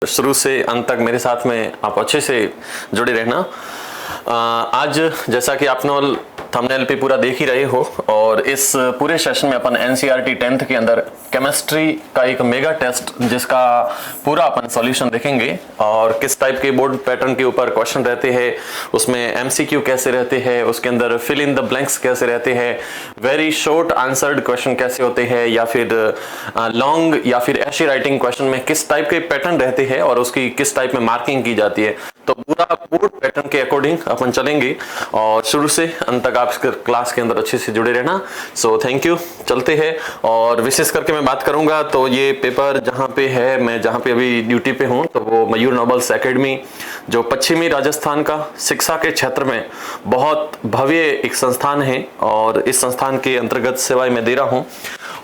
शुरू से अंत तक मेरे साथ में आप अच्छे से जुड़े रहना। आज जैसा कि आपने थंबनेल पे पूरा देख ही रहे हो, और इस पूरे सेशन में अपन एनसीईआरटी 10th के अंदर केमिस्ट्री का एक मेगा टेस्ट जिसका पूरा अपन सॉल्यूशन देखेंगे, और किस टाइप के बोर्ड पैटर्न के ऊपर क्वेश्चन रहते हैं, उसमें एमसीक्यू कैसे रहते हैं, उसके अंदर फिल इन द ब्लैंक्स कैसे रहते हैं, वेरी शॉर्ट आंसर्ड क्वेश्चन कैसे होते हैं, या फिर लॉन्ग या फिर ऐसी राइटिंग क्वेश्चन में किस टाइप के पैटर्न रहते हैं और उसकी किस टाइप में मार्किंग की जाती है। तो पूरा बोर्ड पैटर्न के अकॉर्डिंग अपन चलेंगे और शुरू से अंत तक आप क्लास के अंदर अच्छे से जुड़े रहना। So thank you. चलते हैं, और विशेष करके मैं बात करूंगा तो ये पेपर जहां पे है, मैं जहां पे अभी ड्यूटी पे हूं, तो वो मयूर नोबल्स एकेडमी जो पश्चिमी राजस्थान का शिक्षा के क्षेत्र में बहुत भव्य एक संस्थान है, और इस संस्थान के अंतर्गत सेवाएं मैं दे रहा हूं।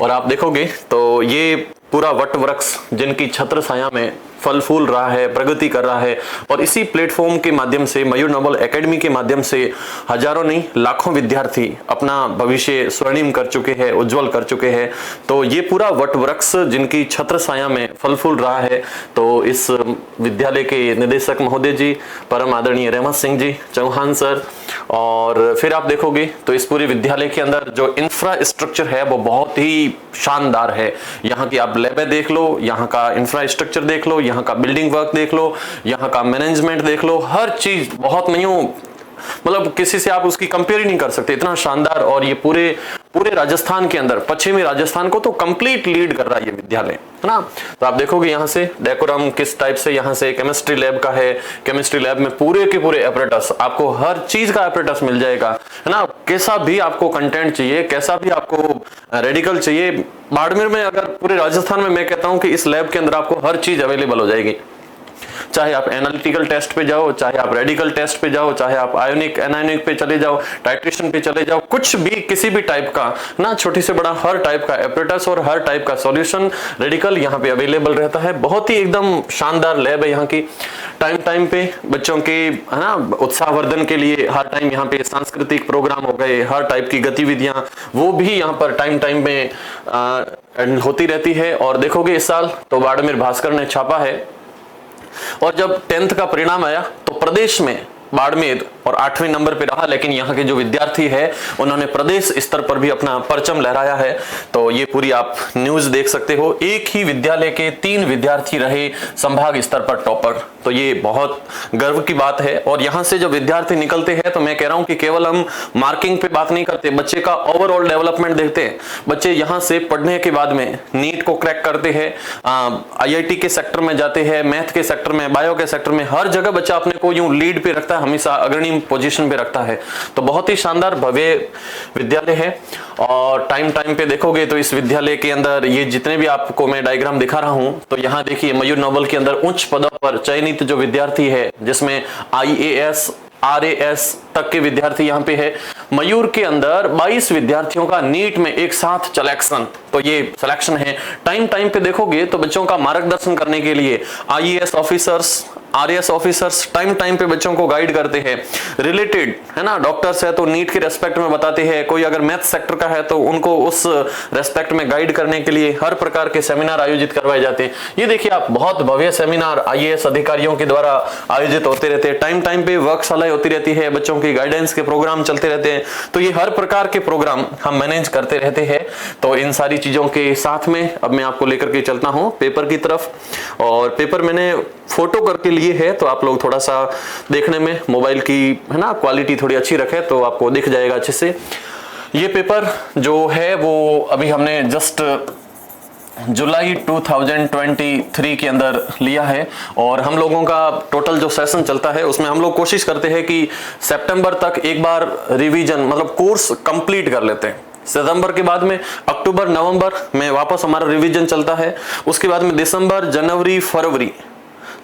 और आप देखोगे तो ये पूरा वट वृक्ष जिनकी छत्र छाया में फल फूल रहा है, प्रगति कर रहा है, और इसी प्लेटफॉर्म के माध्यम से मयूर नोबल एकेडमी के माध्यम से हजारों नहीं लाखों विद्यार्थी अपना भविष्य स्वर्णिम कर चुके हैं, उज्जवल कर चुके हैं। तो ये पूरा वट वृक्ष जिनकी छत्र छाया में फल फूल रहा है, तो इस विद्यालय के निदेशक महोदय जी परम आदरणीय रहमत सिंह जी चौहान सर, और फिर आप देखोगे तो इस पूरे विद्यालय के अंदर जो इंफ्रास्ट्रक्चर है वो बहुत ही शानदार है। यहाँ की आप लैबें देख लो, यहाँ का इंफ्रास्ट्रक्चर देख लो, यहाँ का बिल्डिंग वर्क देख लो, यहाँ का मैनेजमेंट देख लो, हर चीज बहुत नहीं हो, मतलब किसी से आप उसकी कंपेयर ही नहीं कर सकते, इतना शानदार। और ये पूरे राजस्थान के अंदर, पश्चिमी राजस्थान को तो कंप्लीट लीड कर रहा है ये विद्यालय, है ना। तो आप देखोगे यहाँ से डेकोरम किस टाइप से, यहाँ से केमिस्ट्री लैब का है, केमिस्ट्री लैब में पूरे के पूरे एपरेटस, आपको हर चीज का एपरेटस मिल जाएगा, है ना। कैसा भी आपको कंटेंट चाहिए, कैसा भी आपको रेडिकल चाहिए, बाड़मेर में अगर पूरे राजस्थान में मैं कहता हूँ कि इस लैब के अंदर आपको हर चीज अवेलेबल हो जाएगी। चाहे आप एनालिटिकल टेस्ट पे जाओ, चाहे आप रेडिकल टेस्ट पे जाओ, चाहे आप आयोनिक एनायोनिक पे चले जाओ, टाइट्रेशन पे चले जाओ, कुछ भी किसी भी टाइप का ना, छोटी से बड़ा हर टाइप का एपरेटस और हर टाइप का सॉल्यूशन रेडिकल यहाँ पे अवेलेबल रहता है। बहुत ही एकदम शानदार लैब है यहाँ की। टाइम टाइम पे बच्चों के, है ना, उत्साहवर्धन के लिए हर टाइम यहाँ पे सांस्कृतिक प्रोग्राम हो गए, हर टाइप की गतिविधियां वो भी यहाँ पर टाइम टाइम में होती रहती है। और देखोगे इस साल तो बाड़मेर भास्कर ने छापा है, और जब 10th का परिणाम आया तो प्रदेश में बाड़मेर और 8वें नंबर पे रहा, लेकिन यहाँ के जो विद्यार्थी है उन्होंने प्रदेश स्तर पर भी अपना परचम लहराया है। तो ये पूरी आप न्यूज देख सकते हो, एक ही विद्यालय के 3 विद्यार्थी रहे संभाग स्तर पर टॉपर, तो ये बहुत गर्व की बात है। और यहाँ से जब विद्यार्थी निकलते हैं तो मैं कह रहा हूँ कि केवल हम मार्किंग पे बात नहीं करते, बच्चे का ओवरऑल डेवलपमेंट देखते हैं। बच्चे यहाँ से पढ़ने के बाद में नीट को क्रैक करते हैं, IIT के सेक्टर में जाते हैं, मैथ के सेक्टर में, बायो के सेक्टर में, हर जगह बच्चा अपने को यूं लीड पे रखता है, हमेशा अग्रणी पोजीशन पे रखता है। तो बहुत ही शानदार भव्य विद्यालय है। और टाइम टाइम पे देखोगे तो इस विद्यालय के अंदर ये जितने भी आपको मैं डायग्राम दिखा रहा हूं, तो यहाँ देखिए मयूर नोबल के अंदर उच्च पदों पर चयनित जो विद्यार्थी है, जिसमें IAS RAS तक के विद्यार्थी यहाँ पे है। मयूर के अंदर 22 विद्यार्थियों का नीट में एक साथ सिलेक्शन, तो ये सिलेक्शन है। टाइम टाइम पे देखोगे तो बच्चों का मार्गदर्शन करने के लिए IAS officers, RAS officers time time पे बच्चों को गाइड करते हैं। रिलेटेड, है ना, डॉक्टर्स है तो नीट के रेस्पेक्ट में बताते हैं, कोई अगर मैथ सेक्टर का है तो उनको उस रेस्पेक्ट में गाइड करने के लिए हर प्रकार के सेमिनार आयोजित करवाए जाते हैं। ये देखिए आप, बहुत भव्य सेमिनार IAS अधिकारियों के द्वारा आयोजित होते रहते हैं। टाइम टाइम पे वर्कशालाएं होती रहती है, बच्चों की गाइडेंस के प्रोग्राम चलते रहते हैं। तो ये हर प्रकार के प्रोग्राम हम मैनेज करते रहते हैं। तो इन सारी चीजों के साथ में अब मैं आपको लेकर के चलता हूं पेपर की तरफ। और पेपर मैंने फोटो करके लिए है, तो आप लोग थोड़ा सा देखने में मोबाइल की, है ना, क्वालिटी थोड़ी अच्छी रखे तो आपको दिख जाएगा अच्छे से। ये पेपर जो है वो अभी हमने जस्ट जुलाई 2023 के अंदर लिया है, और हम लोगों का टोटल जो सेशन चलता है उसमें हम लोग कोशिश करते हैं कि सितंबर तक एक बार रिवीजन, मतलब कोर्स कंप्लीट कर लेते हैं। सितंबर के बाद में अक्टूबर नवंबर में वापस हमारा रिवीजन चलता है। उसके बाद में दिसंबर जनवरी फरवरी,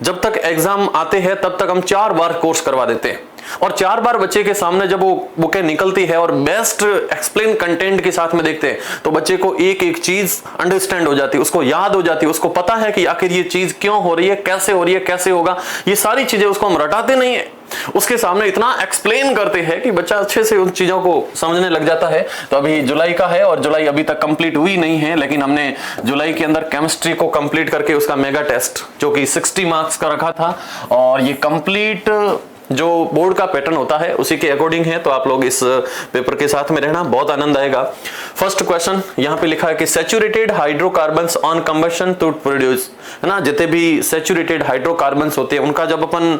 जब तक एग्जाम आते हैं तब तक हम 4 बार कोर्स करवा देते हैं। और 4 बार बच्चे के सामने जब वो बुकें निकलती है और बेस्ट एक्सप्लेन कंटेंट के साथ में देखते हैं तो बच्चे को एक एक चीज अंडरस्टैंड हो जाती है, उसको याद हो जाती है, उसको पता है कि आखिर ये चीज क्यों हो रही है, कैसे हो रही है, कैसे होगा। ये सारी चीजें उसको हम रटाते नहीं है, उसके सामने इतना एक्सप्लेन करते हैं कि बच्चा अच्छे से उन चीजों को समझने लग जाता है। तो अभी जुलाई का है और जुलाई अभी तक कंप्लीट हुई नहीं है, लेकिन हमने जुलाई के अंदर केमिस्ट्री को कंप्लीट करके उसका मेगा टेस्ट जो कि 60 मार्क्स का रखा था, और ये कंप्लीट जो बोर्ड का पैटर्न होता है उसी के अकॉर्डिंग है। तो आप लोग इस पेपर के साथ में रहना, बहुत आनंद आएगा। फर्स्ट क्वेश्चन यहाँ पे लिखा है कि saturated hydrocarbons on combustion to produce, है ना, जितने भी सैचुरेटेड हाइड्रोकार्बन्स होते हैं उनका जब अपन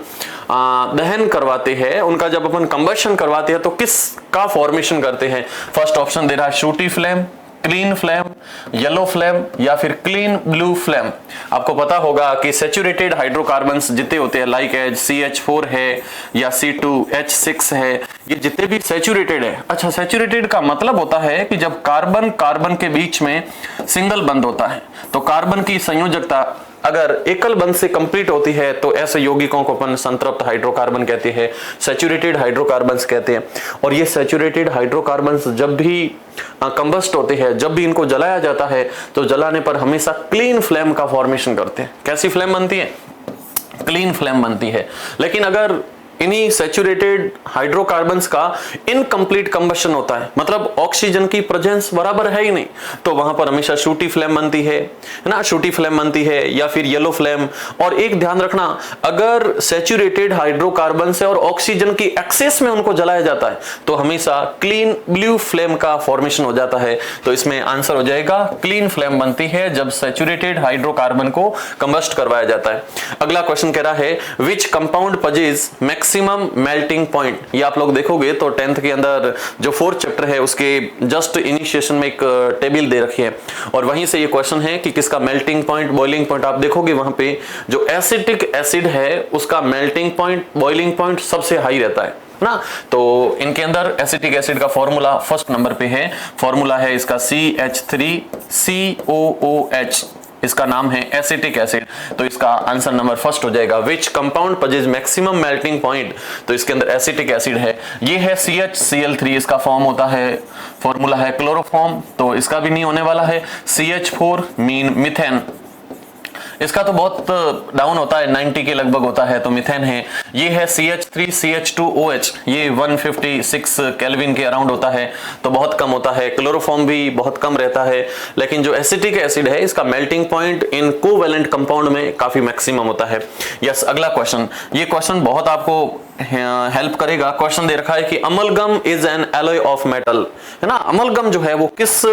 दहन करवाते हैं, उनका जब अपन कंबशन करवाते हैं तो किस का फॉर्मेशन करते हैं। फर्स्ट ऑप्शन दे रहा है sooty flame, clean flame, yellow flame या फिर क्लीन ब्लू फ्लेम। आपको पता होगा कि सैचुरेटेड हाइड्रोकार्बन्स जितने होते हैं लाइक एज CH4 है या C2H6 है, ये जितने भी सैचुरेटेड है। अच्छा, सैचुरेटेड का मतलब होता है कि जब कार्बन कार्बन के बीच में सिंगल बंध होता है तो कार्बन की संयोजकता अगर एकल बंध से कंप्लीट होती है तो ऐसे यौगिकों को अपन संतृप्त हाइड्रोकार्बन कहते हैं, सैचुरेटेड हाइड्रोकार्बन्स कहते हैं। और ये सैचुरेटेड हाइड्रोकार्बन्स जब भी कंबस्ट होते हैं, जब भी इनको जलाया जाता है तो जलाने पर हमेशा क्लीन फ्लेम का फॉर्मेशन करते हैं। कैसी फ्लेम बनती है? क्लीन फ्लेम बनती है। लेकिन अगर इन्हीं सैचुरेटेड हाइड्रोकार्बन्स का इनकम्प्लीट कंबशन होता है, मतलब ऑक्सीजन की प्रेजेंस बराबर है ही नहीं, तो वहां पर हमेशा शूटी फ्लेम बनती है ना, शूटी फ्लेम बनती है या फिर येलो फ्लेम। और एक ध्यान रखना, अगर सैचुरेटेड हाइड्रोकार्बन से और ऑक्सीजन की एक्सेस में उनको जलाया जाता है तो हमेशा क्लीन ब्लू फ्लेम का फॉर्मेशन हो जाता है। तो इसमें आंसर हो जाएगा क्लीन फ्लेम बनती है जब सैचुरेटेड हाइड्रोकार्बन को कंबस्ट करवाया जाता है। अगला क्वेश्चन कह रहा है which compound पजेज maximum melting point. ये आप लोग देखोगे तो 10th के अंदर जो 4th चैप्टर है उसके जस्ट इनिशिएशन में एक टेबल दे रखी है और वहीं से ये क्वेश्चन है कि किसका मेल्टिंग पॉइंट, बॉइलिंग पॉइंट। आप देखोगे वहां पे जो एसिटिक एसिड है उसका मेल्टिंग पॉइंट, बॉइलिंग पॉइंट सबसे हाई रहता है ना। तो इनके अंदर एसिटिक एसिड का फॉर्मूला फर्स्ट नंबर पे है, फॉर्मूला है इसका CH3COOH, इसका नाम है एसिटिक एसिड। तो इसका आंसर नंबर फर्स्ट हो जाएगा which compound पजेज maximum melting point. तो इसके अंदर एसिटिक एसिड है, ये है CHCl3, इसका फॉर्म होता है, फॉर्मूला है क्लोरोफॉर्म, तो इसका भी नहीं होने वाला है। CH4 मीन मिथेन, इसका तो बहुत डाउन होता है, 90 के लगभग होता है, तो मिथेन है। ये है CH3CH2OH, ये 156 केल्विन के अराउंड होता है, तो बहुत कम होता है। क्लोरोफॉर्म भी बहुत कम रहता है, लेकिन जो एसिटिक एसिड है इसका melting point in covalent compound में काफी मैक्सिमम होता है। यस, अगला क्वेश्चन, ये क्वेश्चन बहुत आपको हेल्प करेगा। क्वेश्चन दे रखा है कि amalgam is an alloy of metal, है ना। अमलगम जो है वो किस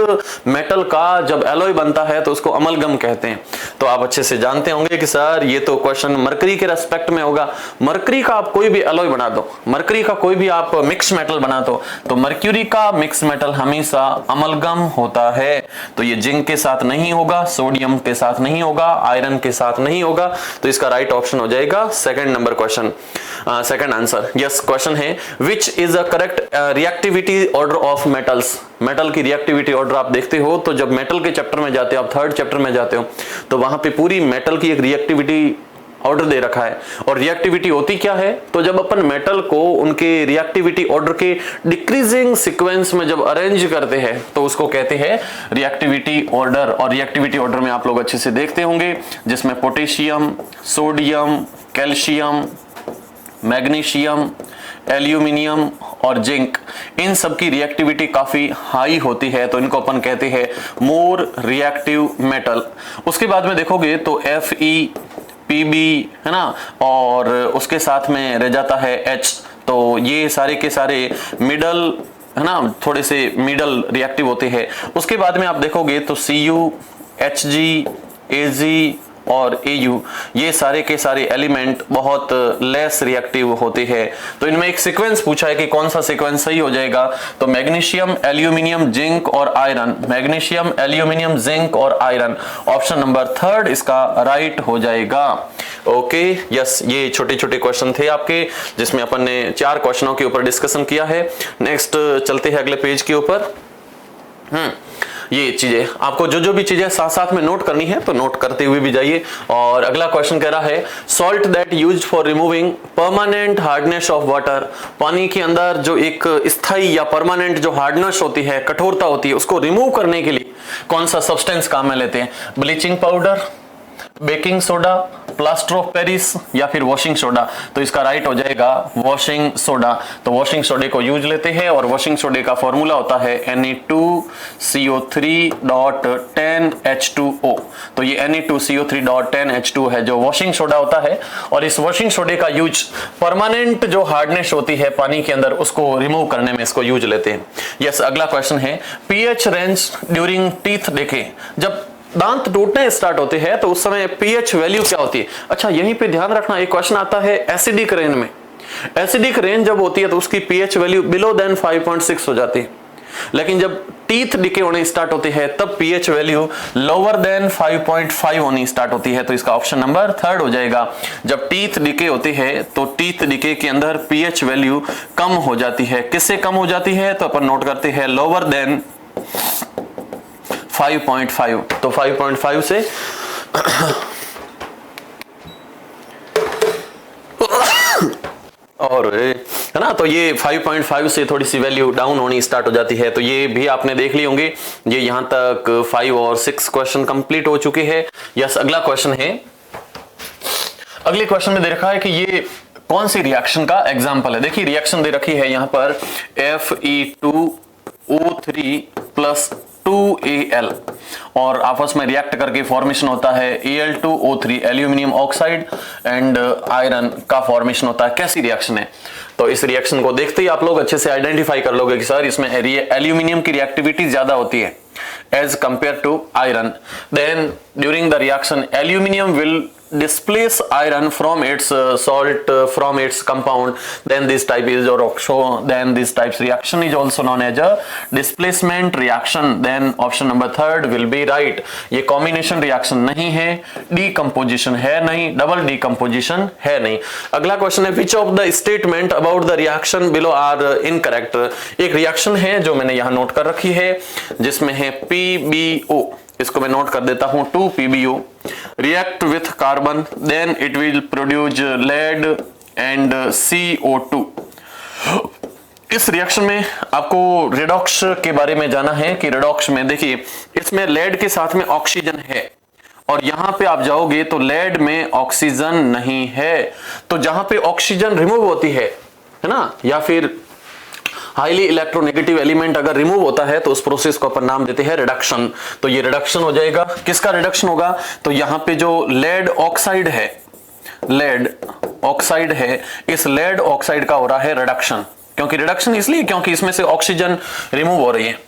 मेटल का जब एलॉय बनता है तो उसको अमलगम कहते हैं। तो आप अच्छे से जानते होंगे कि सर ये तो क्वेश्चन मरकरी के रेस्पेक्ट में होगा। मरकरी का आप कोई भी एलॉय बना दो, मरकरी का कोई भी आप मिक्स मेटल बना दो, तो मर्क्यूरी का मिक्स मेटल हमेशा अमलगम होता है। तो ये जिंक के साथ नहीं होगा, सोडियम के साथ नहीं होगा, आयरन के साथ नहीं होगा। तो इसका राइट ऑप्शन हो जाएगा second number question, second answer. Yes, question है which is a correct reactivity order of metals. Metal की रिएक्टिविटी ऑर्डर आप देखते हो तो जब मेटल के चैप्टर में जाते हो, आप 3rd चैप्टर में जाते हो, तो वहां पे पूरी मेटल की एक रिएक्टिविटी ऑर्डर दे रखा है। और रिएक्टिविटी होती क्या है, तो जब अपन मेटल को उनके रिएक्टिविटी ऑर्डर के डिक्रीजिंग सीक्वेंस में जब अरेंज करते हैं तो उसको कहते हैं रिएक्टिविटी ऑर्डर। और रिएक्टिविटी ऑर्डर में आप लोग अच्छे से देखते होंगे जिसमें potassium, sodium, calcium, magnesium, aluminium और जिंक, इन सब की रिएक्टिविटी काफी हाई होती है, तो इनको अपन कहते हैं मोर रिएक्टिव मेटल। उसके बाद में देखोगे तो Fe, Pb, है ना, और उसके साथ में रह जाता है H। तो ये सारे के सारे मिडल, है ना, थोड़े से मिडल रिएक्टिव होते हैं। उसके बाद में आप देखोगे तो Cu, Hg, Ag और Au, ये सारे के सारे एलिमेंट बहुत लेस रिएक्टिव होते हैं। तो इनमें एक सीक्वेंस पूछा है कि कौन सा सीक्वेंस सही हो जाएगा, तो मैग्नीशियम, एल्यूमिनियम, जिंक और आयरन, मैग्नीशियम, एल्यूमिनियम, जिंक और आयरन, ऑप्शन नंबर 3rd इसका राइट हो जाएगा। ओके, यस, ये छोटे छोटे क्वेश्चन थे आपके जिसमें अपन ने 4 क्वेश्चनों के ऊपर डिस्कशन किया है। नेक्स्ट चलते हैं अगले पेज के ऊपर। ये चीजें आपको जो भी चीजें साथ साथ में नोट करनी है तो नोट करते हुए भी जाइए। और अगला क्वेश्चन कह रहा है salt that used for removing permanent hardness of water, पानी के अंदर जो एक स्थायी या परमानेंट जो हार्डनेस होती है, कठोरता होती है, उसको रिमूव करने के लिए कौन सा सब्सटेंस काम में लेते हैं? Bleaching powder, baking soda, plaster of Paris या फिर वॉशिंग सोडा। तो इसका राइट हो जाएगा वॉशिंग सोडा। तो वॉशिंग सोडे को यूज लेते हैं और वॉशिंग सोडे का फॉर्मूला होता है Ne2CO3.10H2O। तो ये Ne2CO3.10H2 है जो वॉशिंग सोडा होता है, और इस वॉशिंग सोडे का यूज परमानेंट जो हार्डनेस होती है पानी के अंदर उसको रिमूव करने में इसको यूज लेते हैं। यस, अगला क्वेश्चन है पीएच रेंज ड्यूरिंग टीथ। देखें, जब दांत टूटने स्टार्ट होते हैं तो उस समय पीएच वैल्यू क्या होती है? अच्छा, यहीं पे ध्यान रखना, एक क्वेश्चन आता है एसिडिक रेंज में। एसिडिक रेंज जब होती है तो उसकी पीएच वैल्यू बिलो देन 5.6 हो जाती है, लेकिन जब टीथ डिके होने स्टार्ट होते हैं तब पीएच वैल्यू लोअर देन 5.5 होनी स्टार्ट होती है। तो इसका ऑप्शन नंबर 3 हो जाएगा। जब टीथ डिके होते हैं तो टीथ डिके के अंदर पीएच वैल्यू कम हो जाती है। किससे कम हो जाती है? तो अपन नोट करते हैं लोअर देन 5.5। तो 5.5 से और है ना, तो ये 5.5 से थोड़ी सी वैल्यू डाउन होनी स्टार्ट हो जाती है। तो ये भी आपने देख लिए होंगे। ये यहां तक 5 और 6 क्वेश्चन कंप्लीट हो चुके हैं। यस, अगला क्वेश्चन है, अगले क्वेश्चन में दे रखा है कि ये कौन सी रिएक्शन का एग्जाम्पल है। देखिए रिएक्शन दे रखी है यहां पर Fe2O3 प्लस 2Al और आपस में रिएक्ट करके फॉर्मेशन होता है Al2O3 aluminium oxide and iron का फॉर्मेशन होता है। कैसी रिएक्शन है? तो इस रिएक्शन को देखते ही आप लोग अच्छे से आइडेंटिफाई कर लोगे कि सर इसमें एल्यूमिनियम की रिएक्टिविटी ज्यादा होती है as compared to iron. Then during the reaction aluminum will displace iron from its salt from its compound. Then this type is then this type's reaction is also known as a displacement reaction. Then option number 3 will be right. ये combination reaction नहीं है, decomposition है नहीं, double decomposition है नहीं। अगला question है which of the statement about the reaction below are incorrect। एक रिएक्शन है जो मैंने यहाँ नोट कर रखी है जिसमें है PbO, इसको मैं नोट कर देता हूं 2PbO react with carbon then it will produce lead and CO2। इस रिएक्शन में आपको रेडॉक्स के बारे में जाना है कि रेडॉक्स में देखिए इसमें लेड के साथ में ऑक्सीजन है और यहां पे आप जाओगे तो लेड में ऑक्सीजन नहीं है। तो जहां पे ऑक्सीजन रिमूव होती है ना, या फिर हाईली इलेक्ट्रोनेगेटिव एलिमेंट अगर रिमूव होता है तो उस प्रोसेस को अपन नाम देते हैं रिडक्शन। तो ये रिडक्शन हो जाएगा। किसका रिडक्शन होगा? तो यहां पे जो लेड ऑक्साइड है, लेड ऑक्साइड है, इस लेड ऑक्साइड का हो रहा है रिडक्शन। क्योंकि रिडक्शन इसलिए क्योंकि इसमें से ऑक्सीजन रिमूव हो रही है।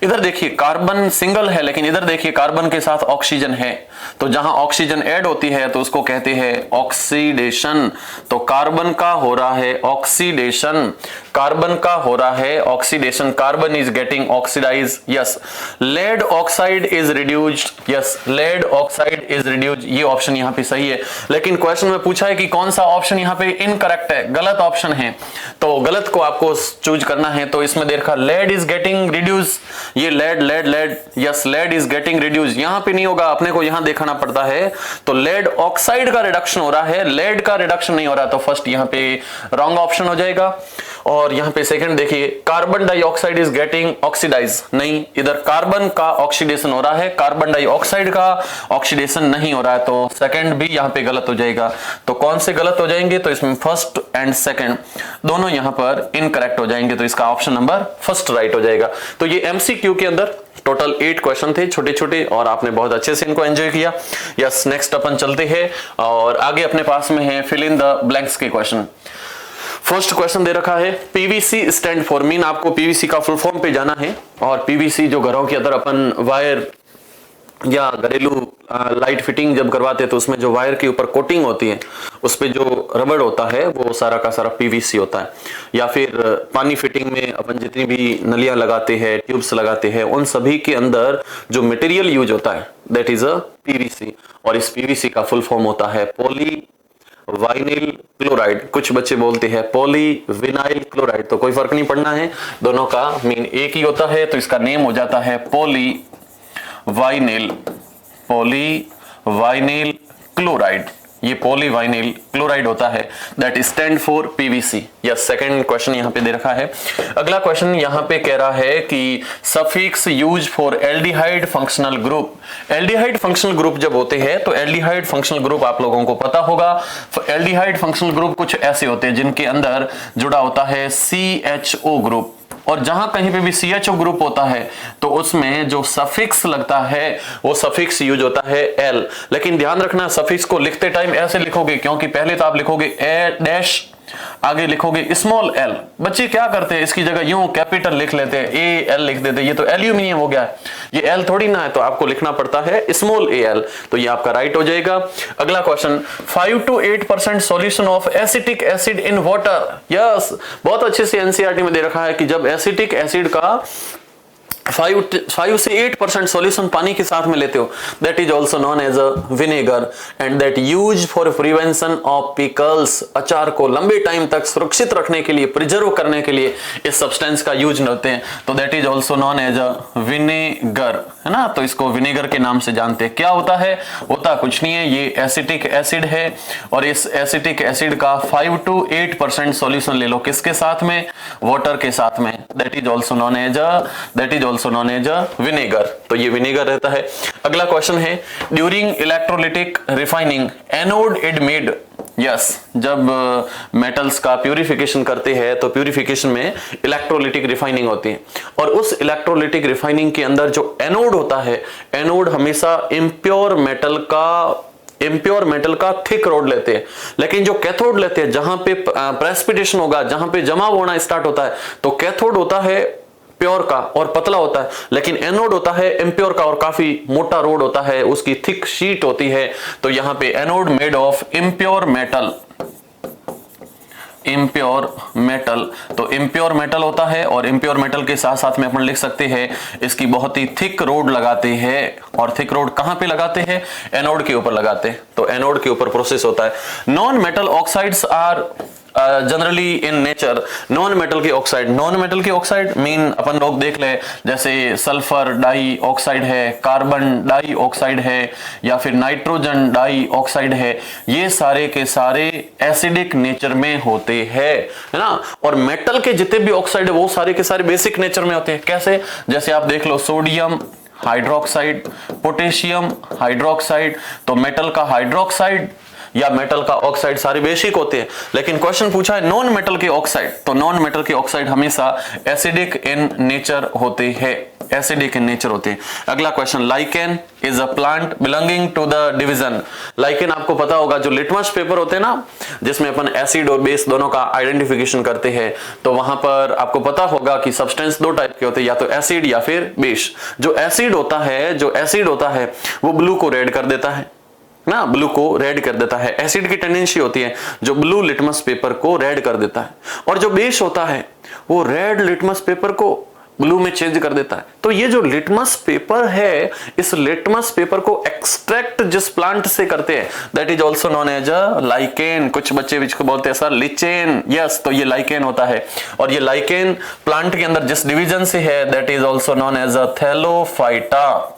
इधर देखिए कार्बन सिंगल है लेकिन इधर देखिए कार्बन के साथ ऑक्सीजन है, तो जहां ऑक्सीजन ऐड होती है तो उसको कहते हैं ऑक्सीडेशन। तो कार्बन का हो रहा है ऑक्सीडेशन, कार्बन का हो रहा है oxidation, carbon is getting oxidise. Yes, lead oxide is reduced. Yes, lead oxide is reduced. ये ऑप्शन यहाँ पे सही है, लेकिन क्वेश्चन में पूछा है कि कौन सा ऑप्शन यहाँ पे इनकरेक्ट है, गलत ऑप्शन है। तो गलत को आपको चूज करना है। तो इसमें देखा लेड इज गेटिंग रिड्यूस, ये lead lead lead, yes lead is getting reduce, यहां पे नहीं होगा, अपने को यहां देखना पड़ता है। तो लेड ऑक्साइड का रिडक्शन हो रहा है, लेड का रिडक्शन नहीं हो रहा, तो फर्स्ट यहां पे रॉन्ग ऑप्शन हो जाएगा। और यहां पे सेकंड देखिए carbon dioxide is getting oxidise, नहीं, इधर कार्बन का ऑक्सीडेशन हो रहा है, कार्बन डाइऑक्साइड का ऑक्सीडेशन नहीं हो रहा है, तो सेकंड भी यहां पे गलत हो जाएगा। तो कौन से गलत हो जाएंगे? तो इसमें फर्स्ट एंड सेकंड दोनों यहां पर इनकरेक्ट हो जाएंगे, तो इसका ऑप्शन नंबर फर्स्ट राइट हो जाएगा। तो ये एमसीक्यू के अंदर टोटल 8 क्वेश्चन थे छोटे छोटे और आपने बहुत अच्छे से इनको एंजॉय किया। यस, नेक्स्ट अपन चलते हैं और आगे अपने पास में है फिल इन द ब्लैंक्स के क्वेश्चन। फर्स्ट क्वेश्चन दे रखा है पीवीसी स्टैंड फॉर, मीन आपको पीवीसी का फुल फॉर्म पे जाना है। और पीवीसी जो घरों के अंदर अपन वायर या घरेलू लाइट फिटिंग जब करवाते हैं तो उसमें जो वायर के ऊपर कोटिंग होती है उस पे जो रबड़ होता है वो सारा का सारा पीवीसी होता है। या फिर पानी फिटिंग में अपन जितनी भी नलियां लगाते हैं, ट्यूब्स लगाते हैं, उन सभी के अंदर जो मटेरियल यूज होता है दैट इज अ पीवीसी। और इस पीवीसी का फुल फॉर्म होता है पॉली वाइनिल क्लोराइड, कुछ बच्चे बोलते हैं पॉलीविनाइल क्लोराइड, तो कोई फर्क नहीं पड़ना है, दोनों का मीन एक ही होता है, तो इसका नेम हो जाता है पॉलीवाइनिल क्लोराइड। ये पॉलीवाइनिल क्लोराइड होता है, that stand for PVC. Yes, second question यहां पे दे रखा है। अगला क्वेश्चन यहां पे कह रहा है कि suffix use for aldehyde functional group. Aldehyde functional group जब होते हैं तो एल्डिहाइड फंक्शनल ग्रुप आप लोगों को पता होगा, एल्डिहाइड फंक्शनल ग्रुप कुछ ऐसे होते हैं जिनके अंदर जुड़ा होता है CHO ग्रुप, और जहां कहीं पे भी CHO ग्रुप होता है तो उसमें जो सफिक्स लगता है वो सफिक्स यूज होता है L। लेकिन ध्यान रखना, सफिक्स को लिखते टाइम ऐसे लिखोगे, क्योंकि पहले तो आप लिखोगे ए डैश, आगे लिखोगे स्मॉल l। बच्चे क्या करते हैं, इसकी जगह यूं कैपिटल लिख लेते हैं, AL लिख देते हैं, ये तो एल्यूमिनियम हो गया है, ये L थोड़ी ना है, तो आपको लिखना पड़ता है स्मॉल AL, तो ये आपका राइट हो जाएगा। अगला question, 5 to 8% solution of acetic acid in water. Yes, बहुत अच्छे से NCERT में दे रखा है कि जब एसिटिक एसिड का 5 से 8% सॉल्यूशन पानी के साथ में लेते हो, that is also known as a vinegar and that use for prevention of pickles. अचार को लंबे टाइम तक सुरक्षित रखने के लिए, प्रिजर्व करने के लिए इस सब्सटेंस का यूज होते हैं, तो that is also known as a vinegar, है ना। तो इसको विनेगर के नाम से जानते हैं। क्या होता है, होता कुछ नहीं है, ये एसिटिक एसिड है और इस एसिटिक एसिड का 5 to 8% सॉल्यूशन ले लो, किसके साथ में, वाटर के साथ में, that is also known as a vinegar, तो ये विनेगर रहता है। अगला क्वेश्चन है, during electrolytic refining anode is made. Yes, जब मेटल्स का प्यूरिफिकेशन करते हैं तो प्यूरिफिकेशन में इलेक्ट्रोलिटिक रिफाइनिंग होती है, और उस इलेक्ट्रोलिटिक रिफाइनिंग के अंदर जो एनोड होता है, एनोड हमेशा इम्प्योर मेटल का थिक रोड लेते हैं, लेकिन जो कैथोड लेते हैं, जहां पे प्रेसिपिटेशन होगा, जहां पे जमाव होना स्टार्ट होता है, तो कैथोड होता है प्योर का और पतला होता है, लेकिन एनोड होता है इम्प्योर का और काफी मोटा रोड होता है, उसकी थिक शीट होती है। तो यहां पे anode made of impure metal, तो इम्प्योर मेटल होता है, और इम्प्योर मेटल के साथ साथ में अपन लिख सकते हैं इसकी बहुत ही थिक रोड लगाते हैं, और थिक रोड कहां पे लगाते हैं, एनोड के ऊपर लगाते हैं, तो एनोड के ऊपर प्रोसेस होता है। Non metal oxides are generally in nature, non metal की ऑक्साइड मीन अपन लोग देख ले, जैसे सल्फर डाई ऑक्साइड है, कार्बन डाई ऑक्साइड है, या फिर नाइट्रोजन डाई ऑक्साइड है, ये सारे के सारे एसिडिक नेचर में होते हैं, है ना। और मेटल के जितने भी ऑक्साइड है वो सारे के सारे बेसिक नेचर में होते हैं। कैसे, जैसे आप देख लो सोडियम हाइड्रोक्साइड, पोटेशियम हाइड्रोक्साइड, तो मेटल का हाइड्रोक्साइड या मेटल का ऑक्साइड सारे बेसिक होते हैं, लेकिन क्वेश्चन पूछा है नॉन मेटल के ऑक्साइड, तो नॉन मेटल के ऑक्साइड हमेशा एसिडिक इन नेचर होते हैं, एसिडिक इन नेचर होते हैं। अगला question, lichen is a plant belonging to the division. Lichen आपको पता होगा, जो लिटमस पेपर होते हैं ना, जिसमें अपन एसिड और बेस दोनों का आइडेंटिफिकेशन करते हैं, तो वहां पर आपको पता होगा कि सब्सटेंस दो टाइप के होते हैं, या तो एसिड या फिर बेस। जो एसिड होता है वो ब्लू को रेड कर देता है ना, ब्लू को रेड कर देता है, एसिड की टेंडेंसी होती है जो ब्लू लिटमस पेपर को रेड कर देता है, और जो बेस होता है वो रेड लिटमस पेपर को ब्लू में चेंज कर देता है। तो ये जो लिटमस पेपर है, इस लिटमस पेपर को एक्सट्रैक्ट जिस प्लांट से करते हैं, that is also known as a lichen. कुछ बच्चे जिसको बोलते हैं सर लिचेन, यस, तो ये लाइकेन होता है, और ये लाइकेन प्लांट के अंदर जिस डिवीजन से है, that is also known as a thallophyta,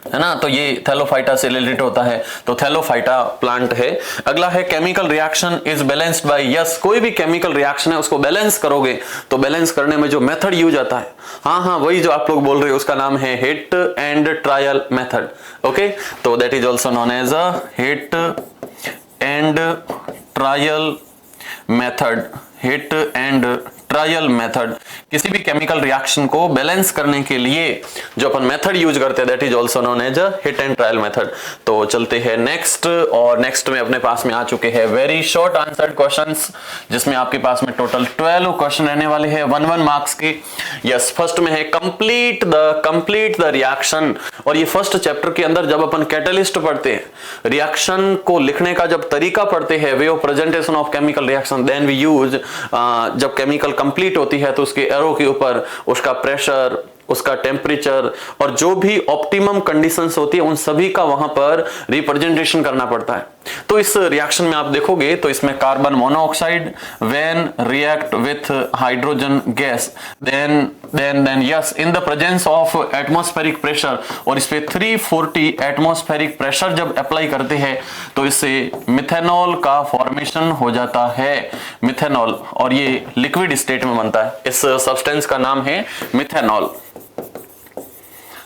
है ना। तो ये थैलोफाइटा से रिलेटेड होता है, तो थैलोफाइटा प्लांट है। अगला है chemical reaction is balanced bye. Yes, कोई भी केमिकल रिएक्शन है उसको बैलेंस करोगे, तो बैलेंस करने में जो मेथड यूज आता है, हाँ वही जो आप लोग बोल रहे हो, उसका नाम है hit and trial method. Okay, तो that is also known as a hit and trial method, hit and trial method. किसी भी केमिकल रिएक्शन को बैलेंस करने के लिए जो अपन मेथड यूज करते हैं, that is also known as a hit and trial method. तो चलते हैं नेक्स्ट, और नेक्स्ट में अपने पास में आ चुके हैं वेरी शॉर्ट आंसर्ड क्वेश्चंस, जिसमें आपके पास में टोटल 12 क्वेश्चन रहने वाले हैं 1 मार्क्स के। यस, फर्स्ट में है कंप्लीट द रिएक्शन, और ये फर्स्ट चैप्टर के अंदर जब अपन कैटलिस्ट पढ़ते हैं, रिएक्शन को लिखने का जब तरीका पढ़ते हैं, way of presentation of chemical reaction, then we use, जब केमिकल कंप्लीट होती है तो उसके एरो के ऊपर उसका प्रेशर, उसका टेम्परेचर और जो भी ऑप्टिमम कंडीशंस होती है उन सभी का वहां पर रिप्रेजेंटेशन करना पड़ता है। तो इस रिएक्शन में आप देखोगे तो इसमें carbon monoxide when react with hydrogen gas then yes in the presence of atmospheric pressure, और इस पे 340 एटमॉस्फेरिक प्रेशर जब अप्लाई करते हैं तो इससे मिथेनॉल का फॉर्मेशन हो जाता है, मिथेनॉल, और ये लिक्विड स्टेट में बनता है। इस सब्सटेंस का नाम है मिथेनॉल।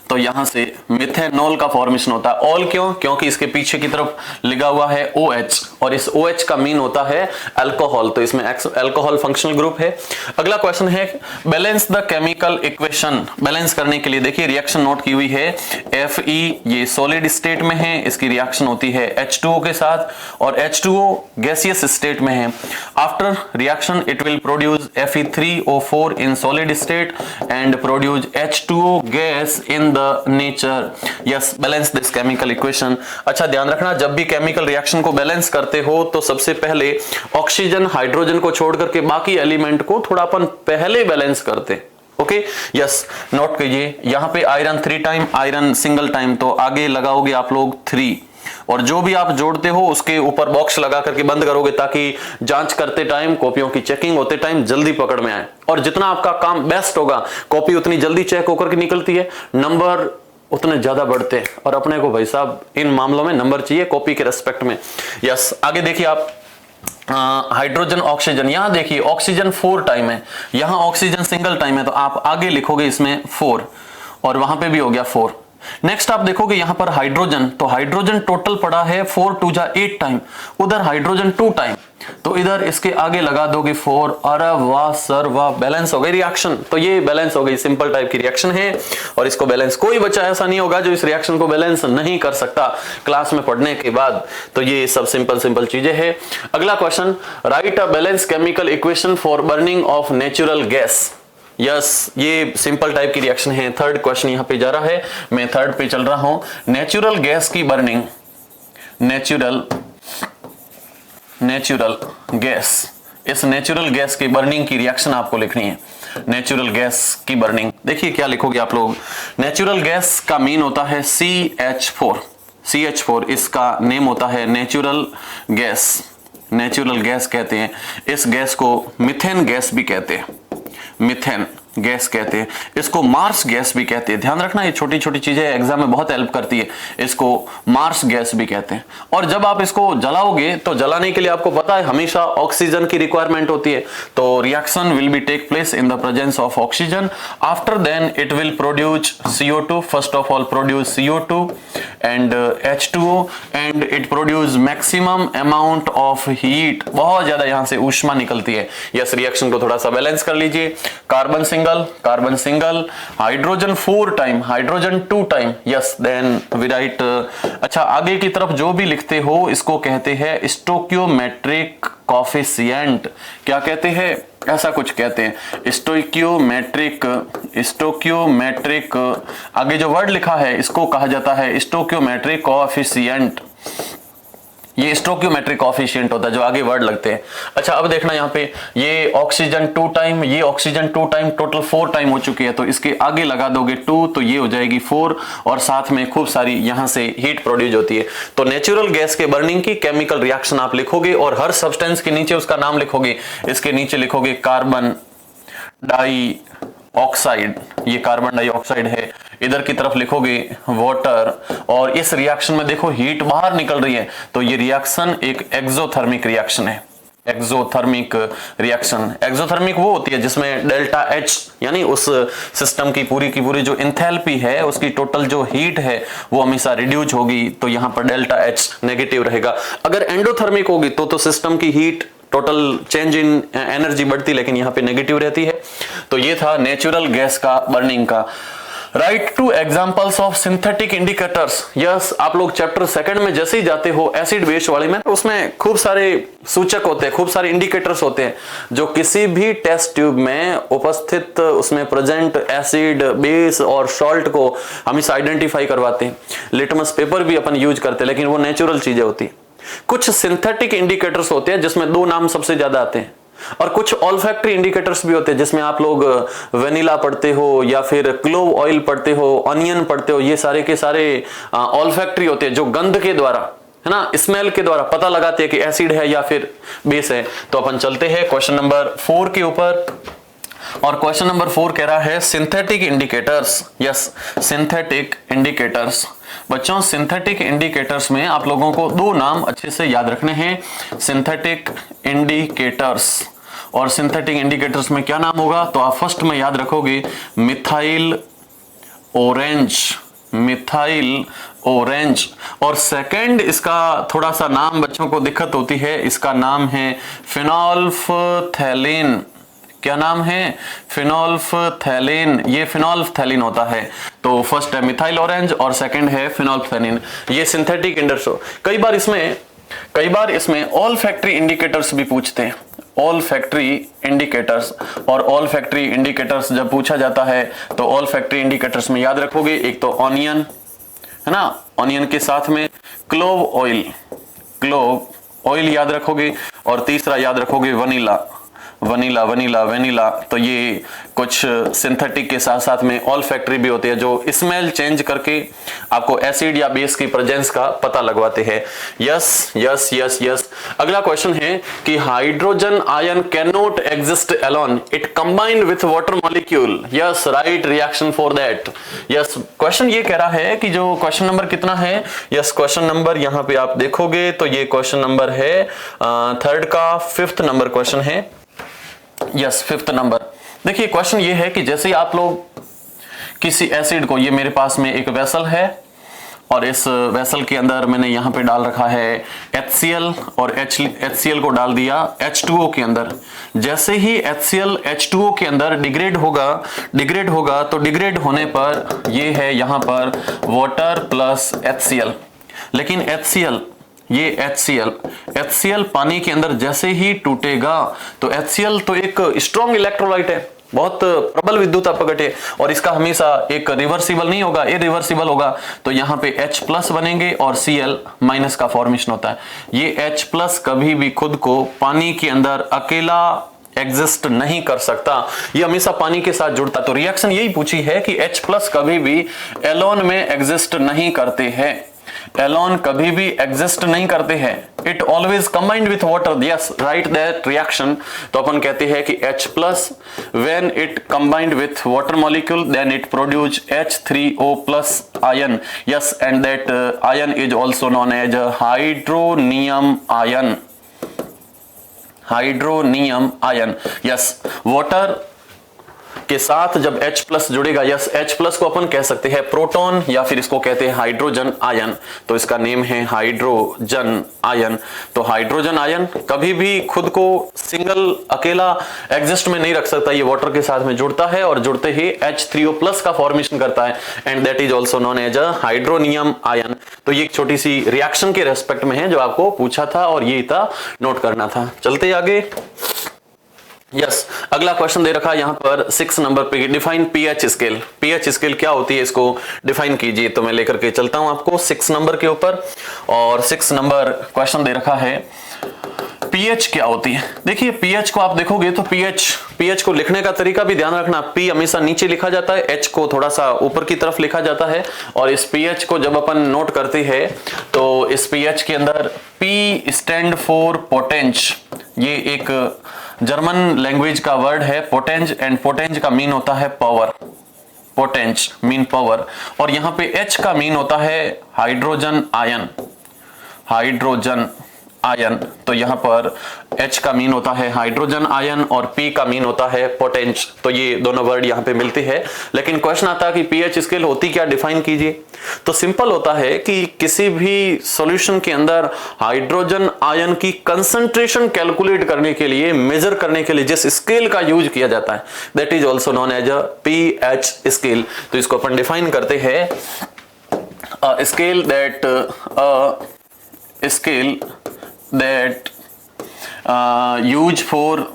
तो यहां से मिथेनॉल का फॉर्मेशन होता है। ऑल क्यों? क्योंकि इसके पीछे की तरफ लिखा हुआ है OH, और इस OH का मीन होता है अल्कोहल, तो इसमें अल्कोहल फंक्शनल ग्रुप है। अगला क्वेश्चन है balance the chemical equation. Balance करने के लिए देखिए रिएक्शन नोट की हुई है Fe, ये सॉलिड स्टेट में है, इसकी रिएक्शन होती है H2O के साथ, और H2O गैसियस स्टेट में है। After reaction it will produce Fe3O4 in solid state and produce H2O gas in nature. Yes, balance this chemical equation. अच्छा ध्यान रखना, जब भी केमिकल रिएक्शन को बैलेंस करते हो तो सबसे पहले ऑक्सीजन हाइड्रोजन को छोड़ करके बाकी एलिमेंट को थोड़ा अपन पहले बैलेंस करते। ओके, यस, नोट कीजिए यहां पे iron 3 time, iron single time, तो आगे लगाओगे आप लोग 3, और जो भी आप जोड़ते हो उसके ऊपर बॉक्स लगा करके बंद करोगे ताकि जांच करते टाइम, कॉपियों की चेकिंग होते टाइम जल्दी पकड़ में आए। और जितना आपका काम बेस्ट होगा, कॉपी उतनी जल्दी चेक होकर के निकलती है, नंबर उतने ज्यादा बढ़ते हैं, और अपने को भाई साहब इन मामलों में नंबर चाहिए कॉपी के रेस्पेक्ट में। यस, आगे देखिए आप हाइड्रोजन ऑक्सीजन, यहां देखिए ऑक्सीजन 4 टाइम है, यहां ऑक्सीजन सिंगल टाइम है, तो आप आगे लिखोगे इसमें 4, और वहां पे भी हो गया 4। नेक्स्ट आप देखोगे यहां पर हाइड्रोजन, तो हाइड्रोजन टोटल पड़ा है 4 2 जा 8 टाइम, उधर हाइड्रोजन 2 टाइम, तो इधर इसके आगे लगा दोगे 4। अरे वाह सर वाह, बैलेंस हो गई रिएक्शन। तो ये बैलेंस हो गई, सिंपल टाइप की रिएक्शन है, और इसको बैलेंस कोई बच्चा ऐसा नहीं होगा जो इस रिएक्शन को बैलेंस नहीं कर सकता क्लास में पढ़ने के बाद। तो ये सब सिंपल चीजें हैं। अगला question, right a balance chemical equation for burning of natural gas. Yes, ये सिंपल टाइप की रिएक्शन है। थर्ड क्वेश्चन यहां पे जा रहा है, मैं थर्ड पे चल रहा हूं। नेचुरल गैस की बर्निंग, नेचुरल गैस, इस नेचुरल गैस की बर्निंग की रिएक्शन आपको लिखनी है। नेचुरल गैस की बर्निंग, देखिए क्या लिखोगे आप लोग। नेचुरल गैस का मीन होता है CH4, इसका नेम होता है नेचुरल गैस। नेचुरल गैस कहते हैं इस गैस को, मिथेन गैस भी कहते हैं, मिथेन गैस कहते हैं, इसको मार्स गैस भी कहते हैं। ध्यान रखना, ये छोटी छोटी चीजें एग्जाम में बहुत हेल्प करती है। इसको मार्स गैस भी कहते हैं। और जब आप इसको जलाओगे तो जलाने के लिए आपको पता है हमेशा ऑक्सीजन की रिक्वायरमेंट होती है, तो reaction will be take place in the presence of oxygen. After then it will produce CO2, first of all produce CO2 and H2O, and it produce maximum amount of heat, बहुत ज्यादा यहां से ऊष्मा निकलती है। यस, रिएक्शन को थोड़ा सा बैलेंस कर लीजिए। Carbon single, hydrogen 4 time, hydrogen 2 time, yes, then we write. अच्छा, आगे की तरफ जो भी लिखते हो इसको कहते हैं स्टोकियोमेट्रिक कोएफिशिएंट। क्या कहते हैं? ऐसा कुछ कहते हैं, स्टोकियोमेट्रिक, आगे जो वर्ड लिखा है इसको कहा जाता है स्टोकियोमेट्रिक कोएफिशिएंट। ये स्टोकियोमेट्रिक कोएफिशिएंट होता है जो आगे वर्ड लगते हैं। अच्छा, अब देखना यहाँ पे ये ऑक्सीजन 2 टाइम, ये ऑक्सीजन 2 टाइम, टोटल 4 टाइम हो चुकी है, तो इसके आगे लगा दोगे 2, तो ये हो जाएगी 4, और साथ में खूब सारी यहाँ से हीट प्रोड्यूस होती है। तो नेचुरल गैस के बर्निंग की केमिकल रिएक्शन आप लिखोगे, और हर सब्सटेंस के नीचे उसका नाम लिखोगे। इसके नीचे लिखोगे कार्बन डाइऑक्साइड, ये कार्बन डाइऑक्साइड है। इधर की तरफ लिखोगे वाटर, और इस रिएक्शन में देखो हीट बाहर निकल रही है, तो ये रिएक्शन एक एक्सोथर्मिक रिएक्शन है। एक्सोथर्मिक रिएक्शन, एक्सोथर्मिक वो होती है जिसमें डेल्टा H, यानी उस सिस्टम की पूरी जो इंथैल्पी है, उसकी टोटल जो हीट है वो हमेशा रिड्यूस होगी, तो यहां पर डेल्टा H नेगेटिव रहेगा। अगर एंडोथर्मिक होगी तो सिस्टम की heat total change in energy बढ़ती, लेकिन यहां पे नेगेटिव रहती है। तो ये था नेचुरल गैस का बर्निंग का। Right 2 examples of synthetic indicators. Yes, आप लोग चैप्टर 2 में जैसे ही जाते हो एसिड बेस वाले में, उसमें खूब सारे सूचक होते हैं, खूब सारे इंडिकेटर्स होते हैं जो किसी भी टेस्ट ट्यूब में उपस्थित उसमें प्रेजेंट एसिड, बेस और सॉल्ट को हमेशा आइडेंटिफाई करवाते हैं। लिटमस पेपर भी अपन यूज करते हैं, लेकिन वो नेचुरल चीजें होती है। कुछ सिंथेटिक इंडिकेटर्स होते हैं जिसमें 2 नाम सबसे ज्यादा आते हैं, और कुछ ऑल्फैक्टरी इंडिकेटर्स भी होते हैं जिसमें आप लोग वेनिला पढ़ते हो, या फिर क्लोव ऑयल पढ़ते हो, ऑनियन पढ़ते हो। ये सारे के सारे ऑल्फैक्टरी होते हैं जो गंध के द्वारा है ना, स्मेल के द्वारा पता लगाते हैं कि एसिड है या फिर बेस है। तो अपन चलते हैं क्वेश्चन नंबर 4 के ऊपर, और क्वेश्चन नंबर 4 कह रहा है synthetic indicators. Yes, synthetic indicators. बच्चों सिंथेटिक इंडिकेटर्स में आप लोगों को दो नाम अच्छे से याद रखने हैं, सिंथेटिक इंडिकेटर्स। और सिंथेटिक इंडिकेटर्स में क्या नाम होगा, तो आप फर्स्ट में याद रखोगे मिथाइल ऑरेंज, मिथाइल ऑरेंज। और सेकंड इसका थोड़ा सा नाम बच्चों को दिक्कत होती है, इसका नाम है फिनोल्फथैलीन। क्या नाम है, फिनोल्फथैलीन। ये फिनोल्फथैलीन होता है। तो फर्स्ट है मिथाइल ऑरेंज और सेकंड है फिनोल्फथैलीन। ये सिंथेटिक इंडिकेटर्स। कई बार इसमें ऑल फैक्ट्री इंडिकेटर्स भी पूछते हैं, ऑल फैक्ट्री इंडिकेटर्स। और ऑल फैक्ट्री इंडिकेटर्स जब पूछा जाता है तो ऑल फैक्ट्री इंडिकेटर्स में याद रखोगे एक तो ऑनियन, है ना, ऑनियन के साथ में क्लोव ऑयल, क्लोव ऑयल याद रखोगे, और तीसरा याद रखोगे वनीला, वनीला वनीला वनीला। तो ये कुछ सिंथेटिक के साथ साथ में ऑल फैक्ट्री भी होते हैं जो स्मेल चेंज करके आपको एसिड या बेस की प्रेजेंस का पता लगवाते हैं। Yes yes yes yes. अगला क्वेश्चन है कि hydrogen ion can not exist alone, it combine with water molecule. Yes, right reaction for that. Yes, question ये कह रहा है कि जो क्वेश्चन नंबर कितना है, यस क्वेश्चन नंबर यहां पे आप देखोगे तो ये क्वेश्चन नंबर है थर्ड का 5th नंबर क्वेश्चन है। Yes, 5th number. देखिए क्वेश्चन ये है कि जैसे आप लोग किसी एसिड को, ये मेरे पास में एक वेसल है और इस वेसल के अंदर मैंने यहां पे डाल रखा है HCl और HCl को डाल दिया H2O के अंदर। जैसे ही HCl H2O के अंदर डिग्रेड होगा तो डिग्रेड होने पर ये है यहां पर वाटर प्लस HCl। लेकिन ये HCl पानी के अंदर जैसे ही टूटेगा तो HCl तो एक स्ट्रॉन्ग इलेक्ट्रोलाइट है, बहुत प्रबल विद्युत अपघट है, और इसका हमेशा एक रिवर्सिबल नहीं होगा, इरिवर्सिबल होगा। तो यहाँ पे H+ बनेंगे और Cl- का फॉर्मेशन होता है। ये H+ कभी भी खुद को पानी के अंदर अकेला एग्जिस्ट नहीं कर सकता, ये हमेशा पानी के साथ जुड़ता। तो रिएक्शन यही पूछी है कि H+ कभी भी एलोन में एग्जिस्ट नहीं करते हैं, एलोन कभी भी एग्जिस्ट नहीं करते हैं, it always combined with water. Yes, right that reaction. तो अपन कहते हैं कि H+ when it combined with water molecule then it produce H3O+ ion. Yes, and that ion is also known as hydronium ion, hydronium ion. Yes, water के साथ जब H+ जुड़ेगा, yes H+ को अपन कह सकते हैं प्रोटॉन या फिर इसको कहते हैं हाइड्रोजन आयन। तो इसका नेम है हाइड्रोजन आयन। तो हाइड्रोजन आयन कभी भी खुद को सिंगल अकेला एग्जिस्ट में नहीं रख सकता, ये वाटर के साथ में जुड़ता है और जुड़ते ही H3O+ का फॉर्मेशन करता है, and that is also known as a hydronium ion. तो ये एक छोटी सी रिएक्शन के रेस्पेक्ट में है जो आपको पूछा था और ये था नोट करना था। चलते आगे। यस, अगला क्वेश्चन दे रखा है यहां पर 6 नंबर पे, define pH scale. PH scale क्या होती है, इसको डिफाइन कीजिए। तो मैं लेकर के चलता हूं आपको 6 नंबर के ऊपर, और 6 नंबर क्वेश्चन दे रखा है पीएच क्या होती है। देखिए पीएच को आप देखोगे तो पीएच को लिखने का तरीका भी ध्यान रखना, पी हमेशा नीचे लिखा जाता है, एच को थोड़ा सा ऊपर की तरफ लिखा जाता है। और इस पीएच को जब अपन नोट करते हैं तो इस पीएच के अंदर पी स्टैंड फॉर पोटेंज, ये एक जर्मन लैंग्वेज का वर्ड है पोटेंज, एंड पोटेंज का मीन होता है पावर, पोटेंज मीन पावर। और यहां पे एच का मीन होता है हाइड्रोजन आयन, हाइड्रोजन आयन। तो यहां पर H का मीन होता है हाइड्रोजन आयन और P का मीन होता है पोटेंज। तो ये दोनों वर्ड यहां पे मिलते हैं। लेकिन क्वेश्चन आता है कि पीएच स्केल होती क्या, डिफाइन कीजिए। तो सिंपल होता है कि किसी भी सॉल्यूशन के अंदर हाइड्रोजन आयन की कंसंट्रेशन कैलकुलेट करने के लिए, मेजर करने के लिए जिस स्केल का यूज किया जाता है that is also known as a pH scale. तो इसको अपन डिफाइन करते हैं scale that use for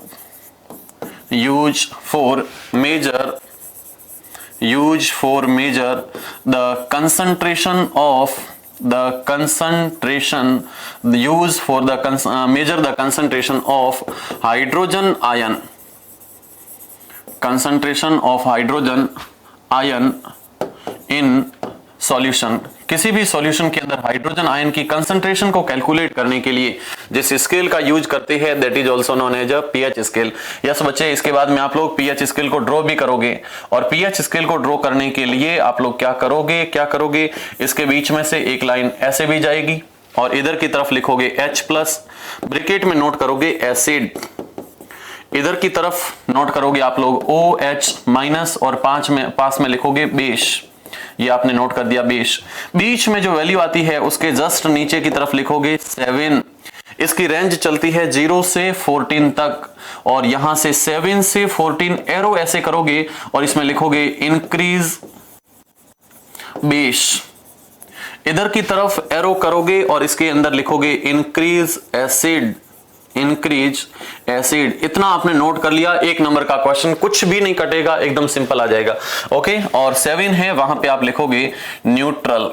measure the concentration of measure the concentration of hydrogen ion in solution किसी भी सॉल्यूशन के अंदर हाइड्रोजन आयन की कंसंट्रेशन को कैलकुलेट करने के लिए जिस स्केल का यूज करते हैं that is also known as a pH scale. Yes बच्चे, इसके बाद में आप लोग पीएच स्केल को ड्रॉ भी करोगे और पीएच स्केल को ड्रॉ करने के लिए आप लोग क्या करोगे, इसके बीच में से एक लाइन ऐसे भी जाएगी और इधर की तरफ लिखोगे H+, ब्रैकेट में नोट करोगे एसिड, इधर की तरफ नोट करोगे आप लोग OH- और पास में लिखोगे बेस। ये आपने नोट कर दिया बेस। बीच में जो वैल्यू आती है उसके जस्ट नीचे की तरफ लिखोगे 7। इसकी रेंज चलती है 0 से 14 तक और यहां से 7 से 14 एरो ऐसे करोगे और इसमें लिखोगे इंक्रीज बेस। इधर की तरफ एरो करोगे और इसके अंदर लिखोगे इंक्रीज एसिड, इंक्रीज एसिड। इतना आपने नोट कर लिया। 1 नंबर का क्वेश्चन, कुछ भी नहीं कटेगा, एकदम सिंपल आ जाएगा। ओके, और 7 है वहां पे आप लिखोगे न्यूट्रल,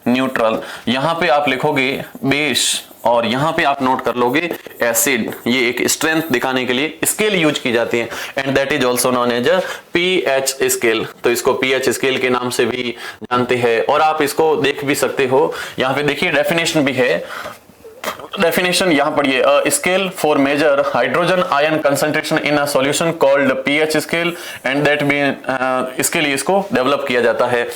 न्यूट्रल। यहां पे आप लिखोगे बेस और यहां पे आप नोट कर लोगे एसिड। ये एक स्ट्रेंथ दिखाने के लिए स्केल यूज की जाती है and that is also known as a pH scale. तो इसको पीएच स्केल के नाम से भी जानते हैं और आप इसको देख भी सकते हो। यहां पे देखिए डेफिनेशन भी है। डेफिनेशन यहां पढ़िए, scale for measure hydrogen ion concentration in a solution called pH scale and that भी इसके लिए इसको डेवलप किया जाता है।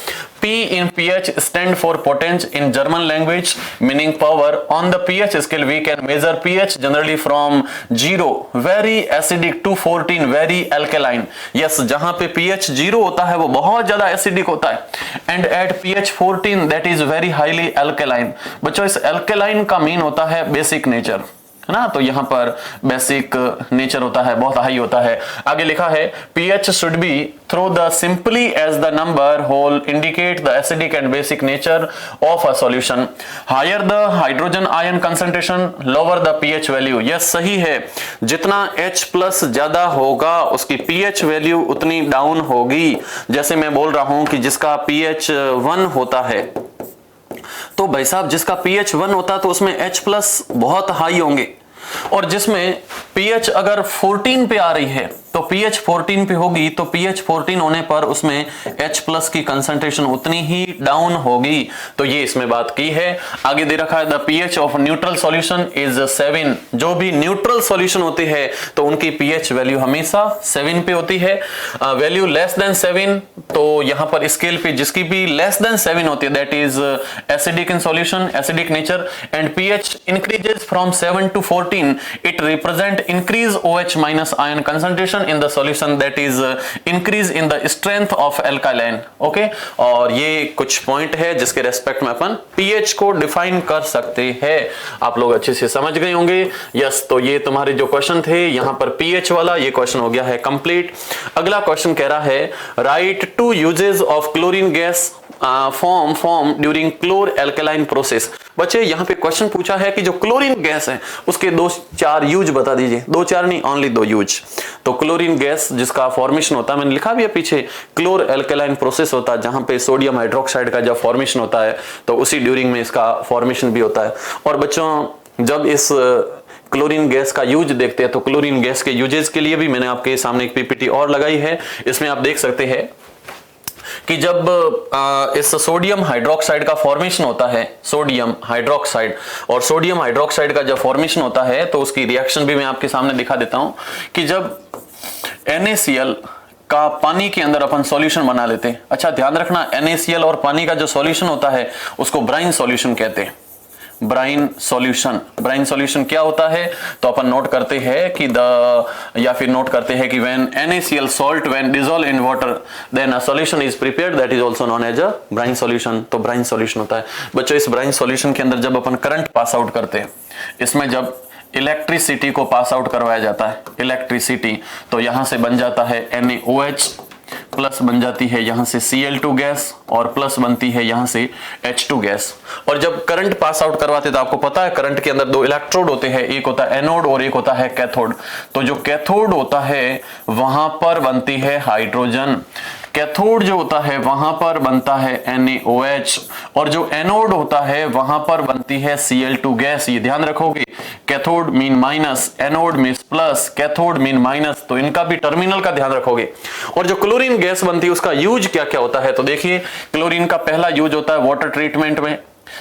P in pH stand for potence in German language meaning power. On the pH scale we can measure pH generally from 0 very acidic to 14 very alkaline. Yes, जहां पे pH 0 होता है वो बहुत ज्यादा एसिडिक होता है and at pH 14 that is very highly alkaline. बच्चों इस alkaline का मीन होता है बेसिक नेचर, है ना। तो यहां पर बेसिक नेचर होता है, बहुत हाई होता है। आगे लिखा है pH should be through the simply as the number whole indicate the acidic and basic nature of a solution. Higher the hydrogen ion concentration, lower the pH value. Yes सही है, जितना H+ ज्यादा होगा उसकी pH वैल्यू उतनी down होगी। जैसे मैं बोल रहा हूं कि जिसका pH 1 होता है तो भाई साहब जिसका pH 1 होता तो उसमें H+ बहुत हाई होंगे और जिसमें pH अगर 14 पे आ रही है तो pH 14 पे होगी तो pH 14 होने पर उसमें H+ की कंसंट्रेशन उतनी ही डाउन होगी। तो ये इसमें बात की है। आगे दे रखा है the pH of neutral solution is 7। जो भी न्यूट्रल सॉल्यूशन होते हैं तो उनकी pH वैल्यू हमेशा 7 पे होती है। वैल्यू लेस देन 7 तो यहां पर स्केल पे जिसकी भी लेस देन 7 होती है that is acidic in solution, acidic nature and pH increases from 7 to 14 it represent increase OH- ion concentration in the solution that is increase in the strength of alkaline. Okay, और ये कुछ point है जिसके respect में अपन pH को define कर सकते हैं। आप लोग अच्छे से समझ गए होंगे। यस, तो ये तुम्हारे जो क्वेश्चन थे यहां पर pH वाला ये क्वेश्चन हो गया है कंप्लीट। अगला क्वेश्चन कह रहा है right 2 uses of chlorine gas form during chlor alkaline process. बच्चे यहां पे क्वेश्चन पूछा है कि जो क्लोरीन गैस है उसके 2-4 यूज बता दीजिए। 2-4 नहीं, ओनली 2 यूज। तो क्लोरीन गैस जिसका फॉर्मेशन होता है, मैंने लिखा भी है पीछे, क्लोर एल्केलाइन प्रोसेस होता है जहां पे सोडियम हाइड्रोक्साइड का जब फॉर्मेशन होता है तो उसी ड्यूरिंग में इसका फॉर्मेशन भी होता है। और बच्चों जब इस क्लोरीन गैस का यूज देखते हैं तो क्लोरीन गैस के यूजेस के लिए भी मैंने आपके सामने एक पीपीटी और लगाई है। इसमें आप देख सकते हैं कि जब इस सोडियम हाइड्रोक्साइड का फॉर्मेशन होता है, सोडियम हाइड्रोक्साइड, और सोडियम हाइड्रोक्साइड का जब फॉर्मेशन होता है तो उसकी रिएक्शन भी मैं आपके सामने दिखा देता हूं कि जब NaCl का पानी के अंदर अपन सॉल्यूशन बना लेते हैं। अच्छा ध्यान रखना, NaCl और पानी का जो सॉल्यूशन होता है उसको ब्राइन सॉल्यूशन कहते हैं। ब्राइन सॉल्यूशन, ब्राइन सॉल्यूशन क्या होता है तो अपन नोट करते हैं कि या फिर नोट करते हैं कि when NaCl salt when dissolved in water then a solution is prepared that is also known as a brine solution। तो ब्राइन सॉल्यूशन होता है। बच्चों इस ब्राइन सॉल्यूशन के अंदर जब अपन करंट पास आउट करते हैं, इसमें जब इलेक्ट्रिसिटी को पास आउट करवाया जाता है, इलेक्ट्रिसिटी, तो यहां से बन जाता है NaOH प्लस बन जाती है यहां से Cl2 गैस और प्लस बनती है यहां से H2 गैस। और जब करंट पास आउट करवाते तो आपको पता है करंट के अंदर 2 इलेक्ट्रोड होते हैं, एक होता है एनोड और एक होता है कैथोड। तो जो कैथोड होता है वहां पर बनती है हाइड्रोजन। कैथोड जो होता है वहां पर बनता है NaOH, और जो एनोड होता है वहां पर बनती है Cl2 गैस। ये ध्यान रखोगे, cathode mean minus, anode mean plus, cathode mean minus, तो इनका भी टर्मिनल का ध्यान रखोगे। और जो क्लोरीन गैस बनती है उसका यूज क्या क्या होता है, तो देखिए क्लोरीन का पहला यूज होता है वाटर ट्रीटमेंट में,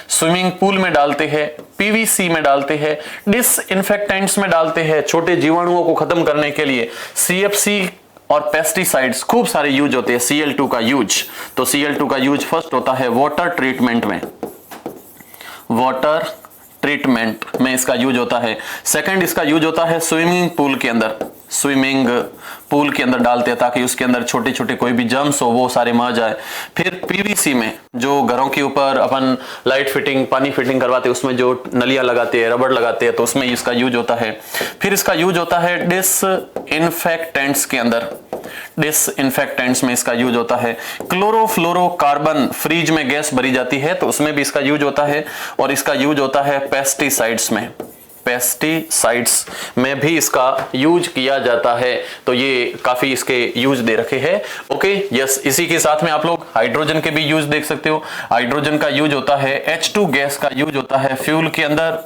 स्विमिंग पूल में डालते हैं, पीवीसी में डालते हैं, डिसइंफेक्टेंट्स में डालते हैं, छोटे जीवाणुओं को खत्म करने के लिए CFC और पेस्टिसाइड्स, खूब सारे यूज होते हैं। Cl2 का यूज, तो Cl2 का यूज फर्स्ट होता है वाटर ट्रीटमेंट में, वाटर ट्रीटमेंट में इसका यूज होता है। सेकंड इसका यूज होता है स्विमिंग पूल के अंदर, स्विमिंग पूल के अंदर डालते हैं ताकि उसके अंदर छोटे छोटे कोई भी जर्म्स हो वो सारे मर जाए। फिर पीवीसी में, जो घरों के ऊपर अपन लाइट फिटिंग, पानी फिटिंग करवाते हैं, उसमें जो नलियां लगाते हैं, रबड़ लगाते हैं, तो उसमें इसका यूज होता है। फिर इसका यूज होता है डिसइंफेक्टेंट्स के अंदर, डिसइंफेक्टेंट्स में इसका यूज होता है। क्लोरोफ्लोरोकार्बन, फ्रिज में गैस भरी जाती है तो उसमें भी इसका यूज होता है। और इसका यूज होता है पेस्टिसाइड्स में, पेस्टिसाइड्स में भी इसका यूज किया जाता है। तो ये काफी इसके यूज दे रखे हैं। ओके, यस, इसी के साथ में आप लोग हाइड्रोजन के भी यूज देख सकते हो। हाइड्रोजन का यूज होता है, H2 गैस का यूज होता है फ्यूल के अंदर,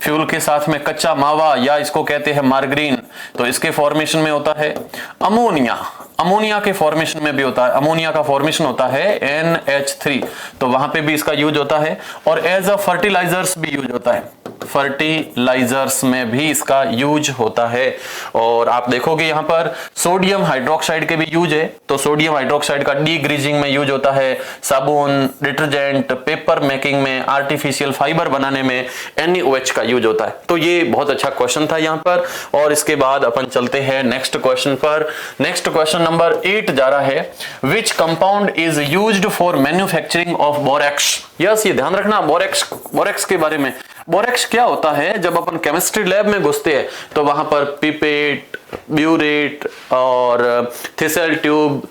फ्यूल के साथ में कच्चा मावा या इसको कहते हैं मार्गरीन, तो इसके फॉर्मेशन में होता है। अमोनिया, अमोनिया के फॉर्मेशन में भी होता है, अमोनिया का फॉर्मेशन होता है NH3, तो वहां पे भी इसका यूज होता है। और एज अ फर्टिलाइजर्स भी यूज होता है, फर्टिलाइजर्स में भी इसका यूज होता है। और आप देखोगे यहां पर सोडियम हाइड्रोक्साइड के भी यूज है, तो सोडियम हाइड्रोक्साइड का डीग्रीजिंग में यूज होता है, साबुन, डिटर्जेंट, पेपर मेकिंग में, आर्टिफिशियल फाइबर बनाने में NaOH का यूज होता है। तो ये बहुत अच्छा क्वेश्चन था यहां पर। और इसके बाद अपन चलते हैं नेक्स्ट क्वेश्चन पर। नेक्स्ट क्वेश्चन नंबर 8 जा रहा है, which compound is used for manufacturing of borax. Yes, ये ध्यान रखना बोरेक्स के बारे में। बोरेक्स क्या होता है, जब अपन केमिस्ट्री लैब में घुसते हैं तो वहां पर पिपेट, ब्यूरेट और थिसल ट्यूब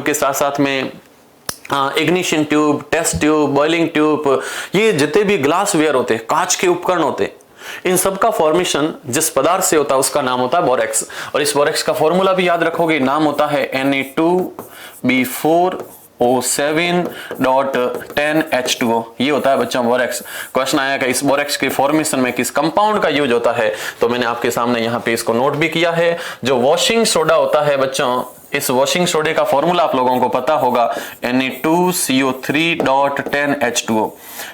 के साथ साथ में ignition tube, test tube, boiling tube, ये जितने भी ग्लास वेयर होते हैं, कांच के उपकरण होते हैं, इन सब का फॉर्मेशन जिस पदार्थ से होता है उसका नाम होता है बोरेक्स। और इस बोरेक्स का फॉर्मूला भी याद रखोगे, नाम होता है Na2B4O7.10H2O। ये होता है बच्चों बोरेक्स। क्वेश्चन आया कि इस बोरेक्स के फॉर्मेशन में किस कंपाउंड का यूज होता है, तो मैंने आपके सामने यहाँ पे इसको नोट भी किया है। जो वॉशिंग सोडा होता है बच्चों, इस वॉशिंग सोडे का फॉर्मूला आप लोगों को पता होगा, Na2CO3.10H2O,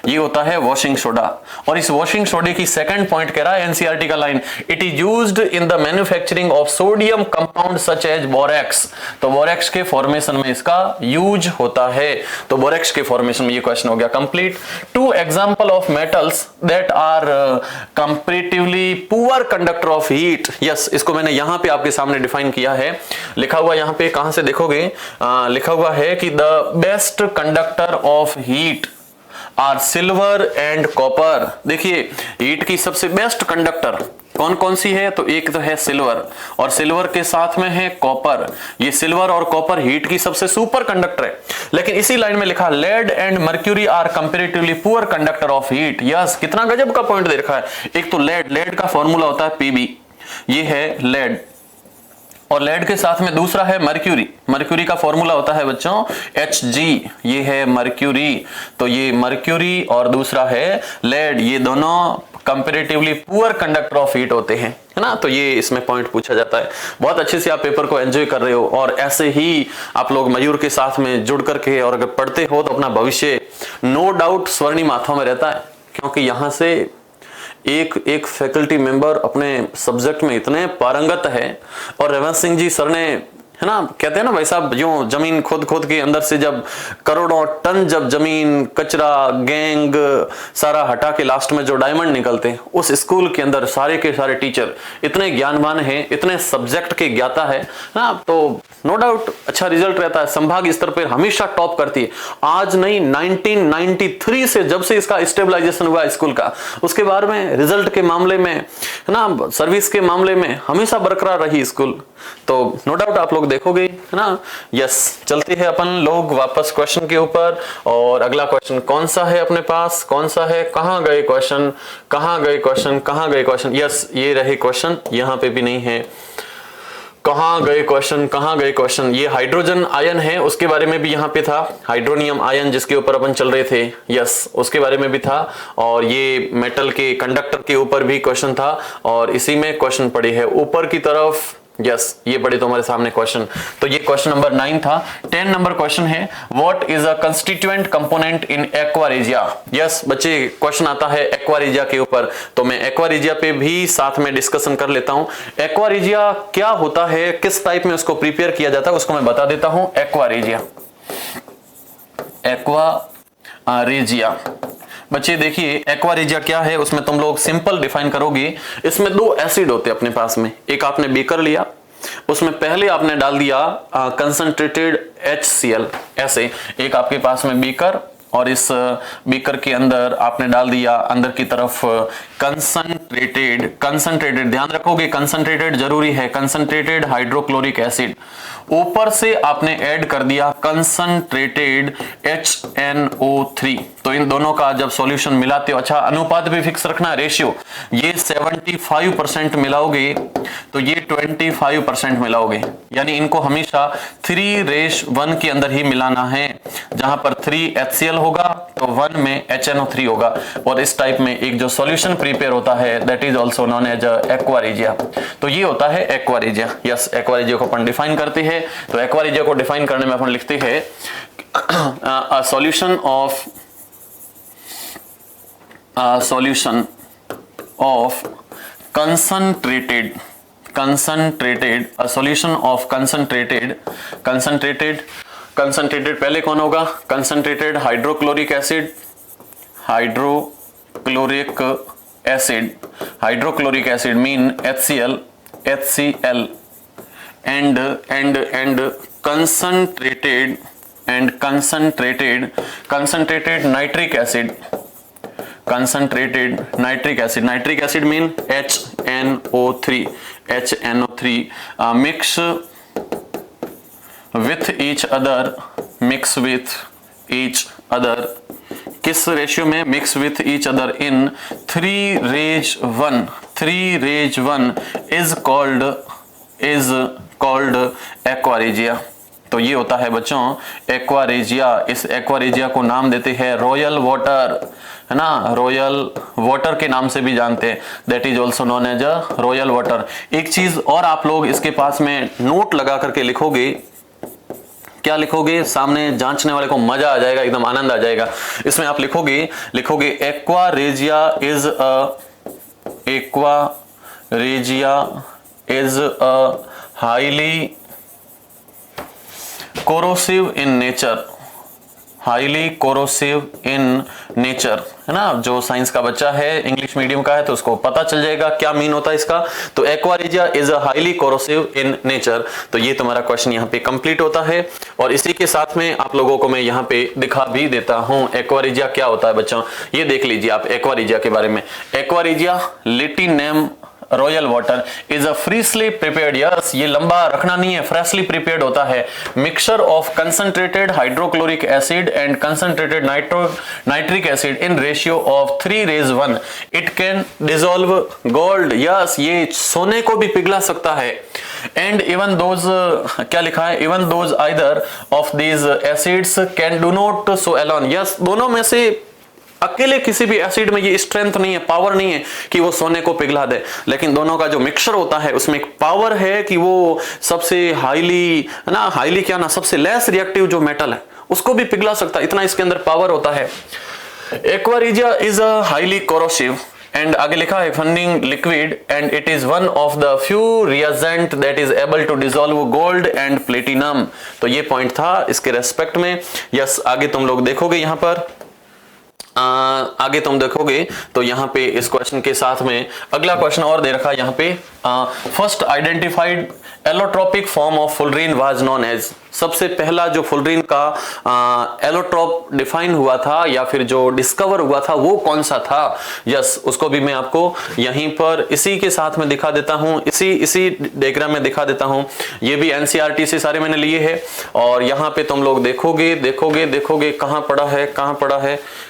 ये होता है वॉशिंग सोडा। और इस वॉशिंग सोडे की सेकंड पॉइंट कह रहा है एनसीईआरटी का line, it is used in the manufacturing of sodium compound such as borax. तो बोरेक्स के फॉर्मेशन में इसका यूज होता है। तो बोरेक्स के फॉर्मेशन में ये क्वेश्चन हो गया complete. 2 example of metals that are comparatively poor conductor of heat. Yes, इसको मैंने यहां पे आपके सामने डिफाइन किया है, लिखा हुआ यहाँ पे, कहां से देखोगे, लिखा हुआ है कि the best conductor of heat are silver and copper. देखिए हीट की सबसे बेस्ट कंडक्टर कौन कौन सी है, तो एक तो है सिल्वर, और सिल्वर के साथ में है कॉपर। ये सिल्वर और कॉपर हीट की सबसे सुपर कंडक्टर है। लेकिन इसी लाइन में लिखा lead and mercury are comparatively poor conductor of heat. Yes, कितना गजब का पॉइंट दे रखा है। एक तो लेड का फॉर्मूला होता है Pb, ये है लेड, और लेड के साथ में दूसरा है मर्क्यूरी का फॉर्मूला होता है बच्चों Hg, ये है मर्क्यूरी। तो ये मर्क्यूरी और दूसरा है लेड, ये दोनों comparatively poor conductor of heat होते हैं, है ना। तो ये इसमें पॉइंट पूछा जाता है। बहुत अच्छे से आप पेपर को एंजॉय कर रहे हो, और ऐसे ही आप लोग मयूर के साथ में जुड़ करके और अगर पढ़ते हो तो अपना भविष्य नो डाउट स्वर्णिम हाथों में रहता है। क्योंकि यहाँ से एक फैकल्टी मेंबर अपने सब्जेक्ट में इतने पारंगत है, और रवंश सिंह जी सर ने, है ना, कहते हैं ना भाई साहब, जो जमीन खोद के अंदर से जब करोड़ों टन जब जमीन, कचरा, गैंग सारा हटा के लास्ट में जो डायमंड निकलते हैं, उस स्कूल के अंदर सारे के सारे टीचर इतने ज्ञानवान हैं, इतने सब्जेक्ट के ज्ञाता है ना, तो नो डाउट अच्छा रिजल्ट रहता है। संभाग स्तर पर हमेशा टॉप करती है। आज नहीं, 1993 से जब से इसका स्टेबलाइजेशन हुआ स्कूल का, उसके बाद में रिजल्ट के मामले में, है ना, सर्विस के मामले में हमेशा बरकरार रही स्कूल। तो नो डाउट आप लोग देखोगे, है ना। यस, चलते हैं अपन लोग वापस क्वेश्चन के ऊपर। और अगला क्वेश्चन कौन सा है अपने पास, कौन सा है, कहां गए क्वेश्चन, कहां गए क्वेश्चन। यस, ये रहे क्वेश्चन, यहां पे भी नहीं है। कहाँ गए क्वेश्चन। ये हाइड्रोजन आयन है, उसके बारे में भी यहाँ पे था। हाइड्रोनियम आयन जिसके ऊपर अपन चल रहे थे, यस, उसके बारे में भी था। और ये मेटल के कंडक्टर के ऊपर भी क्वेश्चन था, और इसी में क्वेश्चन पड़ी है ऊपर की तरफ। यस, ये पड़े तो हमारे सामने क्वेश्चन। तो ये क्वेश्चन नंबर 9 था। 10 नंबर क्वेश्चन है, what is a constituent component in aqua regia. Yes बच्चे, क्वेश्चन आता है एक्वारेजिया के ऊपर, तो मैं एक्वारेजिया पे भी साथ में डिस्कशन कर लेता हूं। एक्वारेजिया क्या होता है, किस टाइप में उसको प्रिपेयर किया जाता है, उसको मैं बता देता हूं। एक्वारेजिया बच्चे देखिए, एक्वारेजिया क्या है, उसमें तुम लोग सिंपल डिफाइन करोगे। इसमें 2 एसिड होते हैं अपने पास में। एक आपने बीकर लिया, उसमें पहले आपने डाल दिया कंसंट्रेटेड HCl, ऐसे एक आपके पास में बीकर, और इस बीकर के अंदर आपने डाल दिया अंदर की तरफ कंसंट्रेटेड, ध्यान रखोगे कंसंट्रेटेड जरूरी है, कंसंट्रेटेड हाइड्रोक्लोरिक एसिड। ऊपर से आपने ऐड कर दिया कंसंट्रेटेड HNO3। तो इन दोनों का जब सॉल्यूशन मिलाते हो, अच्छा अनुपात भी फिक्स रखना, रेशियो, ये 75% मिलाओगे तो ये 25% मिलाओगे, यानी इनको हमेशा 3:1 के अंदर ही मिलाना है। जहां पर 3 HCl होगा तो 1 में HNO3 होगा, और इस टाइप में एक जो सॉल्यूशन प्रिपेयर होता है that is also known as aqua regia. तो ये होता है एक्वारेजिया। यस, एक्वारेजिया को अपन डिफाइन करते हैं। तो एक्वारेजिया को डिफाइन करने में अपन लिखते हैं a solution of concentrated पहले कौन होगा, concentrated hydrochloric acid, hydrochloric acid mean HCl and concentrated nitric acid, nitric acid mean HNO3 mix with each other किस रेशियो में, mix with each other in 3:1 is called aqua regia. तो ये होता है बच्चों एक्वारेजिया। इस एक्वारेजिया को नाम देते हैं रॉयल वाटर, है ना, रॉयल वाटर के नाम से भी जानते हैं, that is also known as a royal water. एक चीज और आप लोग इसके पास में नोट लगा करके लिखोगे, क्या लिखोगे, सामने जांचने वाले को मजा आ जाएगा, एकदम आनंद आ जाएगा। इसमें आप लिखोगे aqua regia is a highly corrosive in nature, है ना। जो साइंस का बच्चा है, इंग्लिश मीडियम का है, तो उसको पता चल जाएगा क्या मीन होता है इसका। तो aqua regia is a highly corrosive in nature. तो ये तुम्हारा क्वेश्चन यहाँ पे कंप्लीट होता है, और इसी के साथ में आप लोगों को मैं यहाँ पे दिखा भी देता हूँ एक्वारेजिया क्या होता है बच्चों। ये देख लीजिए आप एक्वारेजिया के बारे में। Aqua regia Latin name royal water is a freshly prepared, yes ये लंबा रखना नहीं है, फ्रेशली प्रिपेयर्ड होता है, mixture of concentrated hydrochloric acid and concentrated nitric acid in ratio of 3:1। It can dissolve gold, yes ये सोने को भी पिघला सकता है। एंड इवन दोज, क्या लिखा है, even those either of these acids can do not so alone, yes दोनों में से अकेले किसी भी एसिड में ये स्ट्रेंथ नहीं है, पावर नहीं है कि वो सोने को पिघला दे, लेकिन दोनों का जो मिक्सचर होता है उसमें एक पावर है कि वो सबसे हाईली, है ना, हाईली क्या ना, सबसे लेस रिएक्टिव जो मेटल है उसको भी पिघला सकता है, इतना इसके अंदर पावर होता है। Aqua regia is a highly corrosive and आगे लिखा है fuming liquid and it is one of the few reagent that is able to dissolve gold and platinum. तो ये पॉइंट था इसके रेस्पेक्ट में। यस, आगे तुम लोग देखोगे यहाँ पर, आगे तुम देखोगे तो यहाँ पे इस क्वेश्चन के साथ में अगला क्वेश्चन और दे रखा है यहाँ पे, first identified allotropic form of fullerene was known as, सबसे पहला जो फुलरीन का एलोट्रोप डिफाइन हुआ था या फिर जो डिस्कवर हुआ था वो कौन सा था। यस, उसको भी मैं आपको यहीं पर इसी के साथ में दिखा देता हूं, इसी डायग्राम में दिखा देता हूं। ये भी एनसीईआरटी से सारे मैंने लिए हैं, और यहाँ पे तुम लोग देखोगे कहाँ पड़ा है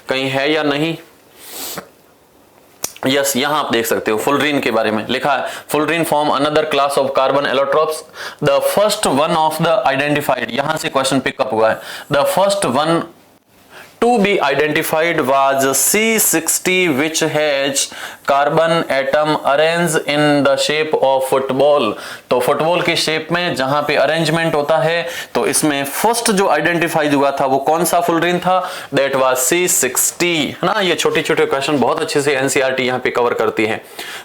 कहीं है या नहीं। यस यहाँ आप देख सकते हो फुलरीन के बारे में लिखा है, fullerene form another class of carbon allotropes, the first one of the identified, यहां से क्वेश्चन पिकअप हुआ है, the first one to be identified was C60 which has carbon atom arranged in the shape of football। तो football के shape में जहां पे arrangement होता है, तो इसमें फर्स्ट जो आइडेंटिफाई हुआ था वो कौन सा फुलरीन था, दैट वाज C60, है ना। ये छोटे छोटे क्वेश्चन बहुत अच्छे से एनसीईआरटी यहाँ पे कवर करती है।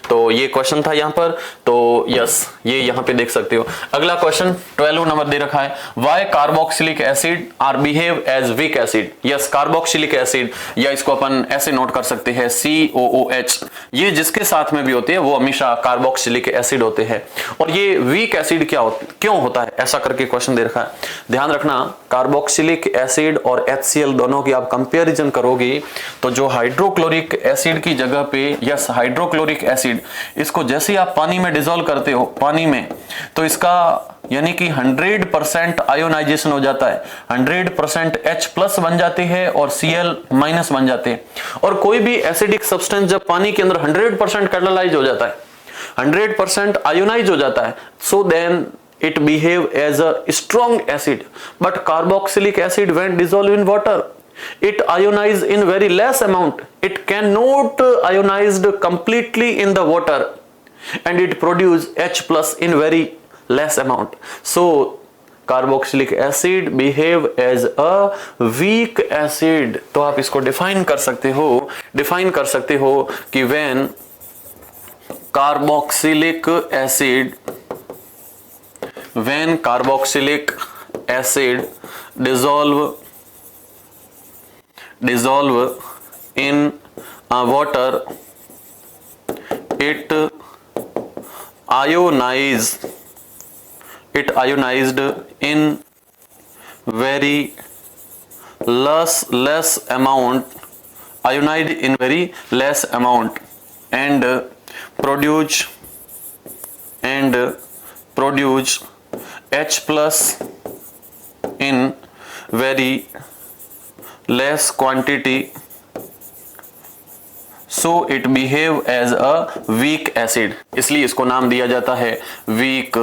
तो ये क्वेश्चन था यहाँ पर, तो यस ये यहाँ पे देख सकते हो। अगला क्वेश्चन 12 नंबर दे रखा है, why carboxylic acid are behave as weak acid. Yes carboxylic acid, या इसको अपन ऐसे नोट कर सकते हैं COOH, ये जिसके साथ में भी होते हैं वो हमेशा कार्बोक्सिलिक एसिड होते हैं। और ये वीक एसिड क्यों होता है, ऐसा करके क्वेश्चन दे रखा है। ध्यान रखना, कार्बोक्सिलिक एसिड और HCl दोनों की आप कंपैरिजन करोगे तो जो हाइड्रोक्लोरिक एसिड की जगह पे, यस हाइड्रोक्लोरिक एसिड, इसको जैसे आप पानी में डिसॉल्व करते हो पानी में, तो इसका यानी कि 100% आयोनाइजेशन हो जाता है, 100% H+ बन जाते हैं और Cl- बन जाते हैं। और कोई भी एसिडिक सब्सटेंस जब पानी के अंदर 100% कैटालाइज हो जाता है, 100% आयोनाइज हो जाता है, so then it behave as a strong acid, but carboxylic acid when dissolved in water it ionize in very less amount, it cannot ionized completely in the water and it produce H+ in very less amount, so carboxylic acid behave as a weak acid। तो आप इसको define कर सकते हो कि when carboxylic acid dissolve in water, it ionized in very less amount, ionized in very less amount and produce H+ in very less quantity, so it behave as a weak acid, इसलिए इसको नाम दिया जाता है weak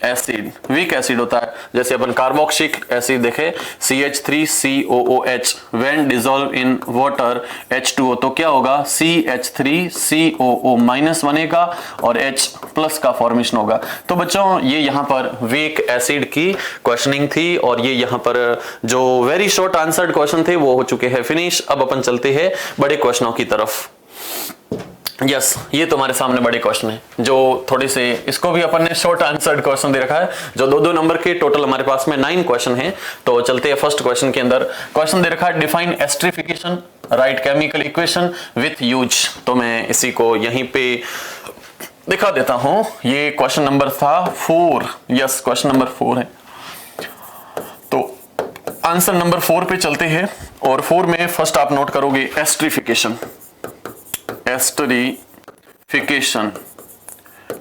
acid. Weak acid होता है, जैसे अपन carboxylic acid देखे CH3COOH when dissolve in water H2O, तो क्या होगा CH3COO- बनेगा और H+ का फॉर्मेशन होगा। तो बच्चों ये यहाँ पर वीक एसिड की क्वेश्चनिंग थी और ये यहाँ पर जो वेरी शॉर्ट आंसर्ड क्वेश्चन थे वो हो चुके हैं फिनिश। अब अपन चलते हैं बड़े क्वेश्चनों की तरफ। यस ये तुम्हारे सामने बड़े क्वेश्चन है जो थोड़े से, इसको भी अपन ने शॉर्ट आंसर्ड क्वेश्चन दे रखा है जो 2-2 नंबर के, टोटल हमारे पास में 9 क्वेश्चन हैं। तो चलते हैं फर्स्ट क्वेश्चन के अंदर। क्वेश्चन दे रखा है define esterification, right chemical equation with use. तो मैं इसी को यहीं पे दिखा देता हूं। ये क्वेश्चन नंबर था 4, यस क्वेश्चन नंबर 4 है। तो आंसर नंबर 4 पे चलते हैं और 4 में फर्स्ट आप नोट करोगे एस्ट्रिफिकेशन।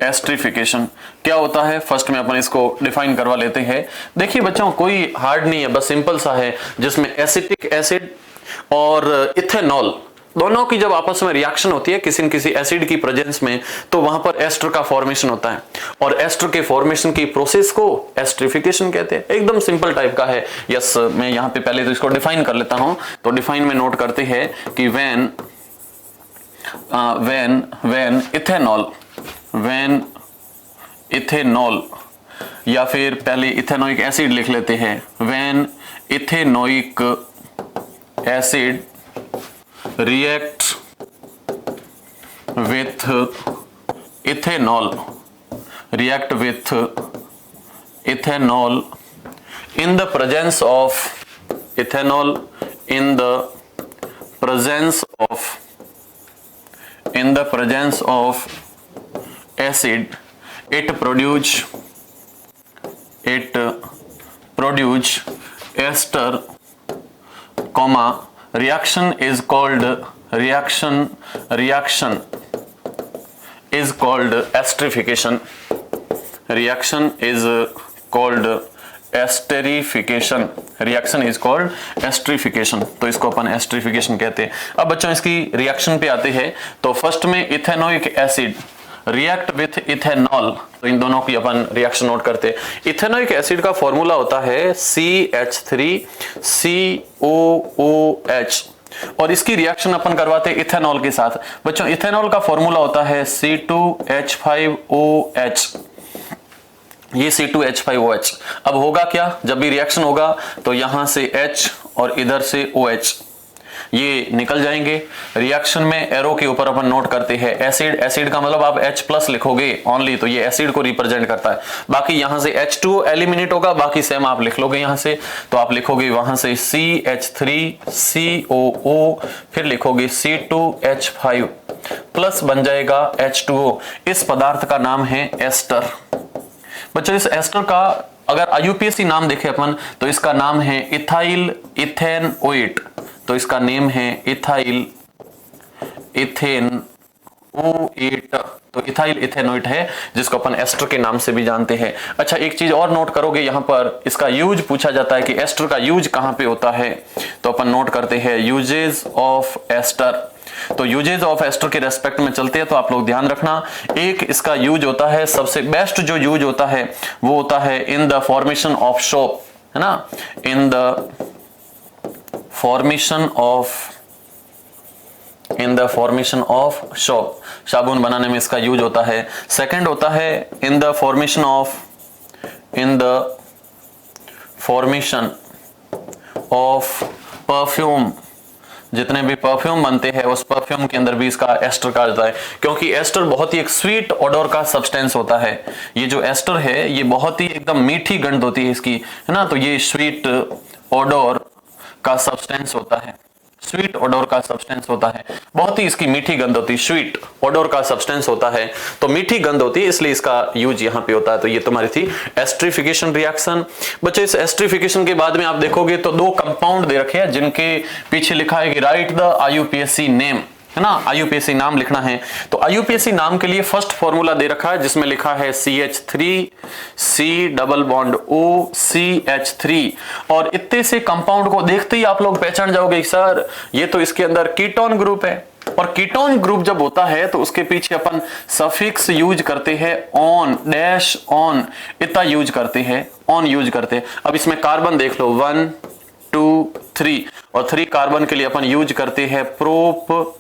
एस्ट्रिफिकेशन क्या होता है, फर्स्ट में अपन इसको डिफाइन करवा लेते हैं। देखिए बच्चों कोई हार्ड नहीं है, बस सिंपल सा है, जिसमें एसिटिक एसिड और इथेनॉल दोनों की जब आपस में रिएक्शन होती है किसी न किसी एसिड की प्रेजेंस में, तो वहां पर एस्टर का फॉर्मेशन होता है और एस्टर के फॉर्मेशन की प्रोसेस को एस्ट्रिफिकेशन कहते हैं। एकदम सिंपल टाइप का है। यस मैं यहां पे पहले तो इसको डिफाइन कर लेता हूं। तो डिफाइन में नोट करते हैं कि when इथेनॉल या फिर पहले इथेनोइक एसिड लिख लेते हैं, when ethanoic acid react with ethanol in the presence of acid, it produce ester, reaction is called estrification. Reaction is called esterification, reaction is called esterification, तो इसको अपन एस्टरिफिकेशन कहते हैं। अब बच्चों इसकी रिएक्शन पे आते हैं, तो फर्स्ट में ethanoic acid react with ethanol, तो इन दोनों की अपन रिएक्शन नोट करते हैं। इथेनोइक एसिड का फॉर्मूला होता है CH3COOH, और इसकी रिएक्शन अपन करवाते हैं इथेनॉल के साथ। बच्चों इथेनॉल का फॉर्मूला होता है C2H5OH, ये C2H5OH। अब होगा क्या, जब भी रिएक्शन होगा तो यहां से H और इधर से OH ये निकल जाएंगे। रिएक्शन में एरो के ऊपर अपन नोट करते हैं एसिड, एसिड का मतलब आप H+ लिखोगे ओनली, तो ये एसिड को रिप्रेजेंट करता है। बाकी यहां से H2 एलिमिनेट होगा, बाकी सेम आप लिख लोगे यहां से, तो आप लिखोगे वहां से CH3COO, फिर लिखोगे C2H5 प्लस बन जाएगा H2O। इस पदार्थ का नाम है एस्टर। बच्चों इस एस्टर का अगर IUPAC नाम देखें अपन, तो इसका नाम है इथाइल इथेनोएट, तो इसका नेम है इथाइल इथेनोएट, तो इथाइल इथेनोएट है, जिसको अपन एस्टर के नाम से भी जानते हैं। अच्छा एक चीज और नोट करोगे, यहां पर इसका यूज पूछा जाता है कि एस्टर का यूज कहां पे होता है, तो अपन नोट करते हैं यूजेस ऑफ एस्टर। तो यूजेस ऑफ एस्टर के रेस्पेक्ट में चलते हैं, तो आप लोग ध्यान रखना, एक इसका यूज होता है, सबसे बेस्ट जो यूज होता है वो होता है in the formation of soap, है ना, in the formation of soap, साबुन बनाने में इसका यूज होता है। सेकंड होता है in the formation of perfume, जितने भी परफ्यूम बनते हैं उस परफ्यूम के अंदर भी इसका एस्टर कहा जाता है, क्योंकि एस्टर बहुत ही एक स्वीट ओडोर का सब्सटेंस होता है। ये जो एस्टर है ये बहुत ही एकदम मीठी गंध होती है इसकी, है ना, तो ये स्वीट ओडोर का सब्सटेंस होता है, स्वीट ओडोर का सब्सटेंस होता है, बहुत ही इसकी मीठी गंध होती है, स्वीट ओडोर का सब्सटेंस होता है, तो मीठी गंध होती है, इसलिए इसका यूज यहां पे होता है। तो ये तुम्हारी थी एस्टरिफिकेशन रिएक्शन। बच्चों इस एस्टरिफिकेशन के बाद में आप देखोगे तो दो कंपाउंड दे रखे हैं, जिनके पीछे लिखा है कि राइट द IUPAC नेम, है ना, IUPAC नाम लिखना है। तो IUPAC नाम के लिए फर्स्ट फॉर्मूला दे रखा है, जिसमें लिखा है CH3C+OCH3, और इतने से कंपाउंड को देखते ही आप लोग पहचान जाओगे सर ये तो इसके अंदर कीटोन ग्रुप है, और कीटोन ग्रुप जब होता है तो उसके पीछे अपन सफिक्स यूज करते हैं ऑन, डैश ऑन, इतना यूज करते हैं, ऑन यूज करते हैं। अब इसमें कार्बन देख लो 1 2 3, और 3 कार्बन के लिए अपन यूज करते हैं प्रोप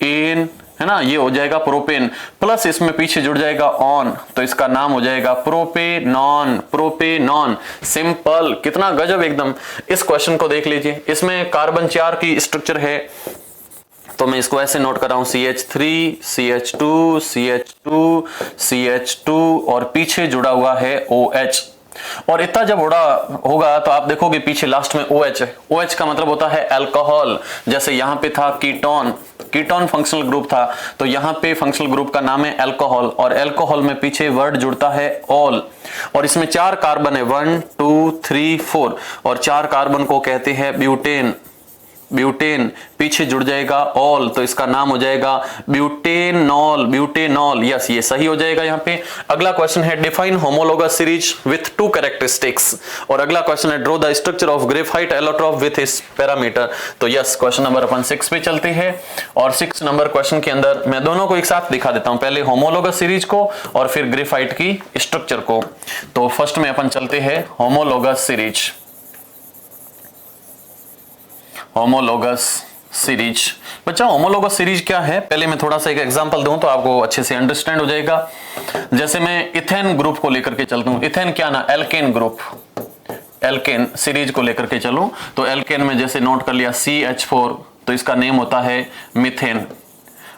एन, है ना, ये हो जाएगा प्रोपेन, प्लस इसमें पीछे जुड़ जाएगा ऑन, तो इसका नाम हो जाएगा प्रोपेनॉन, प्रोपेनॉन। सिंपल, कितना गजब एकदम। इस क्वेश्चन को देख लीजिए, इसमें कार्बन 4 की स्ट्रक्चर है, तो मैं इसको ऐसे नोट कर रहा हूं CH3 CH2 CH2 CH2, और पीछे जुड़ा हुआ है OH, और इतना जब उड़ा होगा तो आप देखोगे पीछे लास्ट में OH है। OH का मतलब होता है अल्कोहल, जैसे यहां पे था कीटोन, कीटोन फंक्शनल ग्रुप था, तो यहां पे फंक्शनल ग्रुप का नाम है अल्कोहल, और अल्कोहल में पीछे वर्ड जुड़ता है ऑल, और इसमें 4 कार्बन है 1 2 3 4, और 4 कार्बन को कहते हैं ब्यूटेन, ब्यूटेन पीछे जुड़ जाएगा ऑल, तो इसका नाम हो जाएगा ब्यूटेनॉल, ब्यूटेनॉल। यस, ये सही हो जाएगा यहाँ पे। अगला क्वेश्चन है define homologous series with 2 characteristics, और अगला क्वेश्चन है draw the structure of graphite allotrope with इस पैरामीटर। तो यस, क्वेश्चन नंबर अपन 6 पे चलते हैं, और 6 नंबर क्वेश्चन के अंदर मैं दोनों को एक साथ दिखा देता हूं, पहले होमोलोगस सीरीज को और फिर ग्रेफाइट की स्ट्रक्चर को। तो फर्स्ट में अपन चलते हैं होमोलोगस सीरीज, होमोलोगस सीरीज। बच्चा होमोलोगस सीरीज क्या है, पहले मैं थोड़ा सा एक एग्जांपल दूं तो आपको अच्छे से अंडरस्टैंड हो जाएगा। जैसे मैं इथेन ग्रुप को लेकर के चलता हूं, इथेन क्या ना, एल्केन ग्रुप, एल्केन सीरीज को लेकर के चलूं, तो एल्केन में जैसे नोट कर लिया CH4, तो इसका नेम होता है मिथेन,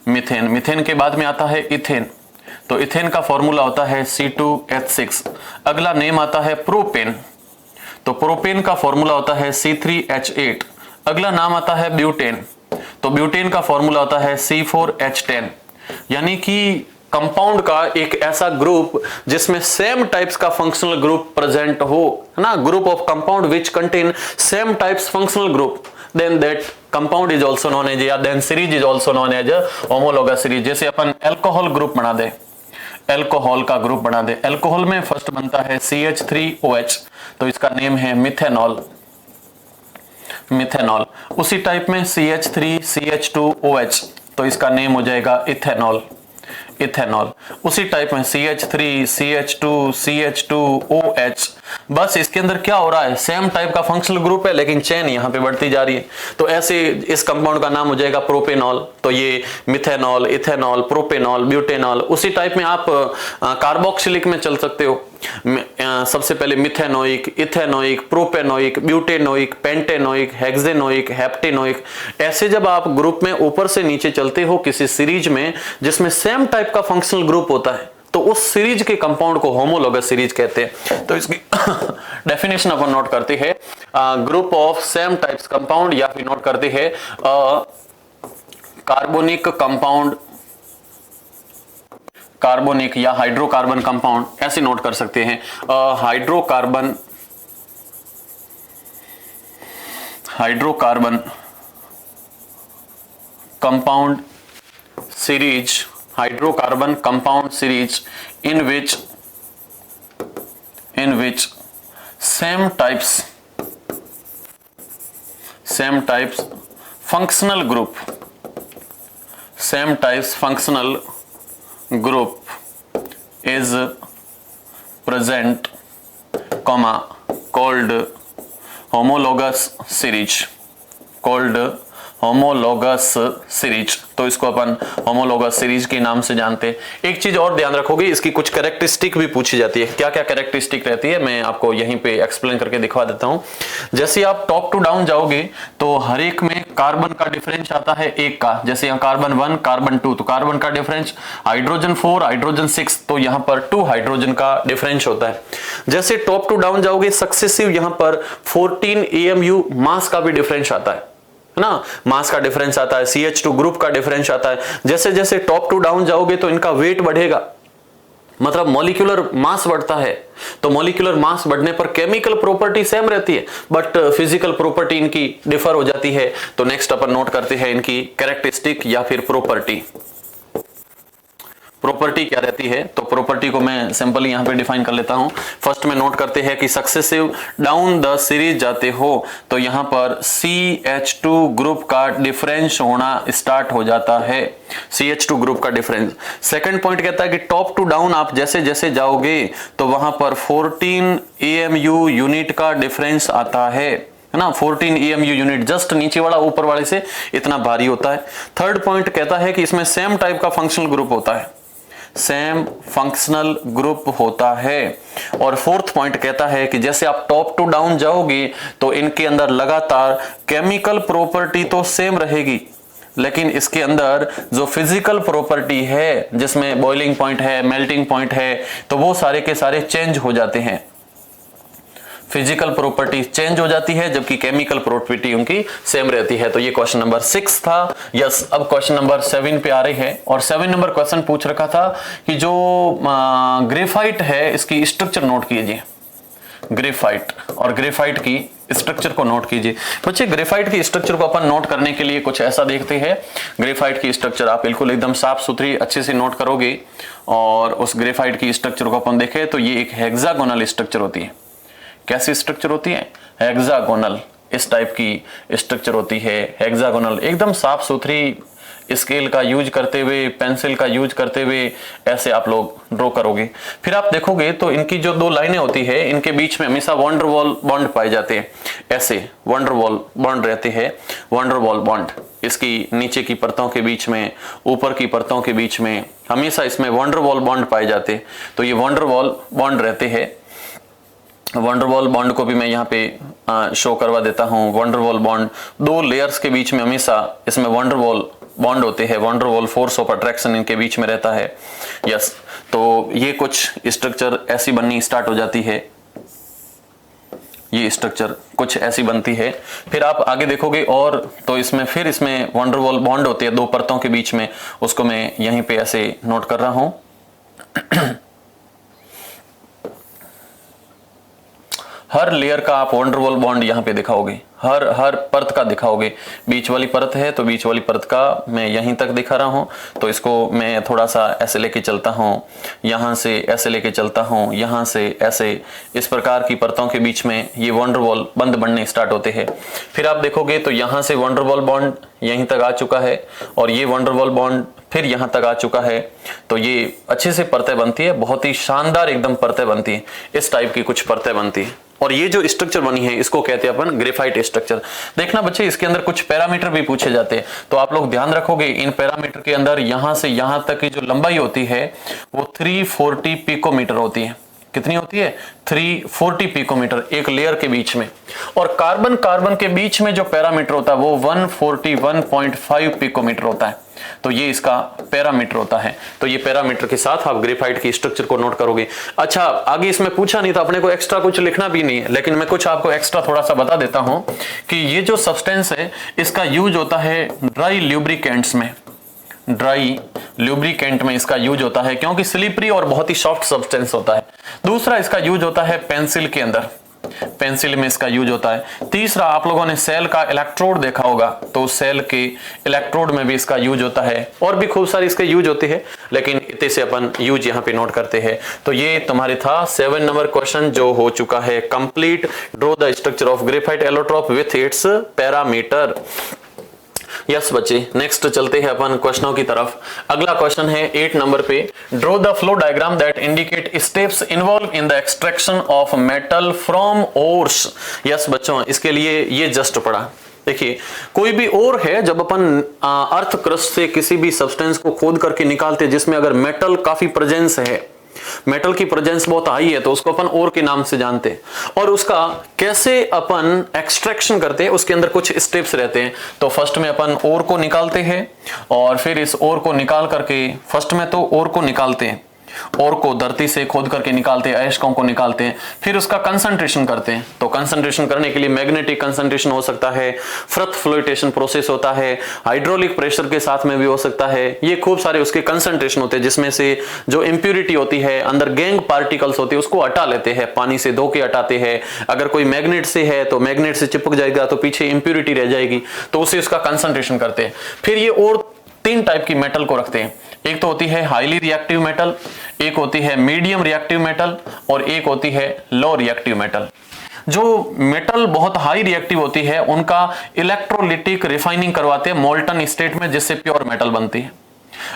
मिथेन। मिथेन के बाद में आता है इथेन, तो इथेन का फॉर्मूला होता है C2H6। अगला नेम आता है प्रोपेन, तो प्रोपेन का फॉर्मूला होता है C3H8। अगला नाम आता है ब्यूटेन, तो ब्यूटेन का फॉर्मूला होता है C4H10। यानी कि कंपाउंड का एक ऐसा ग्रुप जिसमें सेम टाइप्स का फंक्शनल ग्रुप प्रेजेंट हो, है ना, group of compound which contain same types functional group, then that compound is also known as, या then series is also known as homologous series. जैसे अपन अल्कोहल ग्रुप बना दे, alcohol का group बना दे। Alcohol में first बनता है CH3OH, तो इसका नेम है मिथेनॉल, मिथेनॉल। उसी टाइप में CH3CH2OH, तो इसका नेम हो जाएगा इथेनॉल, इथेनॉल। उसी टाइप में CH3CH2CH2OH। बस इसके अंदर क्या हो रहा है, सेम टाइप का फंक्शनल ग्रुप है लेकिन चेन यहां पे बढ़ती जा रही है, तो ऐसे इस कंपाउंड का नाम हो जाएगा प्रोपेनॉल। तो ये मिथेनॉल, इथेनॉल, प्रोपेनॉल, ब्यूटेनॉल। उसी टाइप में आप कार्बोक्सिलिक में चल सकते हो। सबसे पहले methanoic, ethanoic, propanoic, butanoic, pentanoic, hexanoic, heptanoic. ऐसे जब आप ग्रुप में ऊपर से नीचे चलते हो किसी सीरीज में जिसमें सेम टाइप का फंक्शनल ग्रुप होता है, तो उस सीरीज के कंपाउंड को होमोलोगस सीरीज कहते हैं। तो इसकी डेफिनेशन अपन नोट करते हैं, group of same types compound, या फिर नोट करते हैं कार्बोनिक कंपाउंड, कार्बोनिक या हाइड्रोकार्बन कंपाउंड, ऐसे नोट कर सकते हैं। Hydrocarbon, hydrocarbon compound series, hydrocarbon compound series in which same types functional group is present, called homologous series, तो इसको अपन होमोलोगस सीरीज के नाम से जानते हैं। एक चीज और ध्यान रखोगे, इसकी कुछ कैरेक्टरिस्टिक भी पूछी जाती है। क्या क्या कैरेक्टरिस्टिक रहती है मैं आपको यहीं पे एक्सप्लेन करके दिखवा देता हूं। जैसे आप टॉप टू डाउन जाओगे तो हर एक में कार्बन का डिफरेंस आता है एक का। जैसे यहाँ कार्बन 1, कार्बन 2, तो कार्बन का डिफरेंस, हाइड्रोजन 4, हाइड्रोजन 6, तो यहाँ पर 2 हाइड्रोजन का डिफरेंस होता है। जैसे टॉप टू डाउन जाओगे सक्सेसिव, यहाँ पर 14 AMU मास का भी डिफरेंस आता है ना, मास का डिफरेंस आता है, CH2 ग्रुप का डिफरेंस आता है। जैसे जैसे टॉप टू डाउन जाओगे तो इनका वेट बढ़ेगा, मतलब मॉलिक्यूलर मास बढ़ता है। तो मॉलिक्यूलर मास बढ़ने पर केमिकल प्रॉपर्टी सेम रहती है बट फिजिकल प्रॉपर्टी इनकी डिफर हो जाती है। तो नेक्स्ट अपन नोट करते हैं इनकी कैरेक्टरिस्टिक या फिर प्रॉपर्टी। प्रॉपर्टी क्या रहती है, तो प्रॉपर्टी को मैं सिंपली यहां पे डिफाइन कर लेता हूं। फर्स्ट में नोट करते हैं कि सक्सेसिव डाउन द सीरीज जाते हो तो यहां पर CH2 ग्रुप का डिफरेंस होना स्टार्ट हो जाता है, CH2 ग्रुप का डिफरेंस। सेकंड पॉइंट कहता है कि टॉप टू डाउन आप जैसे जैसे जाओगे तो वहां पर 14 AMU यूनिट का डिफरेंस आता है ना, 14 AMU यूनिट, जस्ट नीचे वाला ऊपर वाले से इतना भारी होता है। थर्ड पॉइंट कहता है कि इसमें सेम टाइप का फंक्शनल ग्रुप होता है, सेम फंक्शनल ग्रुप होता है। और फोर्थ पॉइंट कहता है कि जैसे आप टॉप टू डाउन जाओगे तो इनके अंदर लगातार केमिकल प्रॉपर्टी तो सेम रहेगी लेकिन इसके अंदर जो फिजिकल प्रॉपर्टी है जिसमें बॉइलिंग पॉइंट है, मेल्टिंग पॉइंट है, तो वो सारे के सारे चेंज हो जाते हैं। फिजिकल प्रॉपर्टी चेंज हो जाती है जबकि केमिकल प्रॉपर्टी उनकी सेम रहती है। तो ये क्वेश्चन नंबर 6 था। यस, अब क्वेश्चन नंबर 7 पे आ रही है और 7 नंबर क्वेश्चन पूछ रखा था कि जो ग्रेफाइट है इसकी स्ट्रक्चर नोट कीजिए। ग्रेफाइट और ग्रेफाइट की स्ट्रक्चर को नोट कीजिए। बच्चे ग्रेफाइट की स्ट्रक्चर को अपन नोट करने के लिए कुछ ऐसा देखते हैं। ग्रेफाइट की स्ट्रक्चर आप बिल्कुल एकदम साफ सुथरी अच्छे से नोट करोगे और उस ग्रेफाइट की स्ट्रक्चर को अपन देखें तो ये एक हेक्सागोनल स्ट्रक्चर होती है। कैसी स्ट्रक्चर होती है? हेक्सागोनल, इस टाइप की स्ट्रक्चर होती है। हेक्सागोनल एकदम साफ सुथरी, स्केल का यूज करते हुए, पेंसिल का यूज करते हुए ऐसे आप लोग ड्रॉ करोगे। फिर आप देखोगे तो इनकी जो दो लाइनें होती है इनके बीच में हमेशा वंडरवॉल बॉन्ड पाए जाते हैं। ऐसे वंडरवॉल बॉन्ड रहते हैं, वंडरवॉल बॉन्ड इसकी नीचे की परतों के बीच में, ऊपर की परतों के बीच में हमेशा इसमें वंडरवॉल बॉन्ड पाए जाते हैं। तो ये वंडरवॉल बॉन्ड रहते हैं। वंडरवॉल बॉन्ड को भी मैं यहाँ पे शो करवा देता हूँ। वंडरवॉल बॉन्ड दो लेयर्स के बीच में हमेशा इसमें वंडरवॉल बॉन्ड होते हैं। वंडरवॉल फोर्स ऑफ अट्रैक्शन इनके बीच में रहता है। यस, तो ये कुछ स्ट्रक्चर ऐसी बननी स्टार्ट हो जाती है। ये स्ट्रक्चर कुछ ऐसी बनती है। फिर आप आगे देखोगे और तो इसमें फिर इसमें वंडरवॉल बॉन्ड होती है दो परतों के बीच में, उसको मैं यहीं पे ऐसे नोट कर रहा हूं। हर लेयर का आप वंडरवॉल बॉन्ड यहां पे दिखाओगे, हर परत का दिखाओगे। बीच वाली परत है तो बीच वाली परत का मैं यहीं तक दिखा रहा हूं, तो इसको मैं थोड़ा सा ऐसे लेके चलता हूं, यहां से ऐसे लेके चलता हूं, यहां से ऐसे, इस प्रकार की परतों के बीच में ये वंडरवॉल बंद बनने स्टार्ट होते हैं। फिर आप देखोगे तो यहां से वंडरवॉल बॉन्ड यहीं तक आ चुका है और ये वंडरवॉल बॉन्ड फिर यहां तक आ चुका है। तो ये अच्छे से परतें बनती है, बहुत ही शानदार एकदम परतें बनती है, इस टाइप की कुछ परतें बनती है। और ये जो स्ट्रक्चर बनी है इसको कहते हैं अपन ग्रेफाइट स्ट्रक्चर। देखना बच्चे, इसके अंदर कुछ पैरामीटर भी पूछे जाते हैं, तो आप लोग ध्यान रखोगे इन पैरामीटर के अंदर यहां से यहां तक की जो लंबाई होती है वो 340 पिकोमीटर होती है। कितनी होती है? 340 पिकोमीटर एक लेयर के बीच में। और कार्बन कार्बन के बीच में जो पैरामीटर होता है वो 141.5 पिकोमीटर होता है। तो ये इसका पैरामीटर होता है। तो ये पैरामीटर के साथ आप ग्रेफाइट की स्ट्रक्चर को नोट करोगे। अच्छा, आगे इसमें पूछा नहीं था, अपने को एक्स्ट्रा कुछ लिखना भी नहीं है, लेकिन मैं कुछ आपको एक्स्ट्रा थोड़ा सा बता देता हूं कि ये जो सब्सटेंस है इसका यूज होता है ड्राई ल्यूब्रिकेंट्स में। ड्राई ल्यूब्रिकेंट में इसका यूज होता है क्योंकि स्लिपरी और बहुत ही सॉफ्ट सब्सटेंस होता है। दूसरा इसका यूज होता है पेंसिल के अंदर, पेंसिल में इसका यूज होता है। तीसरा, आप लोगों ने सेल का इलेक्ट्रोड देखा होगा, तो सेल के इलेक्ट्रोड में भी इसका यूज होता है। और भी खूब सारी इसके यूज होते हैं, लेकिन इतने से अपन यूज यहाँ पे नोट करते हैं। तो ये तुम्हारे था 7 नंबर क्वेश्चन जो हो चुका है complete. Draw the structure of graphite allotrope with its parameter. Yes बच्चे, नेक्स्ट चलते हैं अपन क्वेश्चनों की तरफ। अगला क्वेश्चन है 8 नंबर पे, draw the flow diagram that indicate steps involve in the extraction of metal from ores. Yes बच्चों, इसके लिए ये जस्ट पढ़ा। देखिए, कोई भी ओर है, जब अपन अर्थ क्रस्ट से किसी भी सब्सटेंस को खोद करके निकालते हैं जिसमें अगर मेटल काफी प्रेजेंस है, मेटल की प्रेजेंस बहुत हाई है, तो उसको अपन ओर के नाम से जानते हैं। और उसका कैसे अपन एक्सट्रैक्शन करते हैं उसके अंदर कुछ स्टेप्स रहते हैं। तो फर्स्ट में अपन ओर को निकालते हैं और फिर इस ओर को निकाल करके, फर्स्ट में तो ओर को निकालते हैं, ओर को धरती से खोद करके निकालते हैं, अयस्कों को निकालते हैं, फिर उसका कंसंट्रेशन करते हैं। तो कंसंट्रेशन करने के लिए मैग्नेटिक कंसंट्रेशन हो सकता है, फ्रथ फ्लोटेशन प्रोसेस होता है, हाइड्रोलिक प्रेशर के साथ में भी हो सकता है। ये खूब सारे उसके कंसंट्रेशन होते हैं जिसमें से जो इंप्यूरिटी होती है, अंदर गैंग पार्टिकल्स होती है, उसको हटा लेते हैं, पानी से धो के हटाते हैं। अगर कोई मैग्नेट से है तो मैग्नेट से चिपक जाएगा तो पीछे इंप्यूरिटी रह जाएगी, तो उसे उसका कंसंट्रेशन करते हैं। फिर ये और 3 टाइप की मेटल को रखते हैं। एक तो होती है हाईली रिएक्टिव मेटल, एक होती है मीडियम रिएक्टिव मेटल और एक होती है लो रिएक्टिव मेटल। जो मेटल बहुत हाई रिएक्टिव होती है उनका इलेक्ट्रोलिटिक रिफाइनिंग करवाते हैं मोल्टन स्टेट में, जिससे प्योर मेटल बनती है।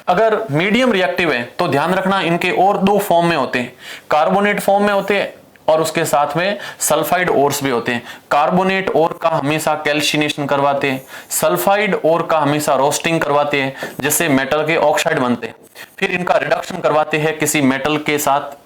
अगर मीडियम रिएक्टिव है तो ध्यान रखना इनके और 2 फॉर्म में होते हैं, कार्बोनेट फॉर्म में होते हैं और उसके साथ में सल्फाइड ओर्स भी होते हैं। कार्बोनेट ओर का हमेशा कैल्शिनेशन करवाते हैं, सल्फाइड ओर का हमेशा रोस्टिंग करवाते हैं जिससे मेटल के ऑक्साइड बनते हैं। फिर इनका रिडक्शन करवाते हैं किसी मेटल के साथ,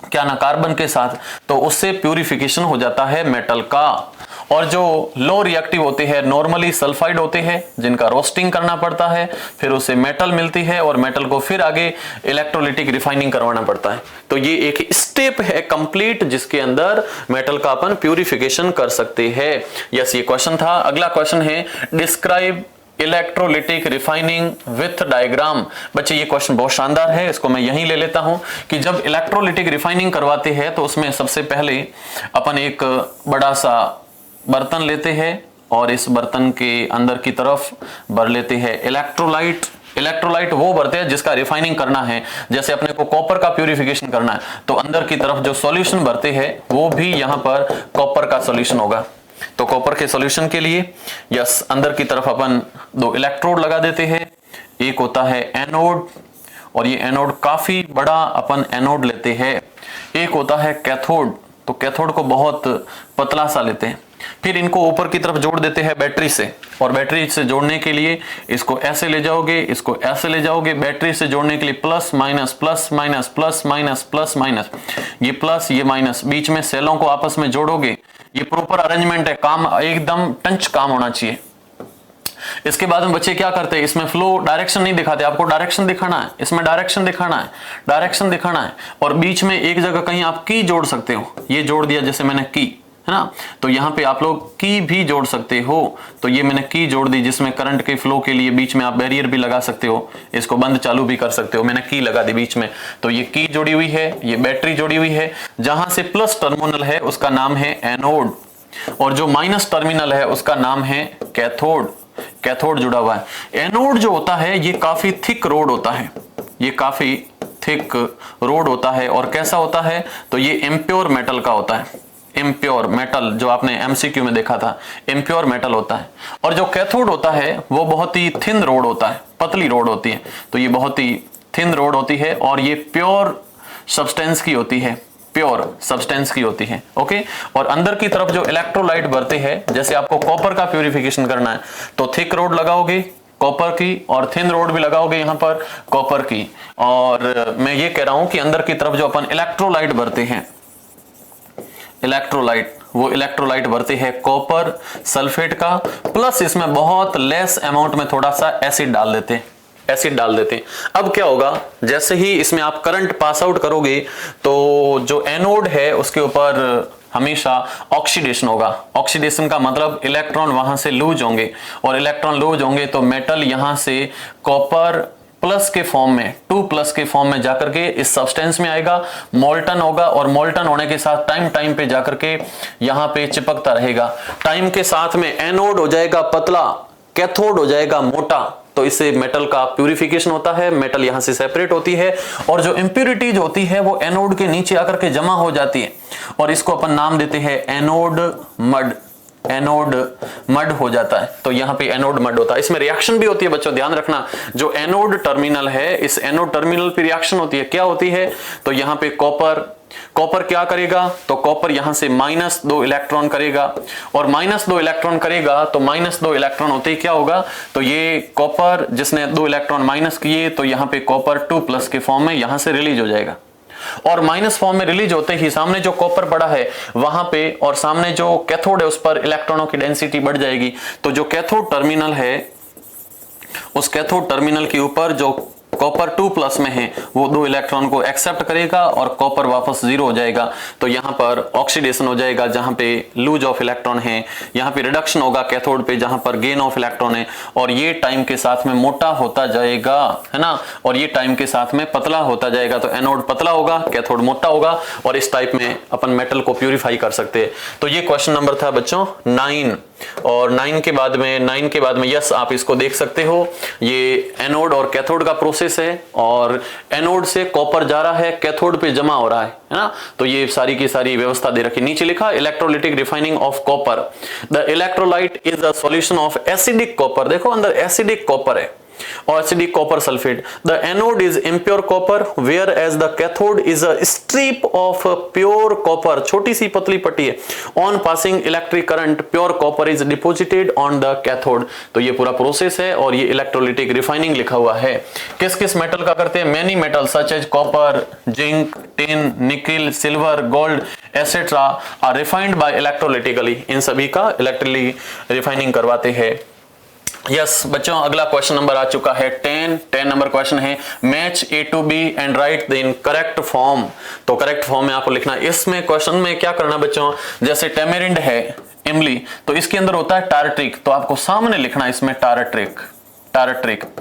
क्या ना, कार्बन के साथ, तो उससे प्यूरिफिकेशन हो जाता है मेटल का। और जो लो रिएक्टिव होते हैं नॉर्मली सल्फाइड होते हैं जिनका रोस्टिंग करना पड़ता है, फिर उसे मेटल मिलती है और मेटल को फिर आगे इलेक्ट्रोलिटिक रिफाइनिंग करवाना पड़ता है। तो ये एक स्टेप है कंप्लीट जिसके अंदर मेटल का अपन प्यूरिफिकेशन कर सकते हैं। यस, ये क्वेश्चन था। अगला क्वेश्चन है, describe electrolytic refining with diagram. बच्चे, ये क्वेश्चन बहुत शानदार है, इसको मैं यहीं ले लेता हूं कि जब इलेक्ट्रोलिटिक रिफाइनिंग करवाते हैं तो उसमें सबसे पहले अपन एक बड़ा सा बर्तन लेते हैं और इस बर्तन के अंदर की तरफ भर लेते हैं इलेक्ट्रोलाइट। इलेक्ट्रोलाइट वो भरते हैं जिसका रिफाइनिंग करना है, जैसे अपने को कॉपर का प्यूरिफिकेशन करना है तो अंदर की तरफ जो सॉल्यूशन भरते हैं वो भी यहाँ पर कॉपर का सॉल्यूशन होगा। तो कॉपर के सॉल्यूशन के लिए यस, अंदर की तरफ अपन 2 इलेक्ट्रोड लगा देते हैं। एक होता है एनोड, और ये एनोड काफी बड़ा अपन एनोड लेते हैं। एक होता है कैथोड, तो कैथोड को बहुत पतला सा लेते हैं। फिर इनको ऊपर की तरफ जोड़ देते हैं बैटरी से, और बैटरी से जोड़ने के लिए इसको ऐसे ले जाओगे, इसको ऐसे ले जाओगे। बैटरी से जोड़ने के लिए plus minus plus minus plus minus plus minus, ये प्लस ये माइनस, बीच में सेलों को आपस में जोड़ोगे। ये प्रॉपर अरेंजमेंट है, काम एकदम टंच काम होना चाहिए। इसके बाद में बच्चे क्या करते हैं, इसमें फ्लो डायरेक्शन नहीं दिखाते, आपको डायरेक्शन दिखाना है, इसमें डायरेक्शन दिखाना है, डायरेक्शन दिखाना है। और बीच में एक जगह कहीं आप की जोड़ सकते हो, ये जोड़ दिया जैसे मैंने की, है ना, तो यहाँ पे आप लोग की भी जोड़ सकते हो। तो ये मैंने की जोड़ दी जिसमें करंट के फ्लो के लिए बीच में आप बैरियर भी लगा सकते हो, इसको बंद चालू भी कर सकते हो। मैंने की लगा दी बीच में, तो ये की जोड़ी हुई है, ये बैटरी जोड़ी हुई है। जहां से प्लस टर्मिनल है उसका नाम है एनोड। और जो माइनस टर्मिनल है उसका नाम है कैथोड। कैथोड जुड़ा हुआ है। एनोड जो होता है ये काफी थिक रोड होता है, ये काफी थिक रोड होता है। और कैसा होता है, तो ये इम्प्योर मेटल का होता है। इम्प्योर मेटल जो आपने एमसीक्यू में देखा था, इम्प्योर मेटल होता है। और जो कैथोड होता है वो बहुत ही थिन रोड होता है, पतली रोड होती है। तो ये बहुत ही थिन रोड होती है और ये प्योर सब्सटेंस की होती है, प्योर सब्सटेंस की होती है। ओके। और अंदर की तरफ जो इलेक्ट्रोलाइट भरते हैं, जैसे आपको कॉपर का प्यूरिफिकेशन करना है तो थिक रोड लगाओगे कॉपर की, और थिन रोड भी लगाओगे यहां पर कॉपर की। और मैं ये कह रहा हूं कि अंदर की तरफ जो अपन इलेक्ट्रोलाइट भरते हैं, इलेक्ट्रोलाइट, वो इलेक्ट्रोलाइट भरते हैं कॉपर सल्फेट का, प्लस इसमें बहुत लेस अमाउंट में थोड़ा सा एसिड डाल देते हैं, एसिड डाल देते हैं। अब क्या होगा, जैसे ही इसमें आप करंट पास आउट करोगे तो जो एनोड है उसके ऊपर हमेशा ऑक्सीडेशन होगा। ऑक्सीडेशन का मतलब इलेक्ट्रॉन वहां से लूज होंगे, और इलेक्ट्रॉन लूज होंगे तो मेटल यहां से कॉपर प्लस के फॉर्म में, 2+ के फॉर्म में जाकर के इस सब्सटेंस में आएगा, मोल्टन होगा, और मोल्टन होने के साथ टाइम पे जाकर के यहां पे चिपकता रहेगा। टाइम के साथ में एनोड हो जाएगा पतला, कैथोड हो जाएगा मोटा। तो इससे मेटल का प्यूरिफिकेशन होता है, मेटल यहां से सेपरेट होती है, और जो इंप्योरिटीज होती है वो एनोड के नीचे आकर के जमा हो जाती है, और इसको अपन नाम देते हैं एनोड मड। एनोड मड हो जाता है। तो यहां पे एनोड मड होता है। इसमें रिएक्शन भी होती है बच्चों, ध्यान रखना। जो एनोड टर्मिनल है, इस एनोड टर्मिनल पे रिएक्शन होती है। क्या होती है, तो यहां पे कॉपर क्या करेगा, तो कॉपर यहां से -2 इलेक्ट्रॉन करेगा, और -2 इलेक्ट्रॉन करेगा तो -2 इलेक्ट्रॉन होते ही क्या होगा, तो ये कॉपर जिसने 2 इलेक्ट्रॉन माइनस किए, तो यहां पे कॉपर 2+ के फॉर्म में यहां से रिलीज हो जाएगा। और माइनस फॉर्म में रिलीज होते ही सामने जो कॉपर पड़ा है वहां पे, और सामने जो कैथोड है उस पर इलेक्ट्रॉनों की डेंसिटी बढ़ जाएगी। तो जो कैथोड टर्मिनल है, उस कैथोड टर्मिनल के ऊपर जो कॉपर 2+ में है वो 2 इलेक्ट्रॉन को एक्सेप्ट करेगा और कॉपर वापस 0 हो जाएगा। तो यहां पर ऑक्सीडेशन हो जाएगा जहां पे लूज ऑफ इलेक्ट्रॉन है, यहां पे रिडक्शन होगा कैथोड पे जहां पर गेन ऑफ इलेक्ट्रॉन है, और ये टाइम के साथ में मोटा होता जाएगा, है ना, और ये टाइम के साथ में पतला होता जाएगा। तो एनोड पतला होगा, कैथोड मोटा होगा, और इस टाइप में अपन मेटल को प्यूरिफाई कर सकते हैं। तो ये क्वेश्चन नंबर था बच्चों 9। और 9 के बाद में यस आप इसको देख सकते हो, ये एनोड और कैथोड का प्रोसेस है, और एनोड से कॉपर जा रहा है, कैथोड पे जमा हो रहा है ना। तो ये सारी की सारी व्यवस्था दे रखी। नीचे लिखा electrolytic refining of copper, the electrolyte is a solution of acidic copper. देखो अंदर एसिडिक कॉपर है, और acidic copper sulphate. The anode is impure copper, whereas the cathode is a strip of pure copper, छोटी सी पतली पट्टी है। On passing electric current pure copper is deposited on the cathode. तो ये पूरा प्रोसेस है, और ये इलेक्ट्रोलिटिक रिफाइनिंग लिखा हुआ है। किस किस मेटल का करते हैं, many metal such as copper, zinc, tin, nickel, silver, gold etcetera are refined by electrolytically. इन सभी का इलेक्ट्रिकली रिफाइनिंग करवाते हैं। यस बच्चों, अगला क्वेश्चन नंबर आ चुका है 10 नंबर क्वेश्चन है, match A to B and right the in correct form. तो करेक्ट फॉर्म में आपको लिखना है। इसमें क्वेश्चन में क्या करना बच्चों, जैसे टेमेरिंड है, इमली, तो इसके अंदर होता है टारट्रिक, तो आपको सामने लिखना है इसमें टारट्रिक।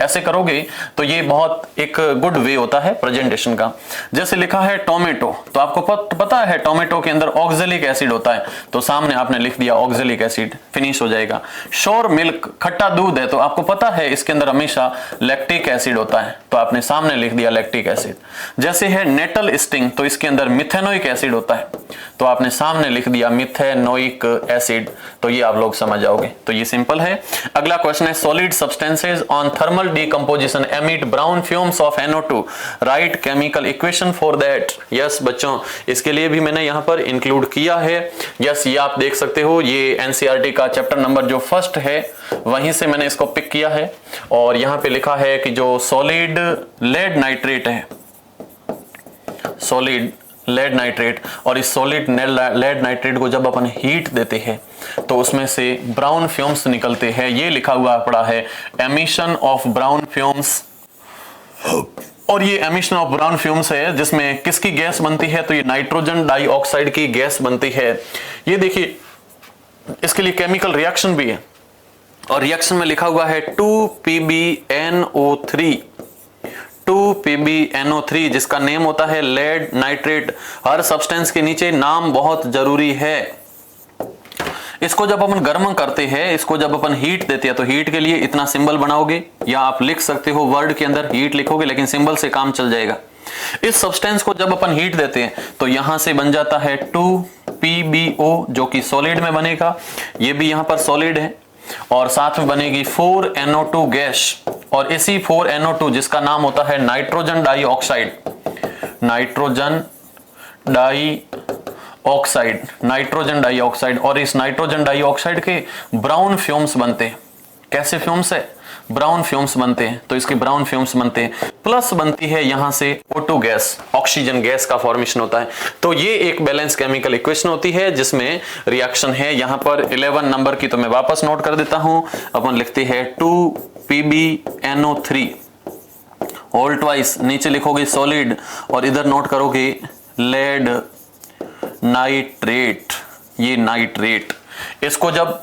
ऐसे करोगे तो ये बहुत एक गुड वे होता है प्रेजेंटेशन का। जैसे लिखा है टोमेटो, तो आपको पता है टोमेटो के अंदर ऑक्जेलिक एसिड होता है, तो सामने आपने लिख दिया ऑक्जेलिक एसिड, फिनिश हो जाएगा। श्योर मिल्क, खट्टा दूध है, तो आपको पता है इसके अंदर हमेशा लैक्टिक एसिड होता है, तो आपने सामने लिख दिया लैक्टिक एसिड। जैसे है नेटल स्टिंग, तो इसके अंदर मिथेनोइक एसिड होता है, तो आपने सामने लिख दिया मिथेनोइक एसिड। तो ये आप लोग समझ जाओगे। तो ये सिंपल है। अगला क्वेश्चन है, solid substances on thermal decomposition emit brown fumes of NO2, write chemical equation for that। Yes बच्चों, इसके लिए भी मैंने यहाँ पर इंक्लूड किया है। यस ये आप देख सकते हो, ये एनसीईआरटी का चैप्टर नंबर जो फर्स्ट है वहीं से मैंने इसको पिक किया है, और यहाँ पे लिखा है कि जो सॉलिड लेड नाइट्रेट है, सॉलिड लेड नाइट्रेट, और इस सॉलिड लेड नाइट्रेट को जब अपन हीट देते हैं तो उसमें से ब्राउन फ्यूम्स निकलते हैं। ये लिखा हुआ पड़ा है एमिशन ऑफ ब्राउन फ्यूम्स, और ये एमिशन ऑफ ब्राउन फ्यूम्स है जिसमें किसकी गैस बनती है, तो ये नाइट्रोजन डाइऑक्साइड की गैस बनती है। ये देखिए इसके लिए केमिकल रिएक्शन भी है, और रिएक्शन में लिखा हुआ है 2PbNO3, 2PbNO3 जिसका नेम होता है लेड नाइट्रेट। हर सब्सटेंस के नीचे नाम बहुत जरूरी है। इसको जब अपन गर्म करते हैं, इसको जब अपन हीट देते हैं, तो हीट के लिए इतना सिंबल बनाओगे, या आप लिख सकते हो वर्ड के अंदर हीट लिखोगे, लेकिन सिंबल से काम चल जाएगा। इस सब्सटेंस को जब अपन हीट देते हैं तो यहां से बन जाता है 2PbO जो कि सॉलिड में बनेगा, ये भी यहां पर सॉलिड है, और साथ में बनेगी 4NO2 गैस, और इसी 4NO2 जिसका नाम होता है नाइट्रोजन डाइऑक्साइड, नाइट्रोजन डाइऑक्साइड, और इस नाइट्रोजन डाइऑक्साइड के ब्राउन फ्यूम्स बनते हैं। कैसे फ्यूम्स है? ब्राउन फ्यूम्स बनते हैं, तो इसके ब्राउन फ्यूम्स बनते हैं, प्लस बनती है यहां से O2 गैस, ऑक्सीजन गैस का फॉर्मेशन होता है। तो ये एक बैलेंस केमिकल इक्वेशन होती है जिसमें रिएक्शन है यहां पर 11 नंबर की, तो मैं वापस नोट कर देता हूं। अपन लिखते हैं 2PbNO3 होल ट्वाइस, नीचे लिखोगे सॉलिड, और इधर नोट करोगे लेड नाइट्रेट, ये नाइट्रेट। इसको जब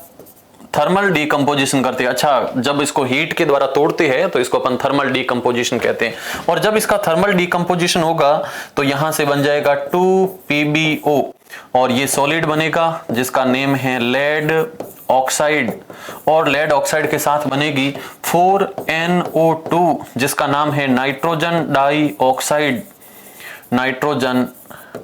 थर्मल डीकंपोजिशन करते हैं, अच्छा जब इसको हीट के द्वारा तोड़ते हैं तो इसको अपन थर्मल डीकंपोजिशन कहते हैं, और जब इसका थर्मल डीकंपोजिशन होगा तो यहां से बन जाएगा 2PbO, और ये सॉलिड बनेगा जिसका नेम है लेड ऑक्साइड, और लेड ऑक्साइड के साथ बनेगी 4NO2 जिसका नाम है नाइट्रोजन डाइऑक्साइड, नाइट्रोजन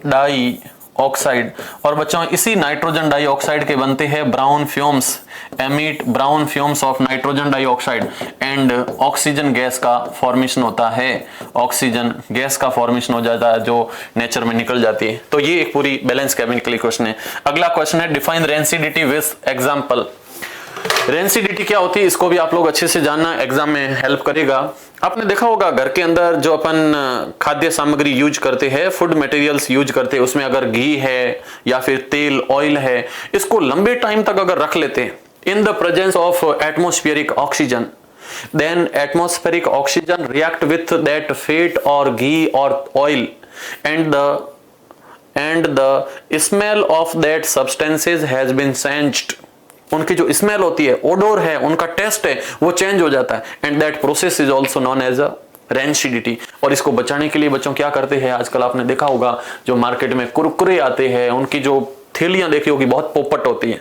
डाइऑक्साइड। और बच्चों इसी नाइट्रोजन डाइऑक्साइड के बनते हैं brown fumes, emit brown fumes of nitrogen dioxide, and oxygen gas का फॉर्मेशन होता है, ऑक्सीजन गैस का फॉर्मेशन हो जाता है जो नेचर में निकल जाती है। तो ये एक पूरी बैलेंस केमिकल इक्वेशन है। अगला क्वेश्चन है define rancidity with example. Rancidity क्या होती है, इसको भी आप लोग अच्छे से जानना, एग्जाम में हेल्प करेगा। आपने देखा होगा घर के अंदर जो अपन खाद्य सामग्री यूज करते हैं, फूड मटेरियल्स यूज करते हैं, उसमें अगर घी है या फिर तेल ऑयल है, इसको लंबे टाइम तक अगर रख लेते हैं in the presence of atmospheric oxygen, then atmospheric oxygen react with that fat or ghee or oil, and the smell of that substances has been changed. उनकी जो स्मेल होती है, ओडोर है, उनका टेस्ट है, वो चेंज हो जाता है, and that process is also known as a rancidity. और इसको बचाने के लिए बच्चों क्या करते हैं, आजकल आपने देखा होगा जो मार्केट में कुरकुरे आते हैं, उनकी जो थैलियां देखी होगी बहुत पोपट होती है।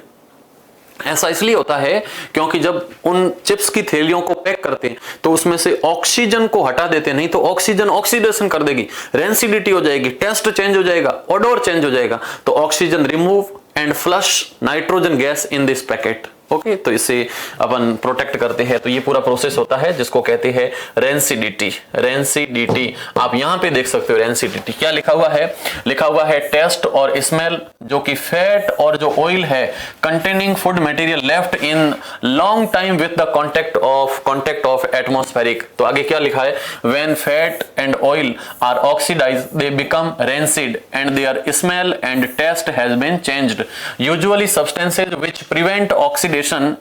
ऐसा इसलिए होता है क्योंकि जब उन चिप्स की थैलियों को पैक करते हैं तो उसमें से ऑक्सीजन को हटा देते हैं, नहीं तो ऑक्सीजन ऑक्सीडेशन कर देगी, रेंसिडिटी हो जाएगी, टेस्ट चेंज हो जाएगा, ओडोर चेंज हो जाएगा। तो oxygen remove and flush nitrogen gas in this packet. Okay, तो इससे अपन प्रोटेक्ट करते हैं। तो ये पूरा प्रोसेस होता है जिसको कहते हैं रेंसिडिटी। रेंसिडिटी आप यहां पे देख सकते हो, रेंसिडिटी क्या लिखा हुआ है, लिखा हुआ है टेस्ट और स्मेल जो कि फैट और जो ऑयल है containing food material left in long time with the contact of atmospheric. तो आगे क्या लिखा है, when fat and oil are oxidised they become rancid and their smell and taste has been changed. Usually substances which prevent oxidation,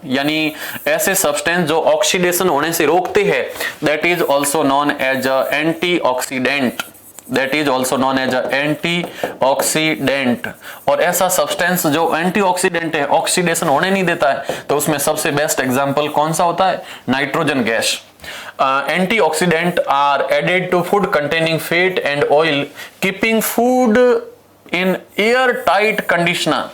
यानी ऐसे substance जो oxidation होने से रोकते हैं, that is also known as a antioxidant, that is also known as a antioxidant. और ऐसा substance जो एंटीऑक्सीडेंट है, ऑक्सीडेशन होने नहीं देता है, तो उसमें सबसे बेस्ट एग्जांपल कौन सा होता है, nitrogen gas. Antioxidant are added to food containing fat and oil, keeping food in airtight conditioner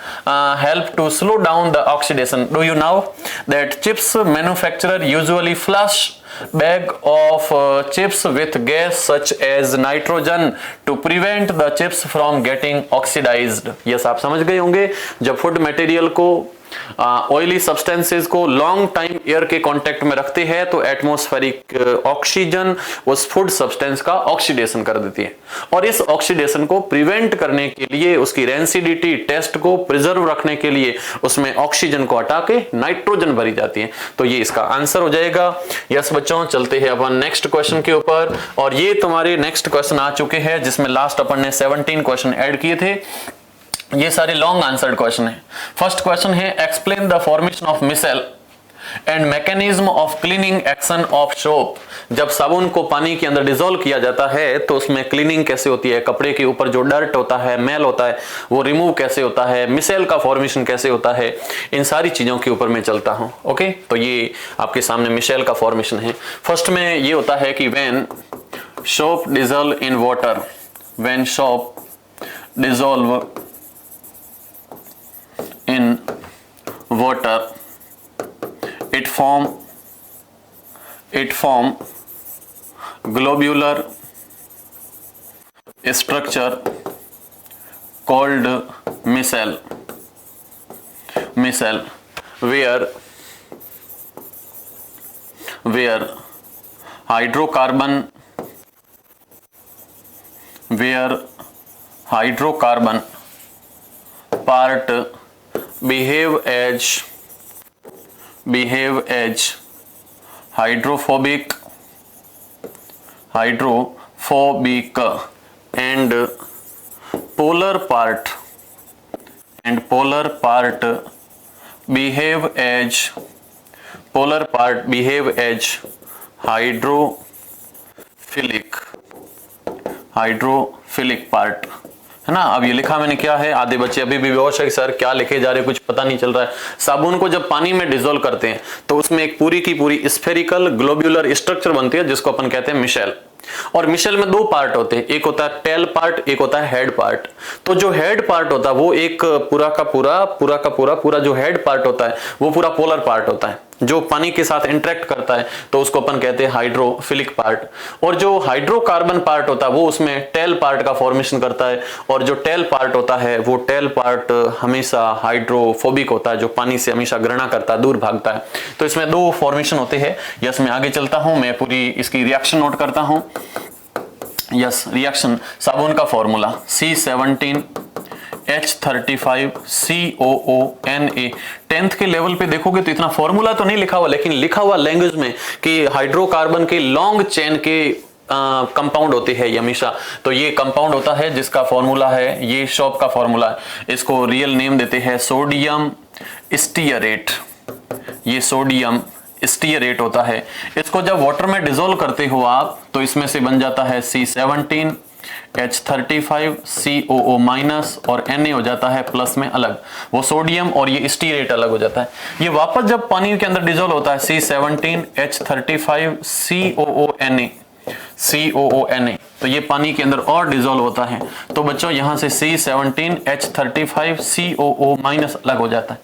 help to slow down the oxidation. Do you know that chips manufacturer usually flush bag of chips with gas such as nitrogen to prevent the chips from getting oxidized? Yes, आप समझ गए होंगे, जब food material को oily substances को long time air के contact में रखते हैं तो एटमॉस्फेरिक ऑक्सीजन उस फूड सब्सटेंस का ऑक्सीडेशन कर देती है, और इस ऑक्सीडेशन को प्रिवेंट करने के लिए, उसकी रेंसिडिटी टेस्ट को प्रिजर्व रखने के लिए उसमें ऑक्सीजन को हटा के नाइट्रोजन भरी जाती है। तो ये इसका आंसर हो जाएगा। यस बच्चों, चलते हैं अपन नेक्स्ट क्वेश्चन के ऊपर, और ये तुम्हारे नेक्स्ट क्वेश्चन आ चुके हैं जिसमें लास्ट अपन ने 17 क्वेश्चन ऐड किए थे। ये सारे लॉन्ग आंसर्ड क्वेश्चन है। फर्स्ट क्वेश्चन है explain the formation of micelle and mechanism of cleaning action of soap. जब साबुन को पानी के अंदर डिसॉल्व किया जाता है तो उसमें क्लीनिंग कैसे होती है, कपड़े के ऊपर जो डर्ट होता है, मैल होता है, वो रिमूव कैसे होता है, मिसेल का फॉर्मेशन कैसे होता है, इन सारी चीजों के ऊपर मैं चलता हूं। ओके, तो ये आपके सामने मिसेल का फॉर्मेशन है। फर्स्ट में ये होता है कि when soap dissolve in water, when soap dissolve in water, it form globular structure called micelle, where hydrocarbon part behave as hydrophobic and polar part behave as hydrophilic part, है ना। अब ये लिखा मैंने क्या है, आधे बच्चे अभी भी बेहोश है कि सर क्या लिखे जा रहे, कुछ पता नहीं चल रहा है। साबुन को जब पानी में डिसॉल्व करते हैं तो उसमें एक पूरी की पूरी स्फेरिकल ग्लोब्यूलर स्ट्रक्चर बनती है जिसको अपन कहते हैं मिशेल। और मिशेल में दो पार्ट होते हैं, एक होता है टेल पार्ट, एक होता है हेड पार्ट। तो जो हेड पार्ट होता है वो एक पूरा का पूरा जो हेड पार्ट होता है वो पूरा पोलर पार्ट होता है, जो पानी के साथ इंटरेक्ट करता है, तो उसको अपन कहते हैं हाइड्रोफिलिक पार्ट। और जो हाइड्रोकार्बन पार्ट होता है वो उसमें टेल पार्ट का फॉर्मेशन करता है, और जो टेल पार्ट होता है वो टेल पार्ट हमेशा हाइड्रोफोबिक होता है, जो पानी से हमेशा घृणा करता है, दूर भागता है। तो इसमें दो फॉर्मेशन होते हैं। यस, मैं आगे चलता हूं, मैं पूरी इसकी रिएक्शन नोट करता हूं। यस, रिएक्शन साबुन का फॉर्मूला C17H35COONA। 10th के लेवल पे देखोगे तो इतना फॉर्मूला तो नहीं लिखा हुआ, लेकिन लिखा हुआ लैंग्वेज में कि हाइड्रोकार्बन के लॉन्ग चेन के कंपाउंड होते हैं ये हमेशा। तो ये कंपाउंड होता है जिसका फॉर्मूला है, ये शॉप का फॉर्मूला है, इसको रियल नेम देते हैं सोडियम स्टीयरेट। ये सोडियम स्टीयरेट होता है। इसको जब वाटर में डिसॉल्व करते हो आप तो इसमें से बन जाता है C17H35COO माइनस और Na हो जाता है प्लस में अलग, वो सोडियम और ये स्टीयरेट अलग हो जाता है। ये वापस जब पानी के अंदर डिसॉल्व होता है C17H35COONA, तो ये पानी के अंदर और डिसॉल्व होता है। तो बच्चों यहां से C17H35COO माइनस अलग हो जाता है।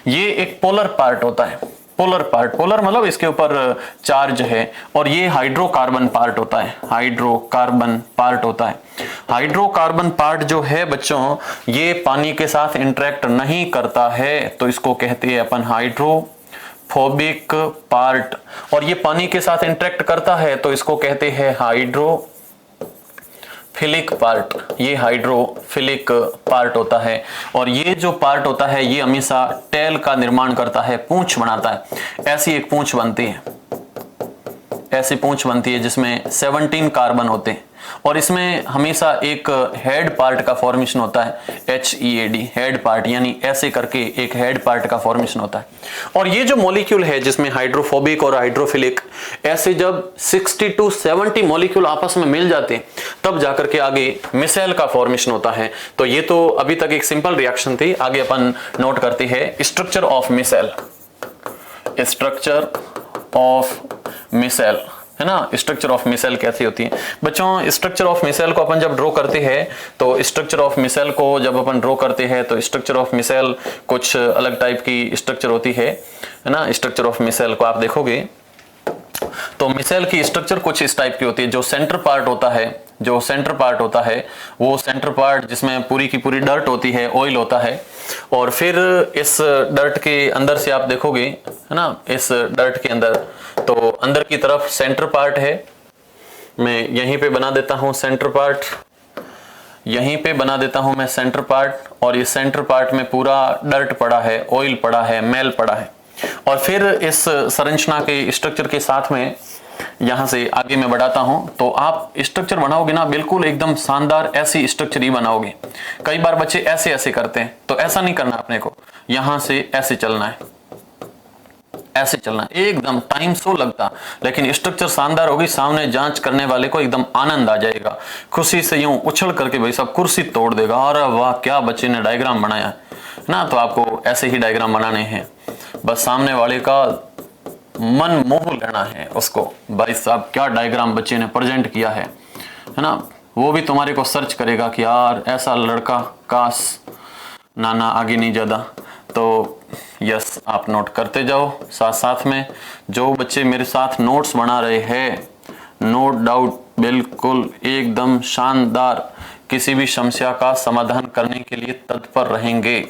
ये एक पोलर पार्ट होता है। पोलर मतलब इसके ऊपर चार्ज है, और ये हाइड्रोकार्बन पार्ट होता है। हाइड्रोकार्बन पार्ट जो है बच्चों, ये पानी के साथ इंटरेक्ट नहीं करता है, तो इसको कहते हैं अपन हाइड्रोफोबिक पार्ट। और ये पानी के साथ इंटरेक्ट करता है तो इसको कहते हैं हाइड्रोफिलिक पार्ट। ये हाइड्रोफिलिक पार्ट होता है, और ये जो पार्ट होता है ये हमेशा टेल का निर्माण करता है, पूंछ बनाता है। ऐसी एक पूंछ बनती है, जिसमें 17 कार्बन होते हैं, और इसमें हमेशा एक हेड पार्ट का फॉर्मेशन होता है, HEAD, हेड पार्ट, यानी ऐसे करके एक हेड पार्ट का फॉर्मेशन होता है। और ये जो मॉलिक्यूल है जिसमें हाइड्रोफोबिक और हाइड्रोफिलिक, ऐसे जब 60 to 70 मॉलिक्यूल आपस में मिल जाते हैं तब जाकर के आगे मिसेल का फॉर्मेशन होता है। तो ये तो अभी तक एक सिंपल रिएक्शन थी। आगे अपन नोट करते हैं स्ट्रक्चर ऑफ मिसेल। है ना, स्ट्रक्चर ऑफ मिसेल कैसी होती है बच्चों। स्ट्रक्चर ऑफ मिसेल को अपन जब ड्रॉ करते हैं तो स्ट्रक्चर ऑफ मिसेल को जब अपन ड्रॉ करते हैं तो स्ट्रक्चर ऑफ मिसेल कुछ अलग टाइप की स्ट्रक्चर होती है ना। स्ट्रक्चर ऑफ मिसेल को आप देखोगे तो मिसेल की स्ट्रक्चर कुछ इस टाइप की होती है। जो सेंटर पार्ट होता है वो सेंटर पार्ट जिसमें पूरी की पूरी डर्ट होती है, ऑयल होता है, और फिर इस डर्ट के अंदर से आप देखोगे, है ना, इस डर्ट के अंदर तो अंदर की तरफ सेंटर पार्ट है। मैं यहीं पे बना देता हूं सेंटर पार्ट, और इस सेंटर पार्ट में पूरा डर्ट पड़ा है, ऑयल पड़ा है, मैल पड़ा है। और फिर इस संरचना के स्ट्रक्चर के साथ में यहां से आगे मैं बढ़ाता हूं, तो आप स्ट्रक्चर बनाओगे ना बिल्कुल एकदम शानदार, ऐसी स्ट्रक्चर ही बनाओगे। कई बार बच्चे ऐसे करते हैं, तो ऐसा नहीं करना अपने को, यहां से ऐसे चलना है, एकदम टाइम सो लगता, लेकिन स्ट्रक्चर शानदार होगी, सामने जांच करने वाले को एकदम आनंद आ जाएगा, खुशी से यूं उछल करके भाई साहब कुर्सी तोड़ देगा, अरे वाह क्या बच्चे ने डायग्राम बनाया है ना। तो आपको ऐसे ही डायग्राम बनाने हैं, बस सामने वाले का मन मोह लेना है उसको, भाई साहब क्या डायग्राम बच्चे ने प्रेजेंट किया है ना। वो भी तुम्हारे को सर्च करेगा कि यार ऐसा लड़का काश, ना आगे नहीं ज्यादा। तो यस, आप नोट करते जाओ साथ साथ में। जो बच्चे मेरे साथ नोट्स बना रहे हैं, नो डाउट, बिल्कुल एकदम शानदार, किसी भी समस्या का समाधान करने के लिए तत्पर रहेंगे।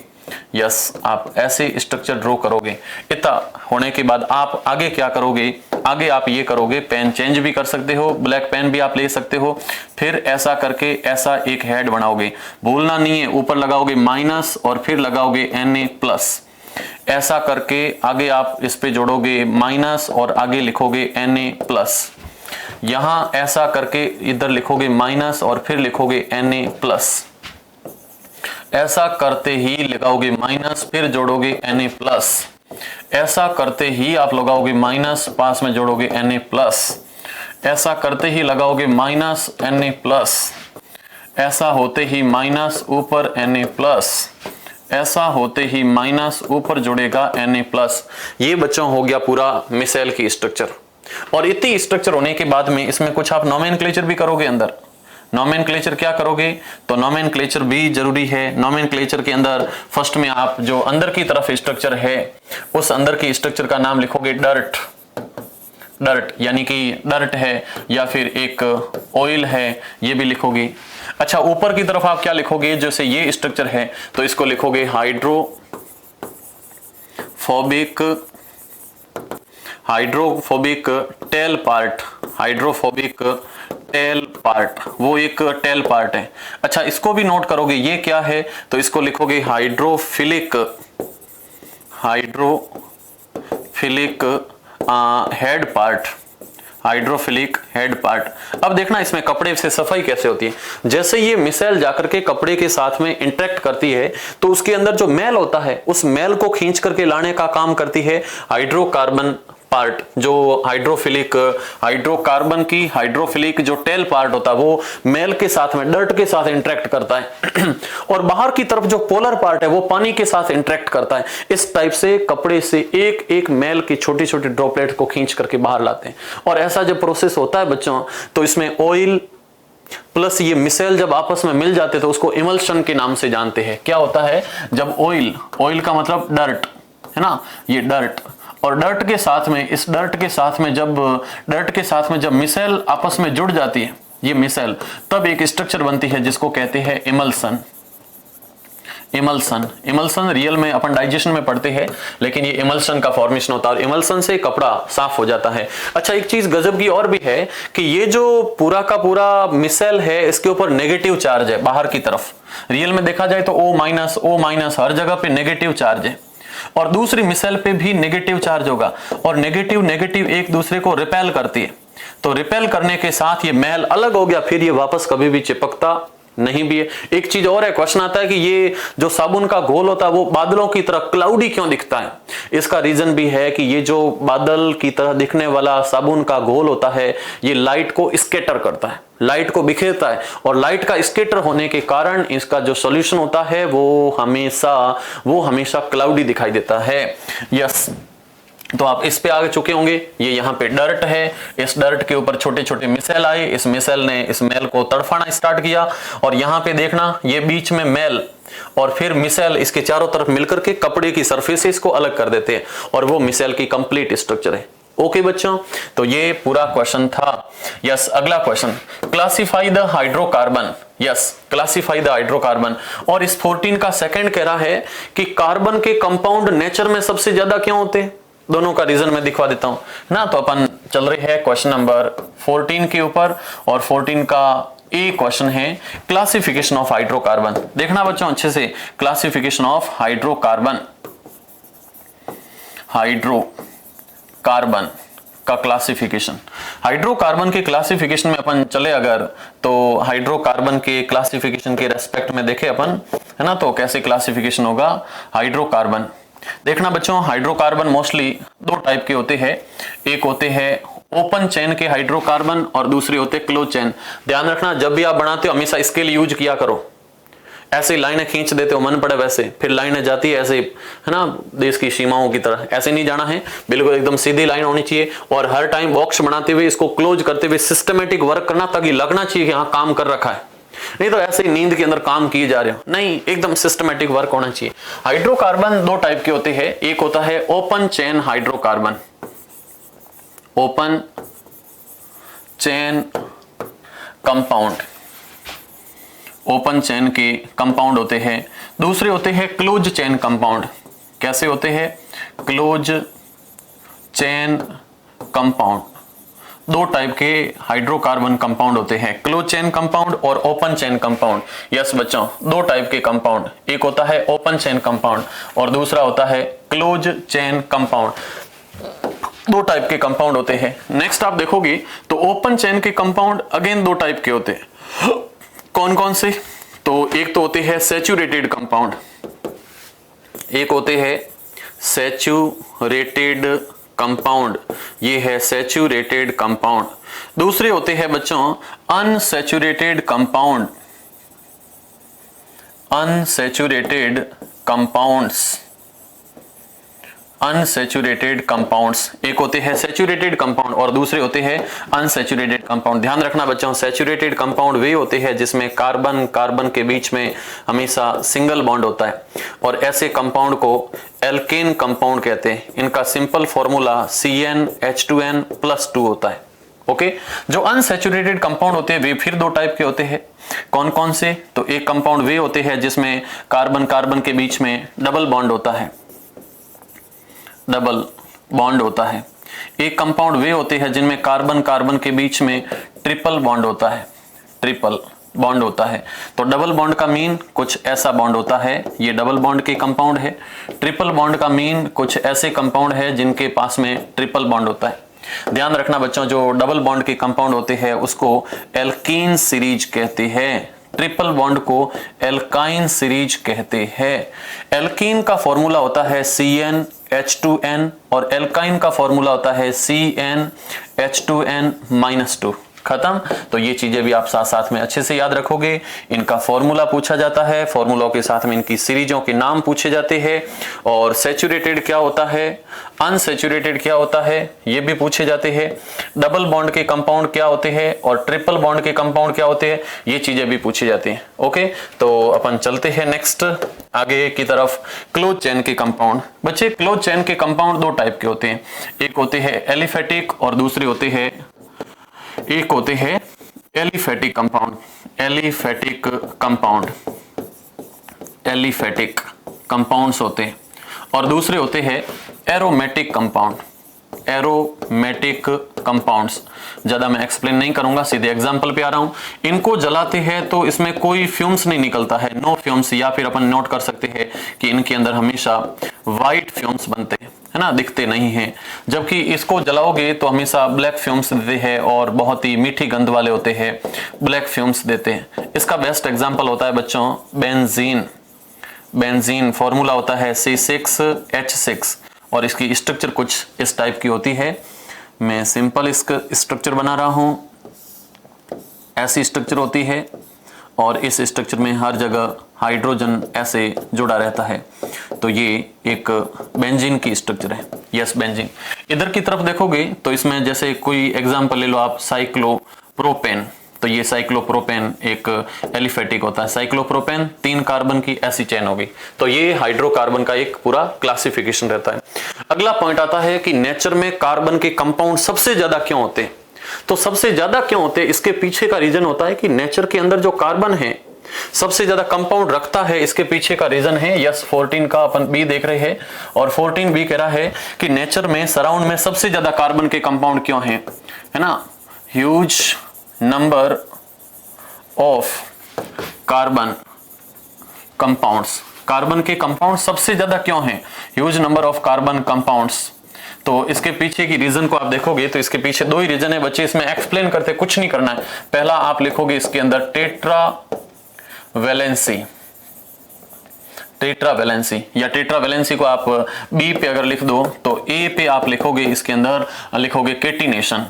यस, आप ऐसे स्ट्रक्चर ड्रॉ करोगे। इतना होने के बाद आप आगे क्या करोगे? आगे आप ये करोगे, पेन चेंज भी कर सकते हो, ब्लैक पेन भी आप ले सकते हो। फिर ऐसा करके ऐसा एक हेड बनाओगे, भूलना नहीं है, ऊपर लगाओगे माइनस और फिर लगाओगे Na प्लस। ऐसा करके आगे आप इस पे जोड़ोगे माइनस और आगे लिखोगे Na प्लस। यहां ऐसा करके इधर लिखोगे माइनस और फिर लिखोगे Na प्लस। ऐसा करते ही लगाओगे माइनस, फिर जोड़ोगे Na प्लस। ऐसा करते ही आप लगाओगे माइनस, पास में जोड़ोगे Na प्लस। ऐसा करते ही लगाओगे माइनस Na प्लस। ऐसा होते ही माइनस ऊपर Na प्लस। ऐसा होते ही माइनस ऊपर जुड़ेगा Na प्लस। ये बच्चों हो गया पूरा मिसाइल की स्ट्रक्चर। और इतनी स्ट्रक्चर होने के बाद में इसमें कुछ आप नोमेनक्लेचर भी करोगे अंदर। नोमेनक्लेचर क्या करोगे? तो नोमेनक्लेचर भी जरूरी है। नोमेनक्लेचर के अंदर फर्स्ट में आप जो अंदर की तरफ स्ट्रक्चर है, उस अंदर की स्ट्रक्चर का नाम लिखोगे डर्ट। डर्ट यानी कि डर्ट है या फिर एक ऑयल है, ये भी लिखोगे। अच्छा, ऊपर की तरफ आप क्या लिखोगे? जैसे ये स्ट्रक्चर है तो इसको लिखोगे hydrophobic tail part. Hydrophobic tail part, वो एक टेल पार्ट है। अच्छा, इसको भी नोट करोगे, ये क्या है? तो इसको लिखोगे hydrophilic head part. Hydrophilic head part. अब देखना इसमें कपड़े से सफाई कैसे होती है। जैसे ये मिसाइल जाकर के कपड़े के साथ में इंटरेक्ट करती है तो उसके अंदर जो मैल होता है, उस मैल को खींच करके लाने का काम करती है हाइड्रोकार्बन पार्ट। जो हाइड्रोकार्बन की हाइड्रोफिलिक जो टेल पार्ट होता है वो मेल के साथ में, डर्ट के साथ इंटरेक्ट करता है। और बाहर की तरफ जो पोलर पार्ट है वो पानी के साथ इंटरेक्ट करता है। इस टाइप से कपड़े से एक एक मेल की छोटी छोटी ड्रॉपलेट को खींच करके बाहर लाते हैं। और ऐसा जब प्रोसेस होता है बच्चों, तो इसमें ऑयल प्लस ये मिसाइल जब आपस में मिल जाते तो उसको इमल्शन के नाम से जानते हैं। क्या होता है? जब ऑयल का मतलब डर्ट है ना, ये डर्ट, और डर्ट के साथ में, इस डर्ट के साथ में जब मिसाइल आपस में जुड़ जाती है, ये मिसाइल, तब एक स्ट्रक्चर बनती है जिसको कहते हैं इमल्सन। इमल्सन रियल में अपन डाइजेशन में पढ़ते हैं, लेकिन ये इमल्सन का फॉर्मेशन होता है और इमल्सन से कपड़ा साफ हो जाता है। अच्छा, एक चीज गजब की और भी है कि ये जो पूरा का पूरा मिसाइल है, इसके ऊपर नेगेटिव चार्ज है बाहर की तरफ। रियल में देखा जाए तो O माइनस हर जगह पे नेगेटिव चार्ज है। और दूसरी मिसाइल पे भी नेगेटिव चार्ज होगा और नेगेटिव एक दूसरे को रिपेल करती है। तो रिपेल करने के साथ ये मैल अलग हो गया, फिर ये वापस कभी भी चिपकता नहीं भी है। एक चीज और है, क्वेश्चन आता है कि ये जो साबुन का घोल होता है वो बादलों की तरह क्लाउडी क्यों दिखता है? इसका रीजन भी है कि ये जो बादल की तरह दिखने वाला साबुन का घोल होता है, ये लाइट को स्कैटर करता है, लाइट को बिखेरता है, और लाइट का स्कैटर होने के कारण इसका जो सॉल्यूशन होता है वो हमेशा क्लाउडी दिखाई देता है। यस, तो आप इस पे आगे चुके होंगे। ये यहाँ पे डर्ट है, इस डर्ट के ऊपर छोटे छोटे मिसाइल आए, इस मिसाइल ने इस मेल को तड़फाना स्टार्ट किया, और यहाँ पे देखना ये बीच में मेल और फिर मिसाइल इसके चारों तरफ मिलकर के कपड़े की सरफेसेस को अलग कर देते हैं, और वो मिसाइल की कंप्लीट स्ट्रक्चर है। ओके बच्चों, तो ये पूरा क्वेश्चन था। यस, अगला question, classify the hydrocarbon. Yes, classify the hydrocarbon. और इस 14 का सेकंड कह रहा है कि कार्बन के कंपाउंड नेचर में सबसे ज्यादा क्यों होते हैं? दोनों का रीजन मैं दिखवा देता हूं ना। तो अपन चल रहे हैं क्वेश्चन नंबर 14 के ऊपर, और 14 का ए क्वेश्चन है क्लासिफिकेशन ऑफ हाइड्रोकार्बन। देखना बच्चों अच्छे से, क्लासिफिकेशन ऑफ हाइड्रोकार्बन का क्लासिफिकेशन। हाइड्रोकार्बन के क्लासिफिकेशन में अपन चले अगर, तो हाइड्रोकार्बन के क्लासिफिकेशन के रेस्पेक्ट में देखे अपन, है ना, तो कैसे क्लासिफिकेशन होगा हाइड्रोकार्बन। देखना बच्चों, हाइड्रोकार्बन मोस्टली दो टाइप के होते हैं। एक होते हैं ओपन चेन के हाइड्रोकार्बन और दूसरे होते हैं क्लोज चेन। ध्यान रखना, जब भी आप बनाते हो हमेशा स्केल यूज किया करो। ऐसे लाइनें खींच देते हो मन पड़े वैसे, फिर लाइनें जाती है ऐसे, है ना, देश की सीमाओं की तरह, ऐसे नहीं जाना है, बिल्कुल एकदम सीधी लाइन होनी चाहिए। और हर टाइम बॉक्स बनाते हुए इसको क्लोज करते हुए सिस्टमेटिक वर्क करना, ताकि लगना चाहिए कि हाँ काम कर रखा है। नहीं तो ऐसे ही नींद के अंदर काम किए जा रहे हो, नहीं, एकदम सिस्टमेटिक वर्क होना चाहिए। हाइड्रोकार्बन दो टाइप के होते हैं, एक होता है open chain hydrocarbon, open chain compound, open chain के कंपाउंड होते हैं। दूसरे होते हैं क्लोज चेन कंपाउंड। कैसे होते हैं? Close chain compound. दो टाइप के हाइड्रोकार्बन कंपाउंड होते हैं, क्लोज चेन कंपाउंड और ओपन चेन कंपाउंड। यस बच्चों, दो टाइप के कंपाउंड, एक होता है ओपन चेन कंपाउंड और दूसरा होता है क्लोज चेन कंपाउंड। दो टाइप के कंपाउंड होते हैं। नेक्स्ट आप देखोगे तो ओपन चेन के कंपाउंड अगेन दो टाइप के होते हैं। कौन कौन से? तो एक तो होते हैं सैचुरेटेड कंपाउंड, एक होते हैं सैचुरेटेड कंपाउंड, ये है सैचुरेटेड कंपाउंड। दूसरे होते हैं बच्चों unsaturated compound, unsaturated compounds, unsaturated compounds. एक होते हैं सैचुरेटेड कंपाउंड और दूसरे होते हैं अनसैचुरेटेड कंपाउंड। ध्यान रखना बच्चों, सैचुरेटेड कंपाउंड वे होते हैं जिसमें कार्बन कार्बन के बीच में हमेशा सिंगल बॉन्ड होता है और ऐसे कंपाउंड को एल्केन कंपाउंड कहते हैं। इनका सिंपल फॉर्मूला CnH2n+2 होता है। ओके, जो अनसैचुरेटेड कंपाउंड होते हैं वे फिर दो टाइप के होते हैं। कौन कौन से? तो एक कंपाउंड वे होते हैं जिसमें कार्बन कार्बन के बीच में डबल बॉन्ड होता है, डबल बॉन्ड होता है। एक कंपाउंड वे होते हैं जिनमें कार्बन कार्बन के बीच में ट्रिपल बॉन्ड होता है, ट्रिपल बॉन्ड होता है। तो डबल बॉन्ड का मीन कुछ ऐसा बॉन्ड होता है, ये डबल बॉन्ड के कंपाउंड है। ट्रिपल बॉन्ड का मीन कुछ ऐसे कंपाउंड है जिनके पास में ट्रिपल बॉन्ड होता है। ध्यान रखना बच्चों, जो डबल बॉन्ड के कंपाउंड होते हैं उसको एल्कीन सीरीज कहते हैं, ट्रिपल बॉन्ड को एल्काइन सीरीज कहते हैं। एल्कीन का फॉर्मूला होता है CnH2n और एल्काइन का फॉर्मूला होता है CnH2n-2। खत्म। तो ये चीजें भी आप साथ साथ में अच्छे से याद रखोगे। इनका फॉर्मूला पूछा जाता है, फॉर्मूलों के साथ में इनकी सीरीजों के नाम पूछे जाते हैं और सैचुरेटेड क्या होता है, अनसैचुरेटेड क्या होता है ये भी पूछे जाते हैं। डबल बॉन्ड के कंपाउंड क्या होते हैं और ट्रिपल बॉन्ड के कंपाउंड क्या होते हैं ये चीजें भी पूछी जाती हैं। ओके, तो अपन चलते हैं नेक्स्ट आगे की तरफ। क्लोज चेन के कंपाउंड। बच्चे, क्लोज चेन के कंपाउंड दो टाइप के होते हैं, एक होते हैं एलिफेटिक और दूसरे होते हैं aliphatic compound, aliphatic compound, aliphatic compounds होते हैं और दूसरे होते हैं एरोमेटिक कंपाउंड, एरोमेटिक कंपाउंड्स। ज्यादा मैं एक्सप्लेन नहीं करूंगा, सीधे एग्जांपल पे आ रहा हूं। इनको जलाते हैं तो इसमें कोई फ्यूम्स नहीं निकलता है, नो फ्यूम्स, या फिर अपन नोट कर सकते हैं कि इनके अंदर हमेशा व्हाइट फ्यूम्स बनते हैं, है ना, दिखते नहीं हैं। जबकि इसको जलाओगे तो हमेशा ब्लैक फ्यूम्स देते हैं और बहुत ही मीठी गंध वाले होते हैं, ब्लैक फ्यूम्स देते हैं। इसका बेस्ट एग्जांपल होता है बच्चों बेंजीन। बेंजीन फॉर्मूला होता है C6H6 और इसकी स्ट्रक्चर कुछ इस टाइप की होती है। मैं सिंपल इसका स्ट्रक्चर बना रहा हूं, ऐसी स्ट्रक्चर होती है और इस स्ट्रक्चर में हर जगह हाइड्रोजन ऐसे जुड़ा रहता है। तो ये एक बेंजीन की स्ट्रक्चर है। Yes, benzene. इधर की तरफ देखोगे तो इसमें जैसे कोई एग्जांपल ले लो आप, साइक्लोप्रोपेन। तो ये साइक्लोप्रोपेन एक एलिफेटिक होता है। साइक्लोप्रोपेन 3 कार्बन की ऐसी चेन होगी। तो ये हाइड्रोकार्बन का एक पूरा क्लासिफिकेशन रहता है। अगला पॉइंट आता है कि नेचर में कार्बन के कंपाउंड सबसे ज्यादा क्यों होते हैं। तो सबसे ज्यादा क्यों होते हैं, इसके पीछे का रीजन होता है कि नेचर के अंदर जो कार्बन है सबसे ज्यादा कंपाउंड रखता है। इसके पीछे का रीजन है, यस 14 का अपन बी देख रहे हैं और 14 बी कह रहा है कि नेचर में सराउंड में सबसे ज्यादा कार्बन के कंपाउंड क्यों हैं, है ना। Huge number of carbon compounds, carbon के कंपाउंड सबसे ज्यादा क्यों हैं, huge number of carbon compounds. तो इसके पीछे की रीजन को आप देखोगे तो इसके पीछे दो ही रीजन है बच्चे, इसमें एक्सप्लेन करते कुछ नहीं करना है। पहला आप लिखोगे इसके अंदर टेट्रावैलेंसी, टेट्रावैलेंसी या टेट्रावैलेंसी को आप बी पे अगर लिख दो तो ए पे आप लिखोगे, इसके अंदर लिखोगे केटिनेशन,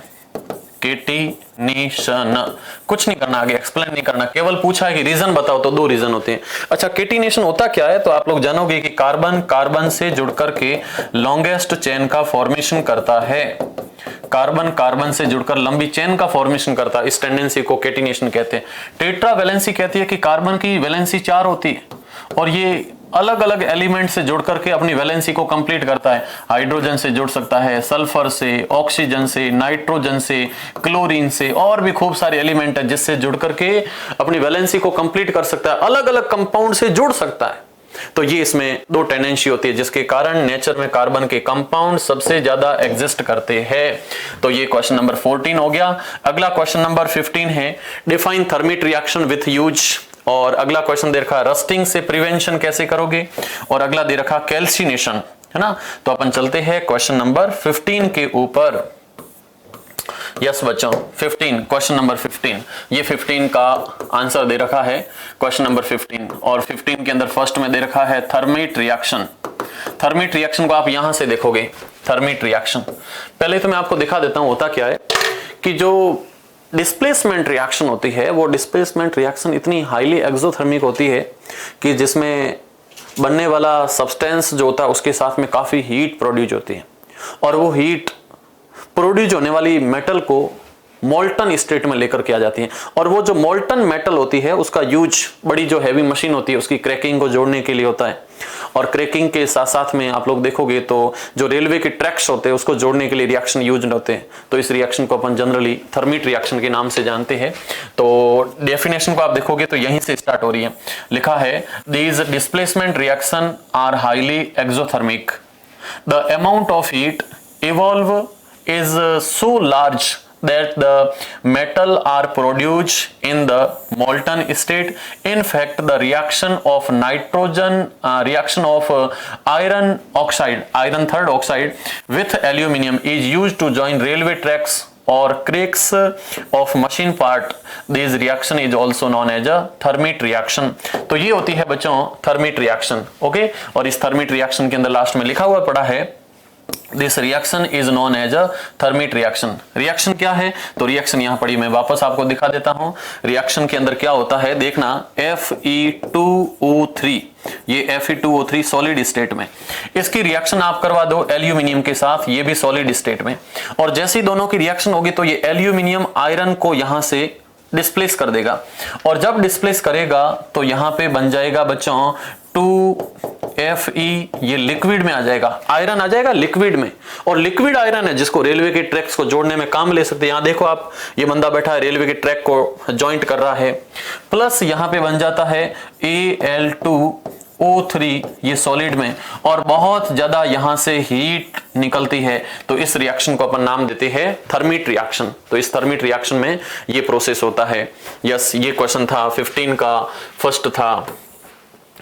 केटिनेशन। कुछ नहीं करना, आगे एक्सप्लेन नहीं करना, केवल पूछा है कि रीजन बताओ तो दो रीजन होते हैं। अच्छा, केटिनेशन होता क्या है तो आप लोग जानोगे कि कार्बन कार्बन से जुड़ करके लॉन्गेस्ट चेन का फॉर्मेशन करता है। कार्बन कार्बन से जुड़कर लंबी चेन का फॉर्मेशन करता है, इस टेंडेंसी को कैटिनेशन कहते हैं। टेट्रा वैलेंसी कहती है कि कार्बन की वैलेंसी 4 होती है और ये अलग अलग एलिमेंट से जुड़ करके अपनी वैलेंसी को कंप्लीट करता है। हाइड्रोजन से जुड़ सकता है, सल्फर से, ऑक्सीजन से, नाइट्रोजन से, क्लोरीन से, और भी खूब सारे एलिमेंट है जिससे जुड़ करके अपनी वैलेंसी को कंप्लीट कर सकता है, अलग अलग कंपाउंड से जुड़ सकता है। तो ये इसमें 2 टेंडेंसी होती है जिसके कारण नेचर में कार्बन के कंपाउंड सबसे ज्यादा एग्जिस्ट करते हैं। तो ये क्वेश्चन नंबर 14 हो गया। अगला क्वेश्चन नंबर 15 है define thermite reaction with use, और अगला क्वेश्चन दे रखा रस्टिंग से प्रिवेंशन कैसे करोगे, और अगला दे रखा कैल्सिनेशन, है ना। तो अपन चलते हैं क्वेश्चन नंबर 15 के ऊपर। यस बच्चों, 15 क्वेश्चन नंबर 15, ये 15 का आंसर दे रखा है क्वेश्चन नंबर 15, और 15 के अंदर फर्स्ट में दे रखा है थर्मिट रिएक्शन। थर्मिट रिएक्शन को आप यहां से देखोगे, थर्मिट रिएक्शन पहले तो मैं आपको दिखा देता हूं होता क्या है कि जो डिस्प्लेसमेंट रिएक्शन होती है वो डिस्प्लेसमेंट रिएक्शन इतनी हाईली एक्सोथर्मिक होती है कि जिसमें बनने वाला सब्सटेंस जो होता है उसके साथ में काफी हीट प्रोड्यूस होती है, और वो हीट प्रोड्यूस होने वाली मेटल को मोल्टन स्टेट में लेकर के आ जाती है। और वो जो मोल्टन मेटल होती है उसका यूज बड़ी जो हैवी मशीन होती है उसकी क्रैकिंग को जोड़ने के लिए होता है, और क्रैकिंग के साथ साथ में आप लोग देखोगे तो जो रेलवे के ट्रैक्स होते हैं उसको जोड़ने के लिए रिएक्शन यूज होते हैं। तो इस रिएक्शन को अपन जनरली थर्मिट रिएक्शन के नाम से जानते हैं। तो डेफिनेशन को आप देखोगे तो यहीं से स्टार्ट हो रही है, लिखा है these displacement reaction are highly exothermic, the amount of heat evolve is so large that the metal are produced in the molten state. In fact, the reaction of iron oxide, iron third oxide with aluminium is used to join railway tracks or cracks of machine part. This reaction is also known as a thermit reaction. तो ये होती है बच्चों thermite reaction, okay. और इस thermite reaction के अंदर last में लिखा हुआ पड़ा है this reaction is known as a thermite reaction. Reaction क्या है, तो रिएक्शन यहां पड़ी, मैं वापस आपको दिखा देता हूं। रिएक्शन के अंदर क्या होता है देखना, Fe2O3, ये Fe2O3 सॉलिड स्टेट में, इसकी रिएक्शन आप करवा दो एल्यूमिनियम के साथ, ये भी सॉलिड स्टेट में, और जैसी दोनों की रिएक्शन होगी तो ये एल्यूमिनियम आयरन को यहां से डिस्प्लेस कर देगा, और जब डिस्प्लेस करेगा तो यहां पे बन जाएगा बच्चों 2Fe, ये लिक्विड में आ जाएगा, आयरन आ जाएगा लिक्विड में, और लिक्विड आयरन है जिसको रेलवे के ट्रैक्स को जोड़ने में काम ले सकते हैं। यहां देखो आप, ये बंदा बैठा है रेलवे के ट्रैक को जॉइंट कर रहा है, प्लस यहां पे बन जाता है Al2O3, ये सॉलिड में, और बहुत ज्यादा यहां से हीट निकलती है, तो इस रिएक्शन को अपन नाम देते हैं थर्मिट रिएक्शन। तो इस थर्मिट रिएक्शन में ये प्रोसेस होता है। यस, ये क्वेश्चन था 15 का फर्स्ट था,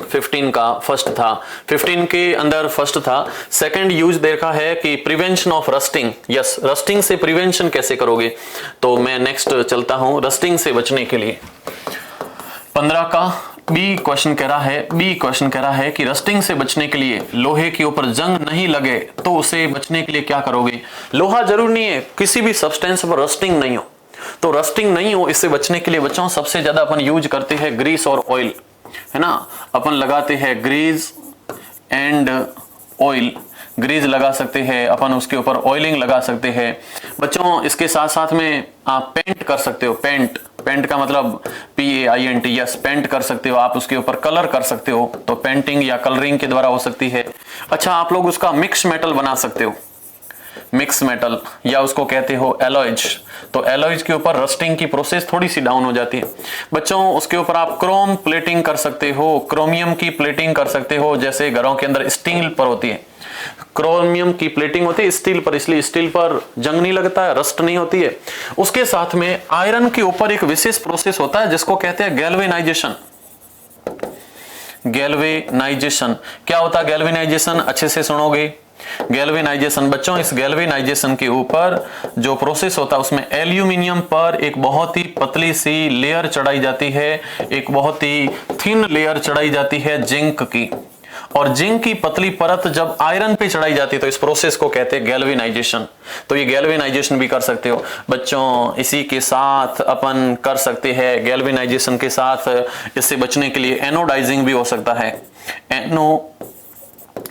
15 का फर्स्ट था, 15 के अंदर फर्स्ट था। सेकंड यूज देखा है कि prevention of rusting. Yes, rusting से प्रिवेंशन कैसे करोगे, तो मैं नेक्स्ट चलता हूं रस्टिंग से बचने के लिए। 15 का बी क्वेश्चन कह रहा है कि रस्टिंग से बचने के लिए लोहे के ऊपर जंग नहीं लगे तो उसे बचने के लिए क्या करोगे। लोहा जरूर नहीं है, किसी भी सब्सटेंस पर रस्टिंग नहीं हो, तो रस्टिंग नहीं हो इससे बचने के लिए बच्चों सबसे ज्यादा अपन यूज करते हैं ग्रीस और ऑयल, है ना। अपन लगाते हैं ग्रीस एंड ऑयल, ग्रीस लगा सकते हैं अपन, उसके ऊपर ऑयलिंग लगा सकते हैं बच्चों। इसके साथ साथ में आप पेंट कर सकते हो, पेंट का मतलब PAINT, यस, पेंट कर सकते हो आप, उसके ऊपर कलर कर सकते हो, तो पेंटिंग या कलरिंग के द्वारा हो सकती है। अच्छा, आप लोग उसका मिक्स मेटल बना सकते हो, मिक्स मेटल, या उसको कहते हो एलॉयज। तो एलॉयज के ऊपर रस्टिंग की प्रोसेस थोड़ी सी डाउन हो जाती है बच्चों। उसके ऊपर आप क्रोम प्लेटिंग कर सकते हो, क्रोमियम की प्लेटिंग कर सकते हो, जैसे घरों के अंदर स्टील पर होती है, क्रोमियम की प्लेटिंग होती है स्टील पर, इसलिए स्टील पर जंग नहीं लगता है, रस्ट नहीं होती है। उसके साथ में आयरन के ऊपर एक विशेष प्रोसेस होता है जिसको कहते हैं गैल्वेनाइजेशन। गैल्वेनाइजेशन क्या होता है, गैल्वेनाइजेशन अच्छे से सुनोगे। गैल्वेनाइजेशन बच्चों, इस गैल्वेनाइजेशन के ऊपर जो प्रोसेस होता है उसमें एल्यूमिनियम पर एक बहुत ही पतली सी लेयर चढ़ाई जाती है, एक बहुत ही थिन लेयर चढ़ाई जाती है जिंक की, और जिंक की पतली परत जब आयरन पे चढ़ाई जाती है तो इस प्रोसेस को कहते हैं गैल्वेनाइजेशन। तो ये गैल्वेनाइजेशन भी कर सकते हो बच्चों। इसी के साथ अपन कर सकते हैं गैल्वेनाइजेशन के साथ, इससे बचने के लिए एनोडाइजिंग भी हो सकता है।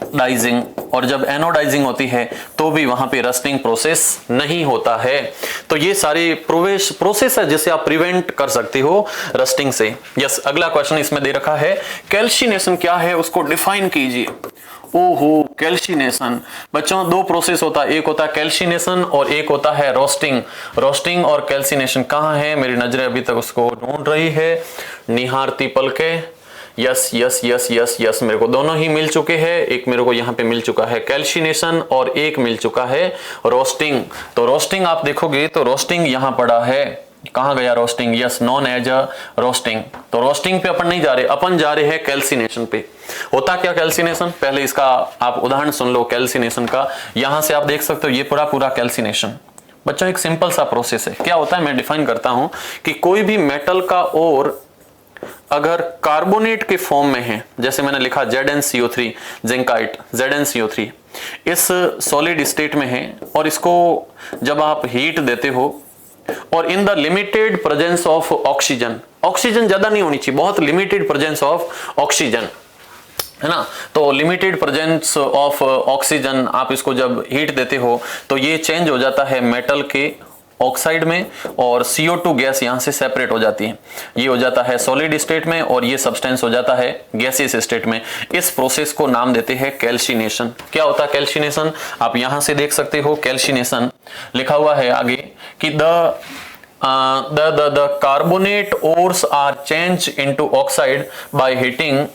डाइजिंग, और जब एनोडाइजिंग होती है तो भी वहां पे रस्टिंग प्रोसेस नहीं होता है। तो ये सारी प्रोसेस है जिसे आप प्रिवेंट कर सकते हो रस्टिंग से। यस, अगला क्वेश्चन इसमें दे रखा है कैल्शिनेशन क्या है, उसको डिफाइन कीजिए। ओहो, कैल्शिनेशन बच्चों दो प्रोसेस होता है, एक होता है कैल्शिनेशन और एक होता है रोस्टिंग। रोस्टिंग और कैल्शिनेशन कहाँ है, मेरी नजरें अभी तक उसको ढूंढ रही है, निहारती पलके। Yes yes yes yes yes, मेरे को दोनों ही मिल चुके हैं। एक मेरे को यहाँ पे मिल चुका है कैल्शिनेशन और एक मिल चुका है रोस्टिंग। तो रोस्टिंग आप देखोगे तो रोस्टिंग यहाँ पड़ा है, कहाँ गया roasting, yes, known as a roasting. तो रोस्टिंग पे अपन नहीं जा रहे, अपन जा रहे हैं कैल्सिनेशन पे। होता क्या कैल्सिनेशन, पहले इसका आप उदाहरण सुन लो कैल्सिनेशन का। यहां से आप देख सकते हो ये पूरा कैल्सिनेशन। बच्चों एक सिंपल सा प्रोसेस है। क्या होता है, मैं डिफाइन करता हूं कि कोई भी मेटल का ओर अगर कार्बोनेट के फॉर्म में है, जैसे मैंने लिखा ZnCO3 जिंकाइट, ZnCO3 इस सॉलिड स्टेट में है और इसको जब आप हीट देते हो और in the limited presence of oxygen, oxygen ज्यादा नहीं होनी चाहिए, बहुत लिमिटेड प्रेजेंस ऑफ ऑक्सीजन है ना, तो लिमिटेड प्रेजेंस ऑफ ऑक्सीजन आप इसको जब हीट देते हो तो ये चेंज हो जाता है मेटल के ऑक्साइड में और CO2 गैस यहां से सेपरेट हो जाती है। ये हो जाता है सॉलिड स्टेट में और ये सब्सटेंस हो जाता है गैसियस स्टेट में। इस प्रोसेस को नाम देते हैं कैल्शिनेशन। क्या होता है कैल्शिनेशन, आप यहां से देख सकते हो कैल्शिनेशन लिखा हुआ है आगे कि the carbonate ores are changed into oxide by heating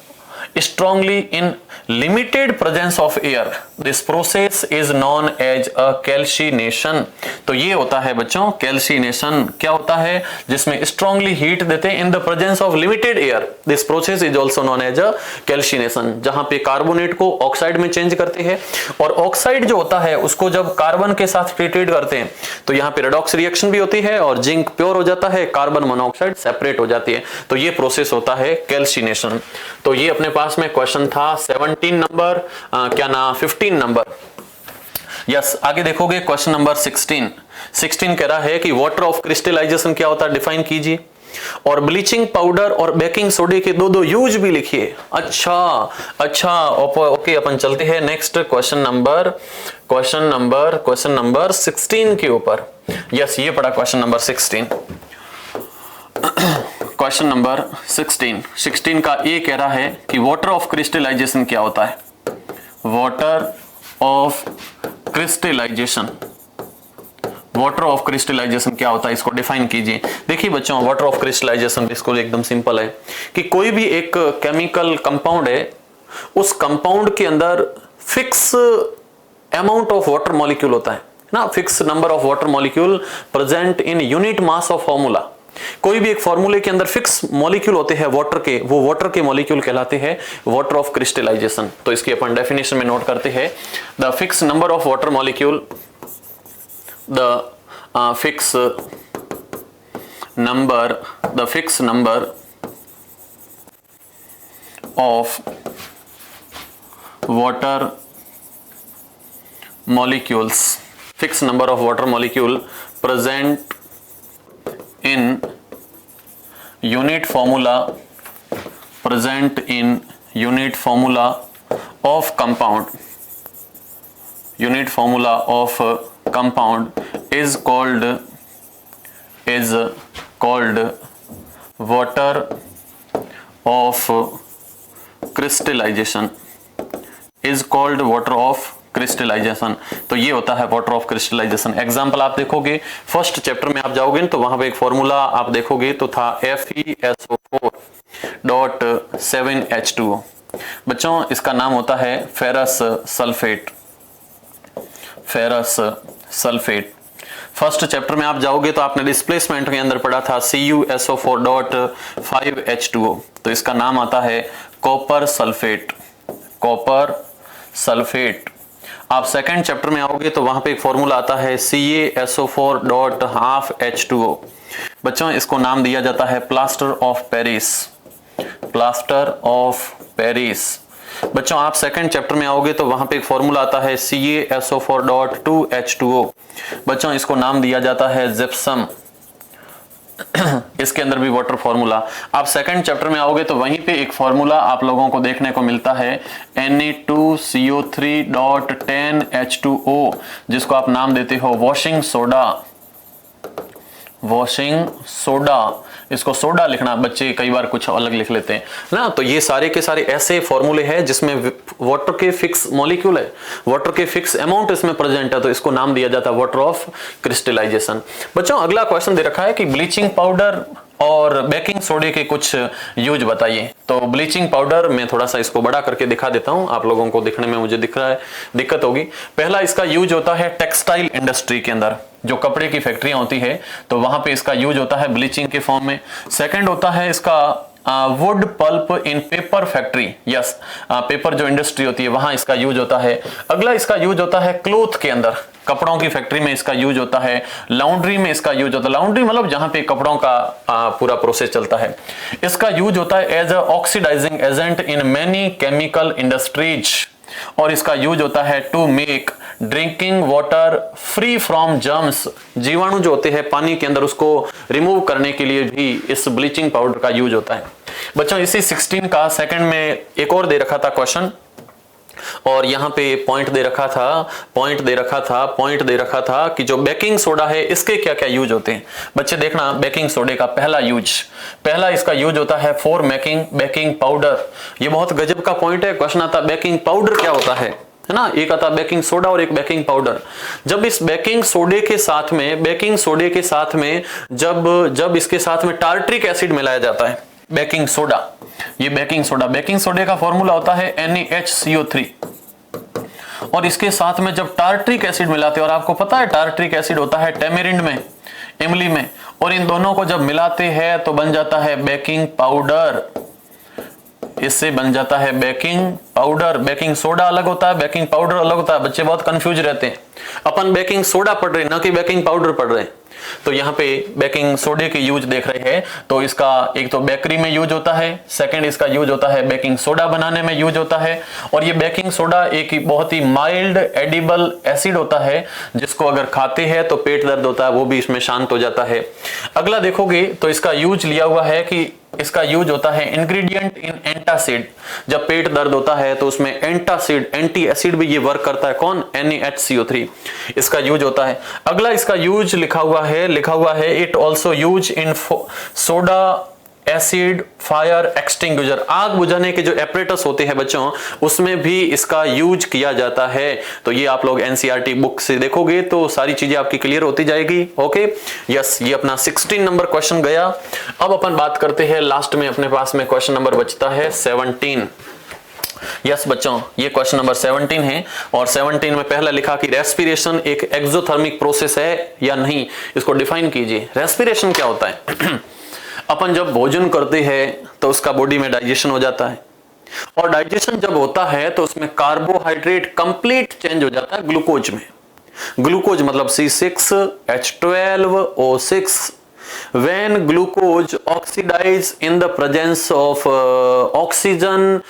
strongly in limited presence of air. This process is known as a calcination. तो ये होता है बच्चों कैल्सिनेशन। क्या होता है, जिसमें स्ट्रांगली हीट देते हैं in the presence of limited air. This process is also known as a calcination, जहां पे कार्बोनेट को ऑक्साइड में चेंज करते हैं और ऑक्साइड जो होता है उसको जब कार्बन के साथ ट्रीटेड करते हैं तो यहाँ पे रेडॉक्स रिएक्शन भी होती है और जिंक प्योर हो जाता है, कार्बन मोनोऑक्साइड सेपरेट हो जाती है। तो ये प्रोसेस होता है कैल्सिनेशन। तो ये अपने पास में क्वेश्चन था 17 नंबर, क्या ना 15 नंबर। यस, आगे देखोगे क्वेश्चन नंबर 16 कह रहा है कि वाटर ऑफ क्रिस्टलाइजेशन क्या होता है, डिफाइन कीजिए। और ब्लीचिंग पाउडर और बेकिंग सोडे के दो यूज भी लिखिए। अच्छा ओके, अपन चलते हैं नेक्स्ट क्वेश्चन नंबर 16 के ऊपर। यस, ये पड़ा क्वेश्चन नंबर 16। क्वेश्चन नंबर 16 का ए कह रहा है कि वाटर ऑफ क्रिस्टलाइजेशन क्या होता है। वाटर ऑफ क्रिस्टलाइजेशन क्या होता है, इसको डिफाइन कीजिए। देखिए बच्चों, वाटर ऑफ क्रिस्टलाइजेशन इसको एकदम सिंपल है कि कोई भी एक केमिकल कंपाउंड है, उस कंपाउंड के अंदर fix amount of water molecule होता है ना, fix number of water molecule present in unit mass of formula. कोई भी एक फॉर्मूले के अंदर फिक्स मॉलिक्यूल होते हैं वाटर के, वो वाटर के मॉलिक्यूल कहलाते हैं वाटर ऑफ क्रिस्टलाइजेशन। तो इसकी अपन डेफिनेशन में नोट करते हैं, the fix number of water molecule, the fix number of water molecules, fixed number of water molecule present in unit formula of compound, unit formula of compound is called water of crystallization, is called water of crystallisation. तो ये होता है water of crystallization. Example आप देखोगे first chapter में आप जाओगे तो वहां पे एक फॉर्मूला आप देखोगे तो था FeSO4.7H2O। बच्चों इसका नाम होता है फेरस सल्फेट। फर्स्ट चैप्टर में आप जाओगे तो आपने डिस्प्लेसमेंट के अंदर पढ़ा था CuSO4.5H2O, तो इसका नाम आता है कॉपर सल्फेट। आप सेकंड चैप्टर में आओगे तो वहां पे एक फॉर्मूला आता है CaSO4.5H2O। बच्चों इसको नाम दिया जाता है प्लास्टर ऑफ पेरिस। बच्चों आप सेकंड चैप्टर में आओगे तो वहां पे एक फॉर्मूला आता है CaSO4.2H2O। बच्चों इसको नाम दिया जाता है जिप्सम। इसके अंदर भी वाटर फॉर्मूला। आप सेकंड चैप्टर में आओगे तो वहीं पे एक फॉर्मूला आप लोगों को देखने को मिलता है Na2CO3.10H2O, जिसको आप नाम देते हो वॉशिंग सोडा। वॉशिंग सोडा, इसको सोडा लिखना, बच्चे कई बार कुछ अलग लिख लेते हैं ना। तो ये सारे के सारे ऐसे फॉर्मूले हैं जिसमें वाटर के फिक्स मॉलिक्यूल है, वाटर के फिक्स अमाउंट इसमें प्रेजेंट है, तो इसको नाम दिया जाता है वाटर ऑफ क्रिस्टलाइजेशन। बच्चों अगला क्वेश्चन दे रखा है कि ब्लीचिंग पाउडर और बेकिंग सोडे के कुछ यूज बताइए। तो ब्लीचिंग पाउडर मैं थोड़ा सा इसको बड़ा करके दिखा देता हूं, आप लोगों को दिखने में मुझे दिख रहा है दिक्कत होगी। पहला इसका यूज होता है टेक्सटाइल इंडस्ट्री के अंदर, जो कपड़े की फैक्ट्रियां होती है तो वहां पे इसका यूज होता है ब्लीचिंग के फॉर्म में। सेकंड होता है इसका वुड पल्प इन पेपर फैक्ट्री, यस पेपर जो इंडस्ट्री होती है वहां इसका यूज होता है। अगला इसका यूज होता है क्लोथ के अंदर, कपड़ों की फैक्ट्री में इसका यूज होता है। लाउंड्री में इसका यूज होता है, लाउंड्री मतलब जहां पे कपड़ों का पूरा प्रोसेस चलता है। इसका यूज होता है as a oxidising agent in many chemical industries, और इसका यूज होता है to make drinking water free from germs, जीवाणु जो होते हैं पानी के अंदर उसको रिमूव करने के लिए भी इस ब्लीचिंग पाउडर का यूज होता है। बच्चों इसी 16 का सेकंड में एक और दे रखा था क्वेश्चन, और यहां पे पॉइंट दे रखा था कि जो बेकिंग सोडा है इसके क्या क्या यूज होते हैं। बच्चे देखना, बेकिंग सोडे का पहला इसका यूज होता है फॉर मेकिंग बेकिंग पाउडर। ये बहुत गजब का पॉइंट है, क्वेश्चन आता बेकिंग पाउडर क्या होता है ना, एक आता बेकिंग सोडा और एक बेकिंग पाउडर। जब इस बेकिंग सोडे के साथ में जब इसके साथ में टार्ट्रिक एसिड मिलाया जाता है, बेकिंग सोडा, ये बेकिंग सोडे का फॉर्मूला होता है NaHCO3, और इसके साथ में जब टार्ट्रिक एसिड मिलाते हैं, और आपको पता है टार्ट्रिक एसिड होता है टेमेरिंड में, इमली में, और इन दोनों को जब मिलाते हैं तो बन जाता है बेकिंग पाउडर। इससे बन जाता है बेकिंग पाउडर। बेकिंग सोडा अलग होता है, बेकिंग पाउडर अलग होता है। बच्चे बहुत कंफ्यूज रहते हैं, अपन बेकिंग सोडा पढ़ रहे हैं ना कि बेकिंग पाउडर पढ़ रहे हैं। तो यहाँ पे बेकिंग सोडे के यूज देख रहे हैं, तो इसका एक तो बेकरी में यूज होता है, सेकंड इसका यूज होता है बेकिंग सोडा बनाने में यूज होता है। और ये बेकिंग सोडा एक बहुत ही माइल्ड एडिबल एसिड होता है, जिसको अगर खाते हैं तो पेट दर्द होता है वो भी इसमें शांत हो जाता है। अगला देखोगे तो इसका यूज लिया हुआ है कि इसका यूज होता है इंग्रेडिएंट इन एंटासिड। जब पेट दर्द होता है तो उसमें एंटासिड, एंटी एसिड भी ये वर्क करता है, कौन, NaHCO3, इसका यूज होता है। अगला इसका यूज लिखा हुआ है it also use in soda acid fire extinguisher, आग बुझाने के जो एपरेटस होते हैं बच्चों, उसमें भी इसका यूज किया जाता है। तो ये आप लोग NCERT बुक से देखोगे तो सारी चीजें आपकी क्लियर होती जाएगी। ओके, यस, ये अपना 16 नंबर क्वेश्चन गया। अब अपन बात करते हैं, लास्ट में अपने पास में क्वेश्चन नंबर बचता है 17। यस बच्चों, ये क्वेश्चन नंबर 17 है, और 17 में पहला लिखा कि रेस्पिरेशन एक एक्सोथर्मिक प्रोसेस है या नहीं, इसको डिफाइन कीजिए। रेस्पिरेशन क्या होता है? अपन जब भोजन करते हैं तो उसका बॉडी में डाइजेशन हो जाता है, और डाइजेशन जब होता है तो उसमें कार्बोहाइड्रेट कंप्लीट चेंज हो जाता है ग्लूकोज में। ग्लूकोज मतलब C6H12O6। when glucose oxidize in the presence of oxygen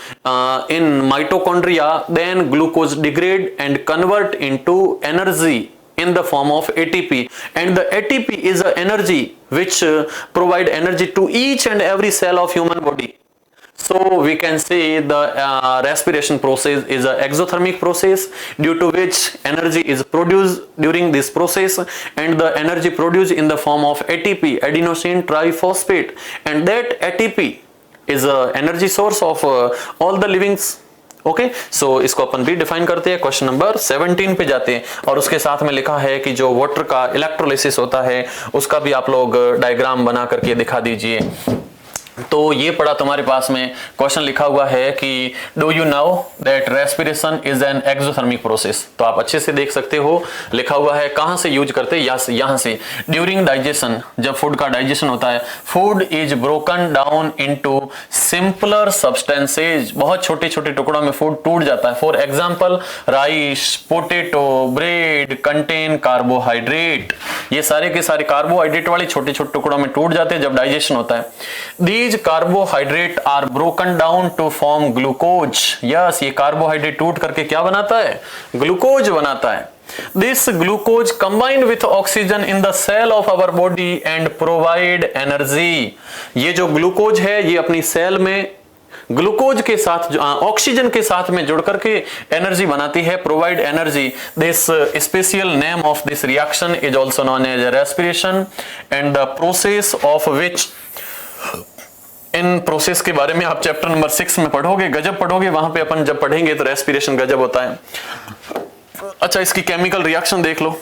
in mitochondria, then glucose degrade and convert into energy in the form of ATP, and the ATP is a energy which provide energy to each and every cell of human body. So we can say the respiration process is an exothermic process, due to which energy is produced during this process, and the energy produced in the form of ATP, adenosine triphosphate, and that ATP is a energy source of all the livings. Okay, so इसको अपन भी define करते हैं। Question number 17 पे जाते हैं, और उसके साथ में लिखा है कि जो वाटर का इलेक्ट्रोलिसिस होता है उसका भी आप लोग डायग्राम बना करके दिखा दीजिए। तो ये पढ़ा तुम्हारे पास में क्वेश्चन लिखा हुआ है कि do you know that respiration is an exothermic process. तो आप अच्छे से देख सकते हो, लिखा हुआ है कहां से यूज करते हैं, यहां से। ड्यूरिंग डाइजेशन, जब फूड का डाइजेशन होता है, food is broken down into simpler substances, बहुत छोटे छोटे टुकड़ों में फूड टूट जाता है। For example rice, potato, bread contain carbohydrate, ये सारे के सारे कार्बोहाइड्रेट वाले छोटे छोटे टुकड़ों में टूट जाते हैं जब डाइजेशन होता है। These carbohydrate are broken down to form glucose. Yes, ये कार्बोहाइड्रेट टूट करके क्या बनाता है, ग्लूकोज बनाता है। This glucose combined with oxygen in the cell of our body and provide energy. ये जो ग्लूकोज है ये अपनी सेल में ग्लूकोज के साथ ऑक्सीजन के साथ में जुड़ करके एनर्जी बनाती है, provide energy. This special name of this reaction is also known as respiration and the process of which, इन प्रोसेस के बारे में आप चैप्टर नंबर 6 में पढ़ोगे, गजब पढ़ोगे, वहां पे अपन जब पढ़ेंगे तो रेस्पिरेशन गजब होता है। अच्छा, इसकी केमिकल रिएक्शन देख लो,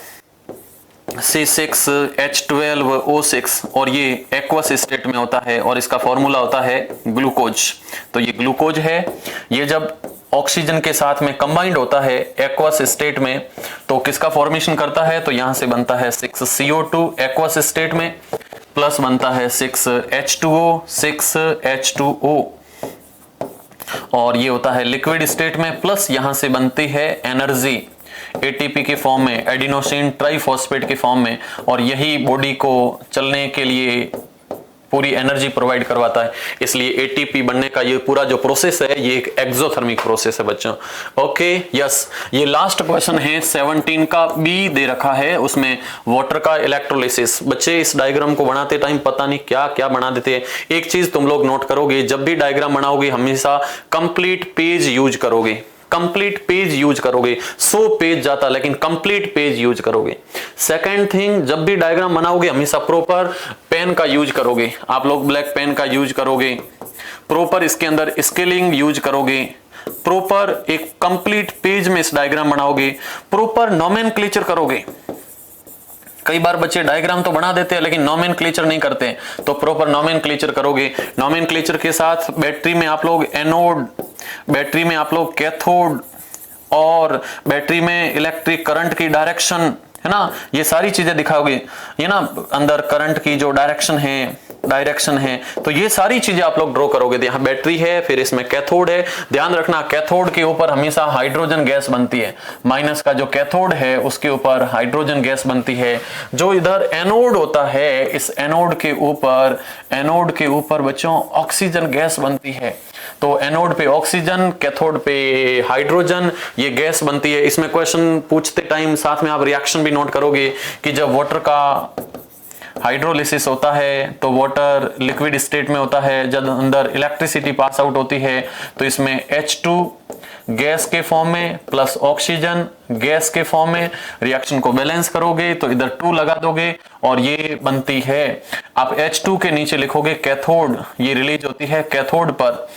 C6H12O6 और ये एक्वस स्टेट में होता है और इसका फॉर्मूला होता है ग्लूकोज। तो ये ग्लूकोज है, ये जब ऑक्सीजन के साथ में कंबाइंड होता है एक्वस स्टेट में तो किसका फॉर्मेशन करता है, तो यहां से बनता है 6CO2 एक्वस स्टेट में, प्लस बनता है 6H2O और ये होता है लिक्विड स्टेट में, प्लस यहां से बनती है एनर्जी एटीपी के फॉर्म में, एडिनोसिन ट्राइफॉस्फेट के फॉर्म में, और यही बॉडी को चलने के लिए पूरी एनर्जी प्रोवाइड करवाता है। इसलिए एटीपी बनने का ये पूरा जो प्रोसेस है ये एक एक्सोथर्मिक प्रोसेस है बच्चों। ओके, यस, ये लास्ट क्वेश्चन है 17 का बी दे रखा है, उसमें वाटर का इलेक्ट्रोलिसिस। बच्चे इस डायग्राम को बनाते टाइम पता नहीं क्या क्या बना देते हैं। एक चीज तुम लोग नोट करोगे, जब भी डायग्राम बनाओगे हमेशा कंप्लीट पेज यूज करोगे, कंप्लीट पेज यूज करोगे। 100 पेज जाता लेकिन कंप्लीट पेज यूज करोगे। सेकंड थिंग, जब भी डायग्राम बनाओगे हमेशा प्रॉपर पेन का यूज करोगे। आप लोग ब्लैक पेन का यूज करोगे, प्रॉपर इसके अंदर स्केलिंग यूज करोगे, प्रॉपर एक कंप्लीट पेज में इस डायग्राम बनाओगे, प्रॉपर नोमेनक्लेचर करोगे। कई बार बच्चे डायग्राम तो बना देते हैं लेकिन नोमेनक्लेचर नहीं करते, तो प्रॉपर नोमेनक्लेचर करोगे। नोमेनक्लेचर के साथ बैटरी में आप लोग एनोड, बैटरी में आप लोग कैथोड और बैटरी में इलेक्ट्रिक करंट की डायरेक्शन, है ना, ये सारी चीजें दिखाओगे, ये ना अंदर करंट की जो डायरेक्शन है, तो ये सारी चीजें आप लोग ड्रॉ करोगे। यहाँ बैटरी है, फिर इसमें कैथोड है। ध्यान रखना कैथोड के ऊपर हमेशा हाइड्रोजन गैस बनती है, माइनस का जो कैथोड है उसके ऊपर हाइड्रोजन गैस बनती है। जो इधर एनोड होता है, इस एनोड के ऊपर बच्चों ऑक्सीजन गैस बनती है। तो एनोड पे ऑक्सीजन, कैथोड पे हाइड्रोजन, ये गैस बनती है। इसमें क्वेश्चन पूछते टाइम साथ में आप रिएक्शन भी नोट करोगे कि जब वाटर का हाइड्रोलिसिस होता है तो वाटर लिक्विड स्टेट में होता है, जब अंदर इलेक्ट्रिसिटी पास आउट होती है तो इसमें H2 गैस के फॉर्म में प्लस ऑक्सीजन गैस के फॉर्म में, रिएक्शन को बैलेंस करोगे तो इधर 2 लगा दोगे और ये बनती है। आप H2 के नीचे लिखोगे कैथोड, ये रिलीज होती है कैथोड पर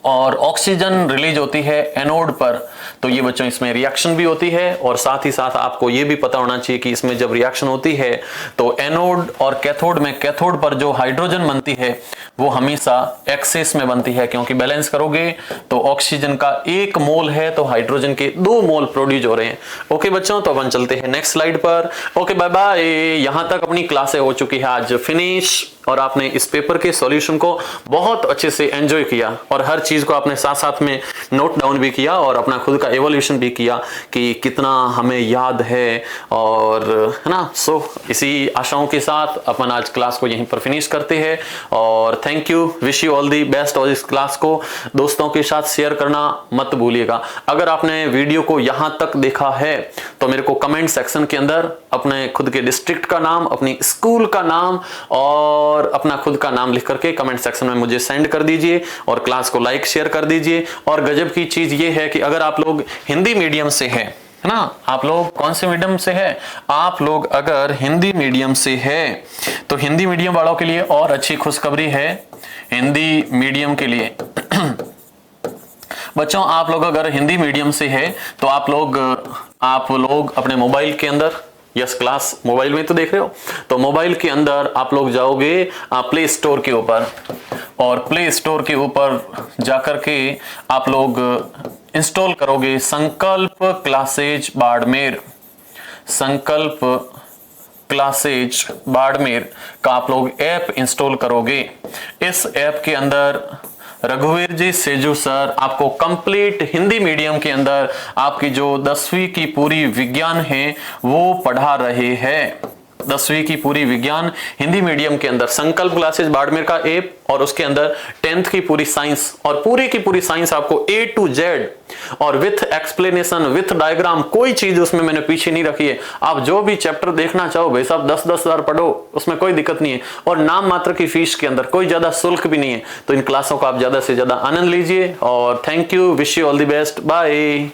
और ऑक्सीजन रिलीज होती है एनोड पर। तो ये बच्चों इसमें रिएक्शन भी होती है और साथ ही साथ आपको ये भी पता होना चाहिए कि इसमें जब रिएक्शन होती है तो एनोड और कैथोड में, कैथोड पर जो हाइड्रोजन बनती है वो हमेशा एक्सेस में बनती है, क्योंकि बैलेंस करोगे तो ऑक्सीजन का 1 मोल है तो हाइड्रोजन के 2 मोल प्रोड्यूस हो रहे हैं। ओके बच्चों, तो अपन चलते हैं नेक्स्ट स्लाइड पर। Okay, bye bye. यहां तक अपनी क्लासें हो चुकी है आज फिनिश, और आपने इस पेपर के सॉल्यूशन को बहुत अच्छे से एंजॉय किया और हर चीज को आपने साथ साथ में नोट डाउन भी किया और अपना खुद का एवोल्यूशन भी किया कि कितना हमें याद है, और है ना। सो इसी आशाओं के साथ अपन आज क्लास को यहीं पर फिनिश करते हैं और thank you, wish you all the best. और इस क्लास को दोस्तों के साथ शेयर करना मत भूलिएगा। अगर आपने वीडियो को यहां तक देखा है तो मेरे को कमेंट सेक्शन के अंदर अपने खुद के डिस्ट्रिक्ट का नाम, अपनी स्कूल का नाम और अपना खुद का नाम लिख करके कमेंट सेक्शन में मुझे सेंड कर दीजिए और क्लास को लाइक शेयर कर दीजिए। और गजब की चीज ये है कि अगर आप लोग हिंदी मीडियम से है ना, आप लोग कौन से मीडियम से है, आप लोग अगर हिंदी मीडियम से है तो हिंदी मीडियम वालों के लिए और अच्छी खुशखबरी है। हिंदी मीडियम के लिए बच्चों, आप लोग अगर हिंदी मीडियम से है तो आप लोग अपने मोबाइल के अंदर, यस क्लास मोबाइल में तो देख रहे हो, तो मोबाइल के अंदर आप लोग जाओगे प्ले स्टोर के ऊपर और प्ले स्टोर के ऊपर जाकर के आप लोग इंस्टॉल करोगे संकल्प क्लासेज बाड़मेर। संकल्प क्लासेज बाड़मेर का आप लोग ऐप इंस्टॉल करोगे। इस ऐप के अंदर रघुवीर जी सेजू सर आपको कंप्लीट हिंदी मीडियम के अंदर आपकी जो 10वीं की पूरी विज्ञान है वो पढ़ा रहे हैं। 10वीं की पूरी विज्ञान हिंदी मीडियम के अंदर संकल्प क्लासेस बाड़मेर का ऐप, और उसके अंदर 10th की पूरी साइंस, और पूरी की पूरी साइंस आपको A to Z और विथ एक्सप्लेनेशन विथ डायग्राम, कोई चीज उसमें मैंने पीछे नहीं रखी है। आप जो भी चैप्टर देखना चाहो भाई साहब 10-10 हजार पढ़ो, उसमें कोई दिक्कत नहीं है, और नाम मात्र की फीस के अंदर कोई ज्यादा शुल्क भी नहीं है। तो इन क्लासों का आप ज्यादा से ज्यादा आनंद लीजिए, और thank you, wish you all the best, bye.